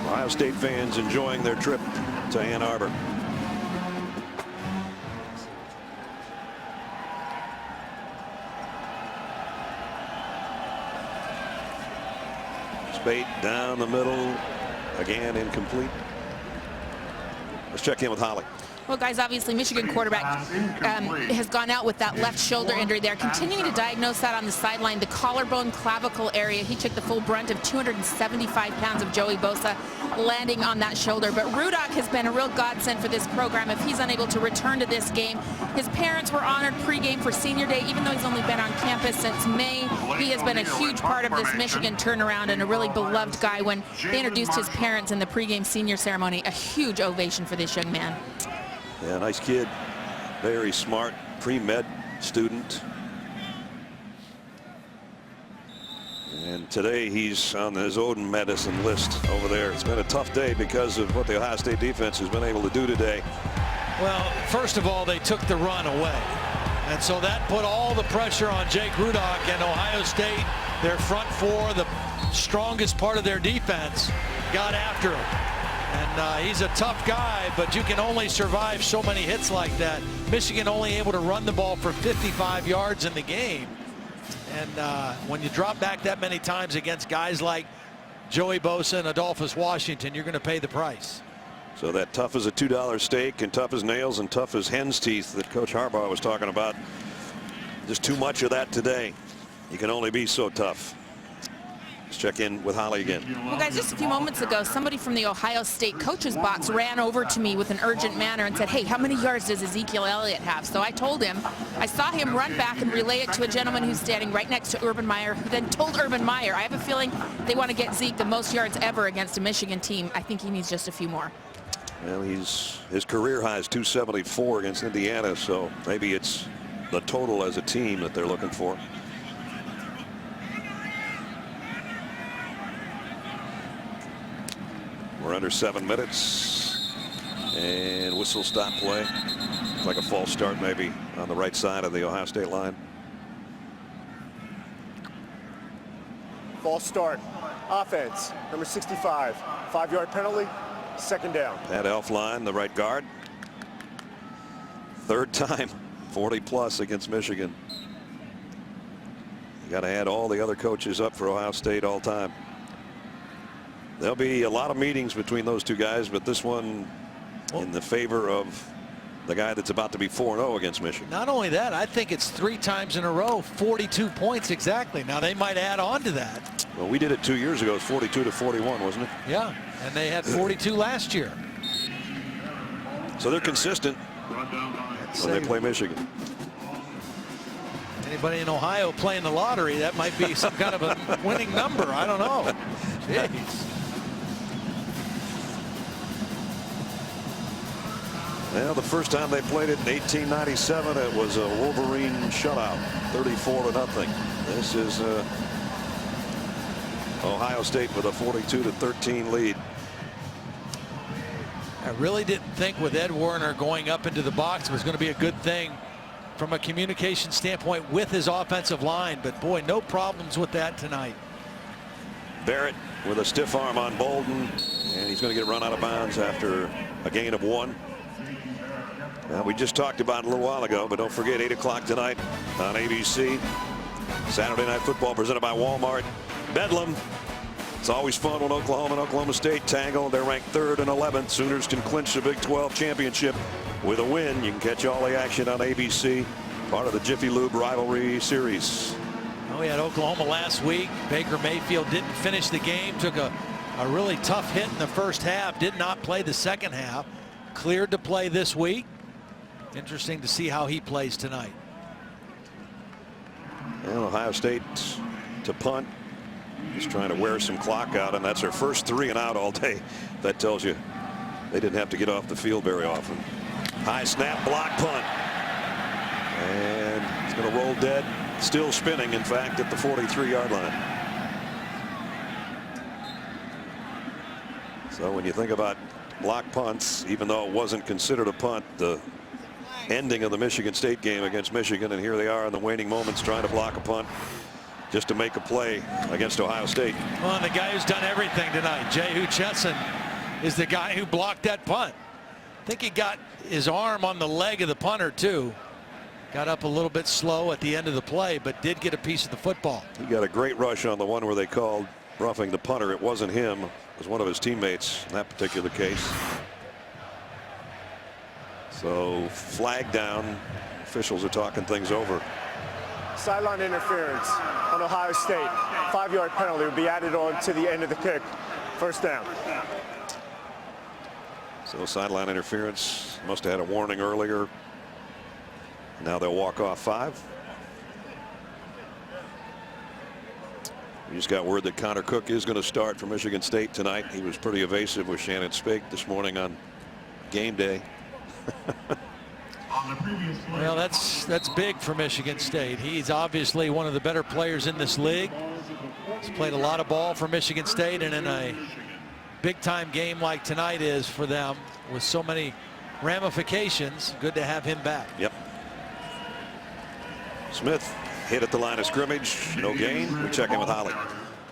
Ohio State fans enjoying their trip to Ann Arbor. Spade down the middle, again incomplete. Let's check in with Holly. Well, guys, obviously Michigan quarterback has gone out with that left shoulder injury. They're continuing to diagnose that on the sideline. The collarbone clavicle area. He took the full brunt of 275 pounds of Joey Bosa landing on that shoulder. But Rudock has been a real godsend for this program if he's unable to return to this game. His parents were honored pregame for senior day, even though he's only been on campus since May. He has been a huge part of this Michigan turnaround and a really beloved guy. When they introduced his parents in the pregame senior ceremony, a huge ovation for this young man. Yeah, nice kid. Very smart, pre-med student. And today he's on his own medicine list over there. It's been a tough day because of what the Ohio State defense has been able to do today. Well, first of all, they took the run away. And so that put all the pressure on Jake Rudock and Ohio State. Their front four, the strongest part of their defense, got after him. And he's a tough guy, but you can only survive so many hits like that. Michigan only able to run the ball for 55 yards in the game. And when you drop back that many times against guys like Joey Bosa and Adolphus Washington, you're going to pay the price. So that tough as a $2 steak and tough as nails and tough as hen's teeth that Coach Harbaugh was talking about. Just too much of that today. You can only be so tough. Let's check in with Holly again. Well, guys, just a few moments ago, somebody from the Ohio State coaches box ran over to me with an urgent manner and said, hey, how many yards does Ezekiel Elliott have? So I told him, I saw him run back and relay it to a gentleman who's standing right next to Urban Meyer, who then told Urban Meyer, I have a feeling they want to get Zeke the most yards ever against a Michigan team. I think he needs just a few more. Well, his career high is 274 against Indiana, so maybe it's the total as a team that they're looking for. We're under 7 minutes, and whistle stop play. Looks like a false start maybe on the right side of the Ohio State line. False start. Offense, number 65. 5-yard penalty, second down. Pat Elflein, the right guard. Third time 40+ against Michigan. You got to add all the other coaches up for Ohio State all time. There'll be a lot of meetings between those two guys, but this one in the favor of the guy that's about to be 4-0 against Michigan. Not only that, I think it's 3 times in a row, 42 points exactly. Now they might add on to that. Well, we did it 2 years ago. It's 42-41, wasn't it? Yeah, and they had 42 last year. So they're consistent when they play Michigan. Anybody in Ohio playing the lottery, that might be some kind of a winning number. I don't know. Jeez. Well, the first time they played it in 1897, it was a Wolverine shutout, 34-0. This is Ohio State with a 42-13 lead. I really didn't think with Ed Warner going up into the box it was going to be a good thing from a communication standpoint with his offensive line, but boy, no problems with that tonight. Barrett with a stiff arm on Bolden, and he's going to get run out of bounds after a gain of 1. We just talked about it a little while ago, but don't forget 8 o'clock tonight on ABC. Saturday Night Football presented by Walmart. Bedlam. It's always fun when Oklahoma and Oklahoma State tangle. They're ranked 3rd and 11th. Sooners can clinch the Big 12 championship with a win. You can catch all the action on ABC, part of the Jiffy Lube rivalry series. We had Oklahoma last week. Baker Mayfield didn't finish the game, took a really tough hit in the first half, did not play the second half. Cleared to play this week. Interesting to see how he plays tonight. Well, Ohio State to punt. He's trying to wear some clock out, and that's their first 3 and out all day. That tells you they didn't have to get off the field very often. High snap, block, punt. And it's going to roll dead. Still spinning, in fact, at the 43-yard line. So when you think about block punts, even though it wasn't considered a punt, the ending of the Michigan State game against Michigan, and here they are in the waning moments trying to block a punt just to make a play against Ohio State. Well, and the guy who's done everything tonight, Jehu Chesson, is the guy who blocked that punt. I think he got his arm on the leg of the punter too. Got up a little bit slow at the end of the play, but did get a piece of the football. He got a great rush on the one where they called roughing the punter. It wasn't him. It was one of his teammates in that particular case. So flag down. Officials are talking things over. Sideline interference on Ohio State. 5-yard penalty will be added on to the end of the kick. First down. So sideline interference. Must have had a warning earlier. Now they'll walk off 5. We just got word that Connor Cook is going to start for Michigan State tonight. He was pretty evasive with Shannon Spake this morning on game day. Well, that's big for Michigan State. He's obviously one of the better players in this league. He's played a lot of ball for Michigan State, and in a big-time game like tonight is for them with so many ramifications, good to have him back. Yep. Smith hit at the line of scrimmage. No gain. We check in with Holly.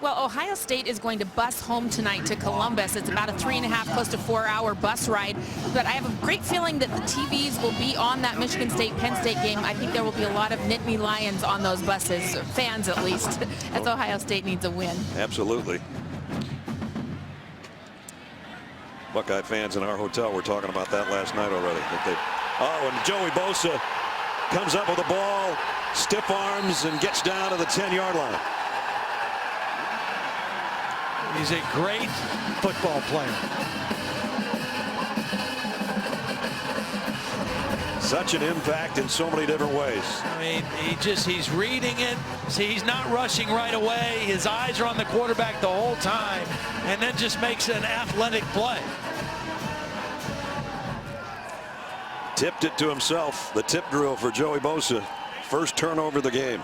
Well, Ohio State is going to bus home tonight to Columbus. It's about a 3.5, close to 4-hour bus ride. But I have a great feeling that the TVs will be on that Michigan State-Penn State game. I think there will be a lot of Nittany Lions on those buses, fans at least, as Ohio State needs a win. Absolutely. Buckeye fans in our hotel were talking about that last night already. Oh, and Joey Bosa comes up with the ball, stiff arms, and gets down to the 10-yard line. He's a great football player. Such an impact in so many different ways. I mean, he's reading it. See, he's not rushing right away. His eyes are on the quarterback the whole time, and then just makes an athletic play. Tipped it to himself. The tip drill for Joey Bosa. First turnover of the game.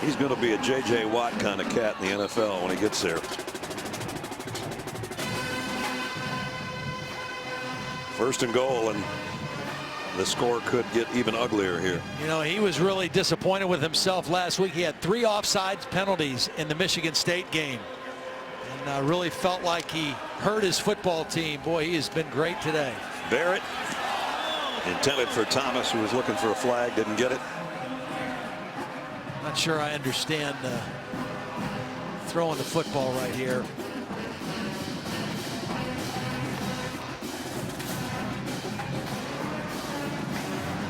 He's going to be a J.J. Watt kind of cat in the NFL when he gets there. First and goal, and the score could get even uglier here. You know, he was really disappointed with himself last week. He had 3 offsides penalties in the Michigan State game, and really felt like he hurt his football team. Boy, he has been great today. Barrett intended for Thomas, who was looking for a flag, didn't get it. Not sure I understand throwing the football right here.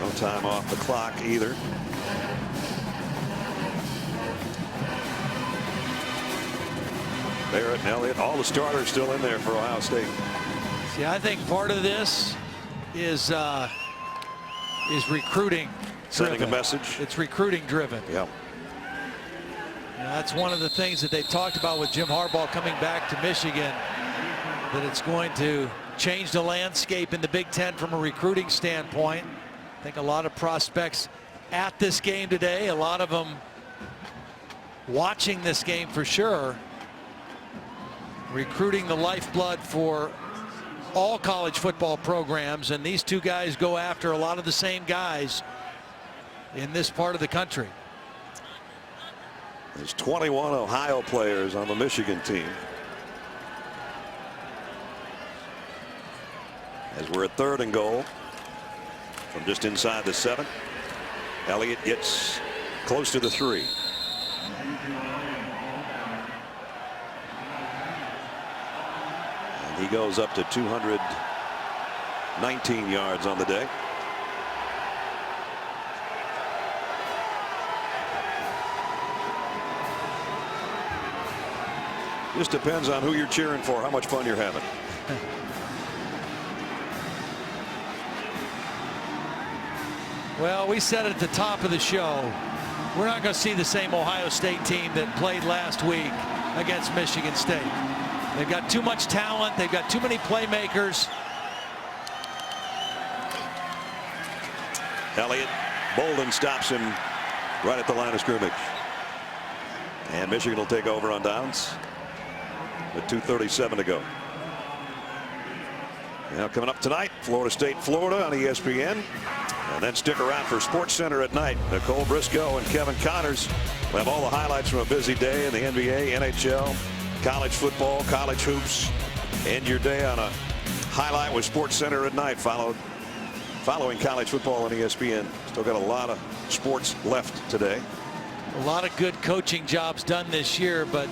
No time off the clock either. Barrett and Elliott, all the starters still in there for Ohio State. See, I think part of this is recruiting. Sending a message. It's recruiting driven. Yeah. That's one of the things that they talked about with Jim Harbaugh coming back to Michigan, that it's going to change the landscape in the Big Ten from a recruiting standpoint. I think a lot of prospects at this game today, a lot of them watching this game for sure. Recruiting the lifeblood for all college football programs, and these two guys go after a lot of the same guys in this part of the country. There's 21 Ohio players on the Michigan team. As we're at 3rd and goal from just inside the 7. Elliott gets close to the 3. And he goes up to 219 yards on the day. Just depends on who you're cheering for, how much fun you're having. Well, we said at the top of the show, we're not going to see the same Ohio State team that played last week against Michigan State. They've got too much talent. They've got too many playmakers. Elliott, Bolden stops him right at the line of scrimmage. And Michigan will take over on downs with 2:37 to go. Now coming up tonight, Florida State, Florida on ESPN. And then stick around for Sports Center at night. Nicole Briscoe and Kevin Connors will have all the highlights from a busy day in the NBA, NHL, college football, college hoops. End your day on a highlight with Sports Center at night, following college football on ESPN. Still got a lot of sports left today. A lot of good coaching jobs done this year, but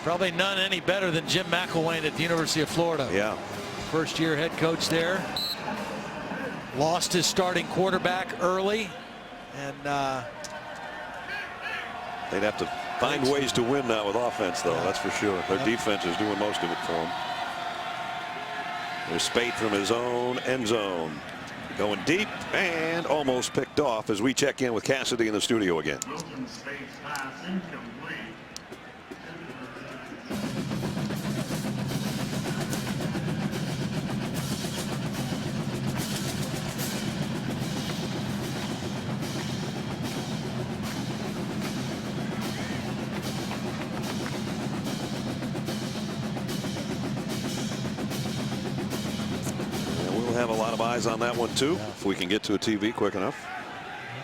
probably none any better than Jim McElwain at the University of Florida. Yeah. First year head coach there. Lost his starting quarterback early, and they'd have to find ways to win now with offense, though. That's for sure. Their defense is doing most of it for them. There's Spate from his own end zone, going deep and almost picked off as we check in with Cassidy in the studio again. Have a lot of eyes on that one too, if we can get to a TV quick enough.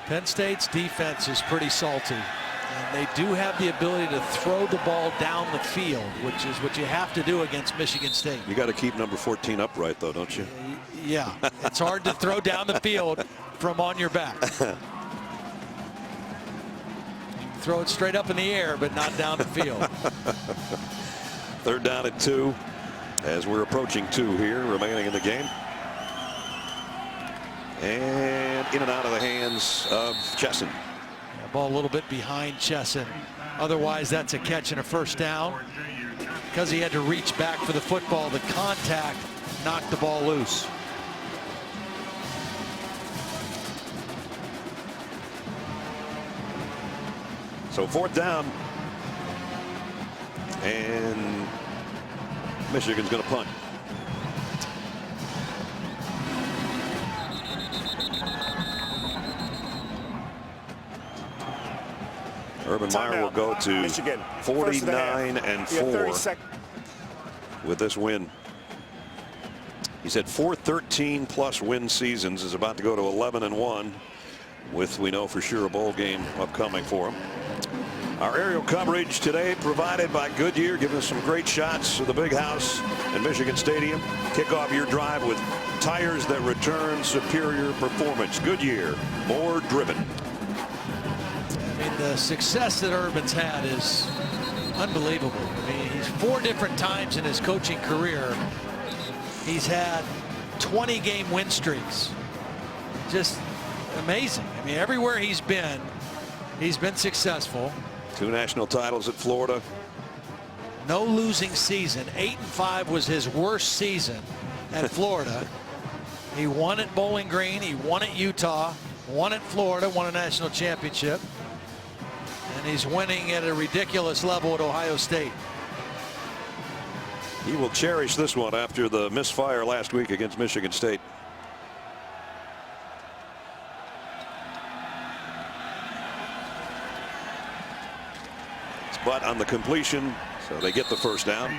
Penn State's defense is pretty salty, and they do have the ability to throw the ball down the field, which is what you have to do against Michigan State. You got to keep number 14 upright, though, don't you? Yeah, it's hard to throw down the field from on your back. Throw it straight up in the air, but not down the field. 3rd down and 2 as we're approaching 2 here remaining in the game. And in and out of the hands of Chesson. Yeah, ball a little bit behind Chesson. Otherwise, that's a catch and a 1st down. Because he had to reach back for the football, the contact knocked the ball loose. So 4th down. And Michigan's going to punt. Urban Meyer will go to Michigan. 49-4 with this win. He's had 4 13+ win seasons, is about to go to 11-1 with, we know for sure, a bowl game upcoming for him. Our aerial coverage today provided by Goodyear, giving us some great shots of the big house in Michigan Stadium. Kick off your drive with tires that return superior performance. Goodyear, more driven. I mean, the success that Urban's had is unbelievable. I mean, he's 4 different times in his coaching career. He's had 20-game win streaks. Just amazing. I mean, everywhere he's been successful. 2 national titles at Florida. No losing season. 8-5 was his worst season at Florida. He won at Bowling Green. He won at Utah. Won at Florida. Won a national championship. And he's winning at a ridiculous level at Ohio State. He will cherish this one after the misfire last week against Michigan State. But on the completion, so they get the first down.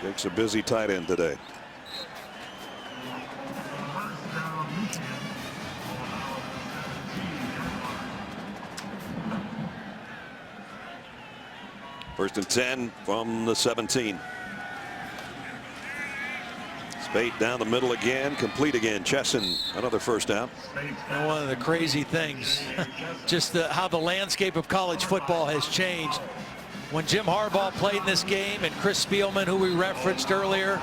Jake's a busy tight end today. First and 10 from the 17. Spate down the middle again, complete again. Chesson, another first down. And one of the crazy things, just how the landscape of college football has changed. When Jim Harbaugh played in this game and Chris Spielman, who we referenced earlier,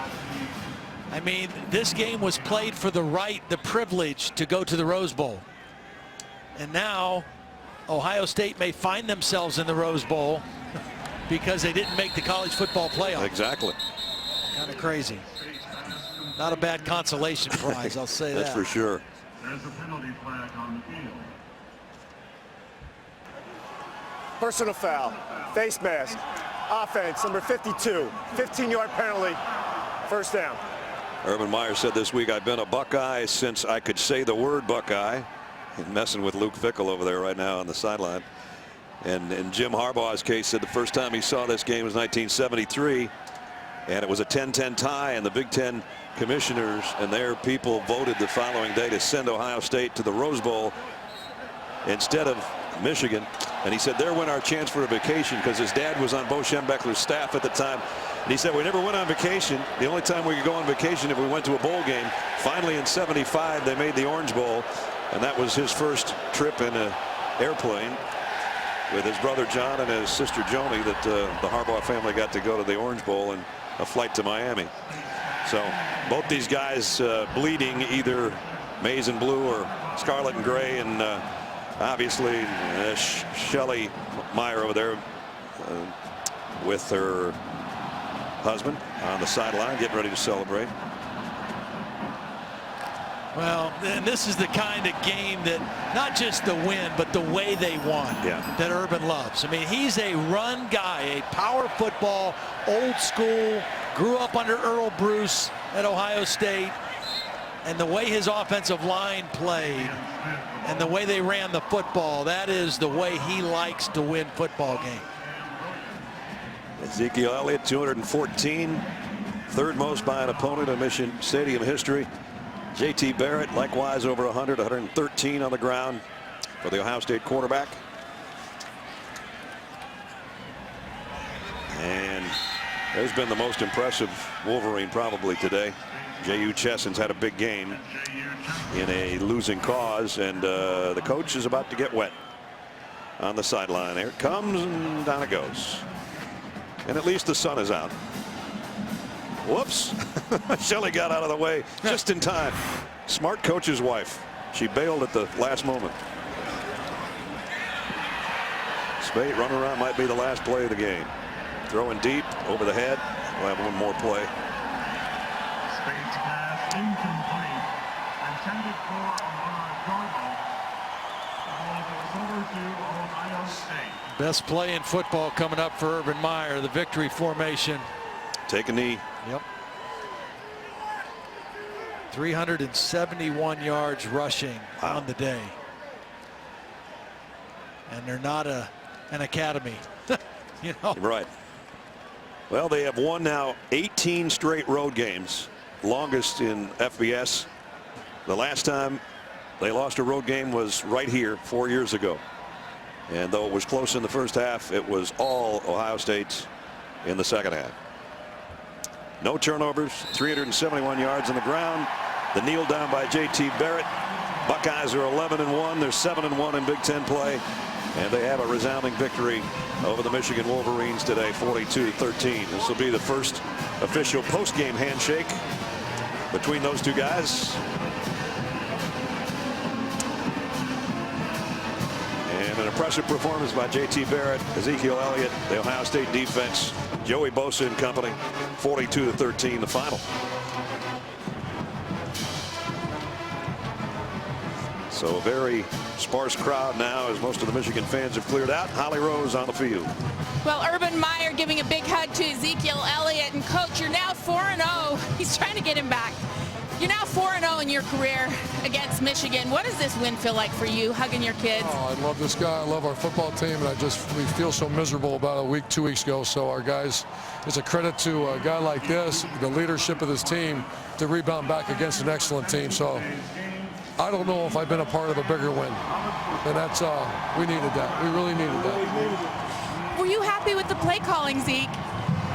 I mean, this game was played for the right, the privilege to go to the Rose Bowl. And now Ohio State may find themselves in the Rose Bowl because they didn't make the college football playoff. Exactly. Kind of crazy. Not a bad consolation prize, I'll say that. That's for sure. There's a penalty flag on the field. Personal foul. Face mask. Offense, number 52. 15-yard penalty. First down. Urban Meyer said this week, I've been a Buckeye since I could say the word Buckeye. He's messing with Luke Fickell over there right now on the sideline. And in Jim Harbaugh's case, said the first time he saw this game was 1973. And it was a 10-10 tie, and the Big Ten commissioners and their people voted the following day to send Ohio State to the Rose Bowl instead of Michigan. And he said there went our chance for a vacation, because his dad was on Bo Schembechler's staff at the time. And he said we never went on vacation. The only time we could go on vacation if we went to a bowl game. Finally in '75 they made the Orange Bowl, and that was his first trip in an airplane with his brother John and his sister Joni, that the Harbaugh family got to go to the Orange Bowl and a flight to Miami. So both these guys bleeding either maize and blue or scarlet and gray, and obviously Shelley Meyer over there with her husband on the sideline getting ready to celebrate. Well, and this is the kind of game that not just the win, but the way they won, that Urban loves. I mean, he's a run guy, a power football, old school, grew up under Earl Bruce at Ohio State, and the way his offensive line played and the way they ran the football, that is the way he likes to win football games. Ezekiel Elliott, 214, third most by an opponent in Mission Stadium history. J.T. Barrett, likewise over 100, 113 on the ground for the Ohio State quarterback. And there's been the most impressive Wolverine probably today. J.U. Chesson's had a big game in a losing cause, and the coach is about to get wet on the sideline. There it comes, and down it goes. And at least the sun is out. Whoops. Shelley got out of the way just in time. Smart coach's wife. She bailed at the last moment. Spate running around, might be the last play of the game. Throwing deep over the head. We'll have one more play. Spate's pass incomplete. Intended for Garbo. Ball goes over to Ohio State. Best play in football coming up for Urban Meyer, the victory formation. Take a knee. Yep. 371 yards rushing on the day. And they're not an academy. You know. Right. Well, they have won now 18 straight road games, longest in FBS. The last time They lost a road game was right here 4 years ago. And though it was close in the first half, it was all Ohio State in the second half. No turnovers, 371 yards on the ground. The kneel down by J.T. Barrett. Buckeyes are 11-1. They're 7-1 in Big Ten play. And they have a resounding victory over the Michigan Wolverines today, 42-13. This will be the first official post-game handshake between those two guys. And an impressive performance by J.T. Barrett, Ezekiel Elliott, the Ohio State defense, Joey Bosa and company, 42-13 the final. So a very sparse crowd now as most of the Michigan fans have cleared out. Holly Rose on the field. Well, Urban Meyer giving a big hug to Ezekiel Elliott. And Coach, you're now 4-0. He's trying to get him back. You're now 4-0 in your career against Michigan. What does this win feel like for you, hugging your kids? Oh, I love this guy. I love our football team, and we feel so miserable about a week, 2 weeks ago. So our guys, it's a credit to a guy like this, the leadership of this team, to rebound back against an excellent team. So I don't know if I've been a part of a bigger win, and that's we needed that. We really needed that. Were you happy with the play calling, Zeke?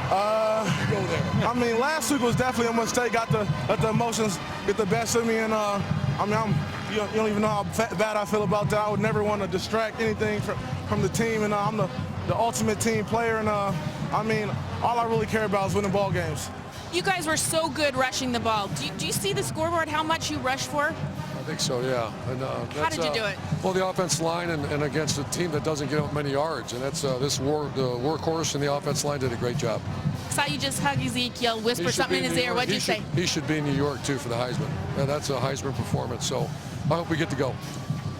Go there. I mean, last week was definitely a mistake. Got the emotions get the best of me, and I mean, you don't even know how bad I feel about that. I would never want to distract anything from the team, and I'm the ultimate team player, and I mean, all I really care about is winning ball games. You guys were so good rushing the ball. Do you see the scoreboard, how much you rushed for? I think so, yeah. And, how did you do it? Well, the offense line and against a team that doesn't get up many yards, and that's the workhorse and the offense line did a great job. Saw you just hug Ezekiel, whisper something in his ear. What'd you say? He should be in New York too for the Heisman. Yeah, that's a Heisman performance. So I hope we get to go.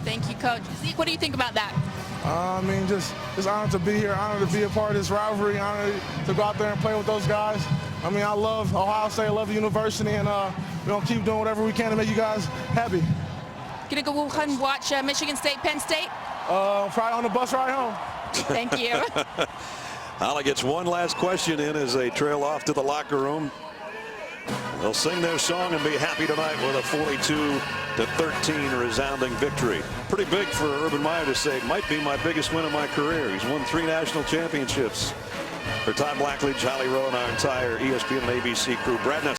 Thank you, Coach. Zeke, what do you think about that? I mean, just honored to be here, honored to be a part of this rivalry, honored to go out there and play with those guys. I mean, I love Ohio State, I love the university, and we're going to keep doing whatever we can to make you guys happy. Gonna go and watch Michigan State, Penn State? Probably on the bus ride home. Thank you. Holly gets one last question in as they trail off to the locker room. They'll sing their song and be happy tonight with a 42-13 resounding victory. Pretty big for Urban Meyer to say, might be my biggest win of my career. He's won 3 national championships. For Todd Blackledge, Holly Rowe, and our entire ESPN and ABC crew, Brad Ness.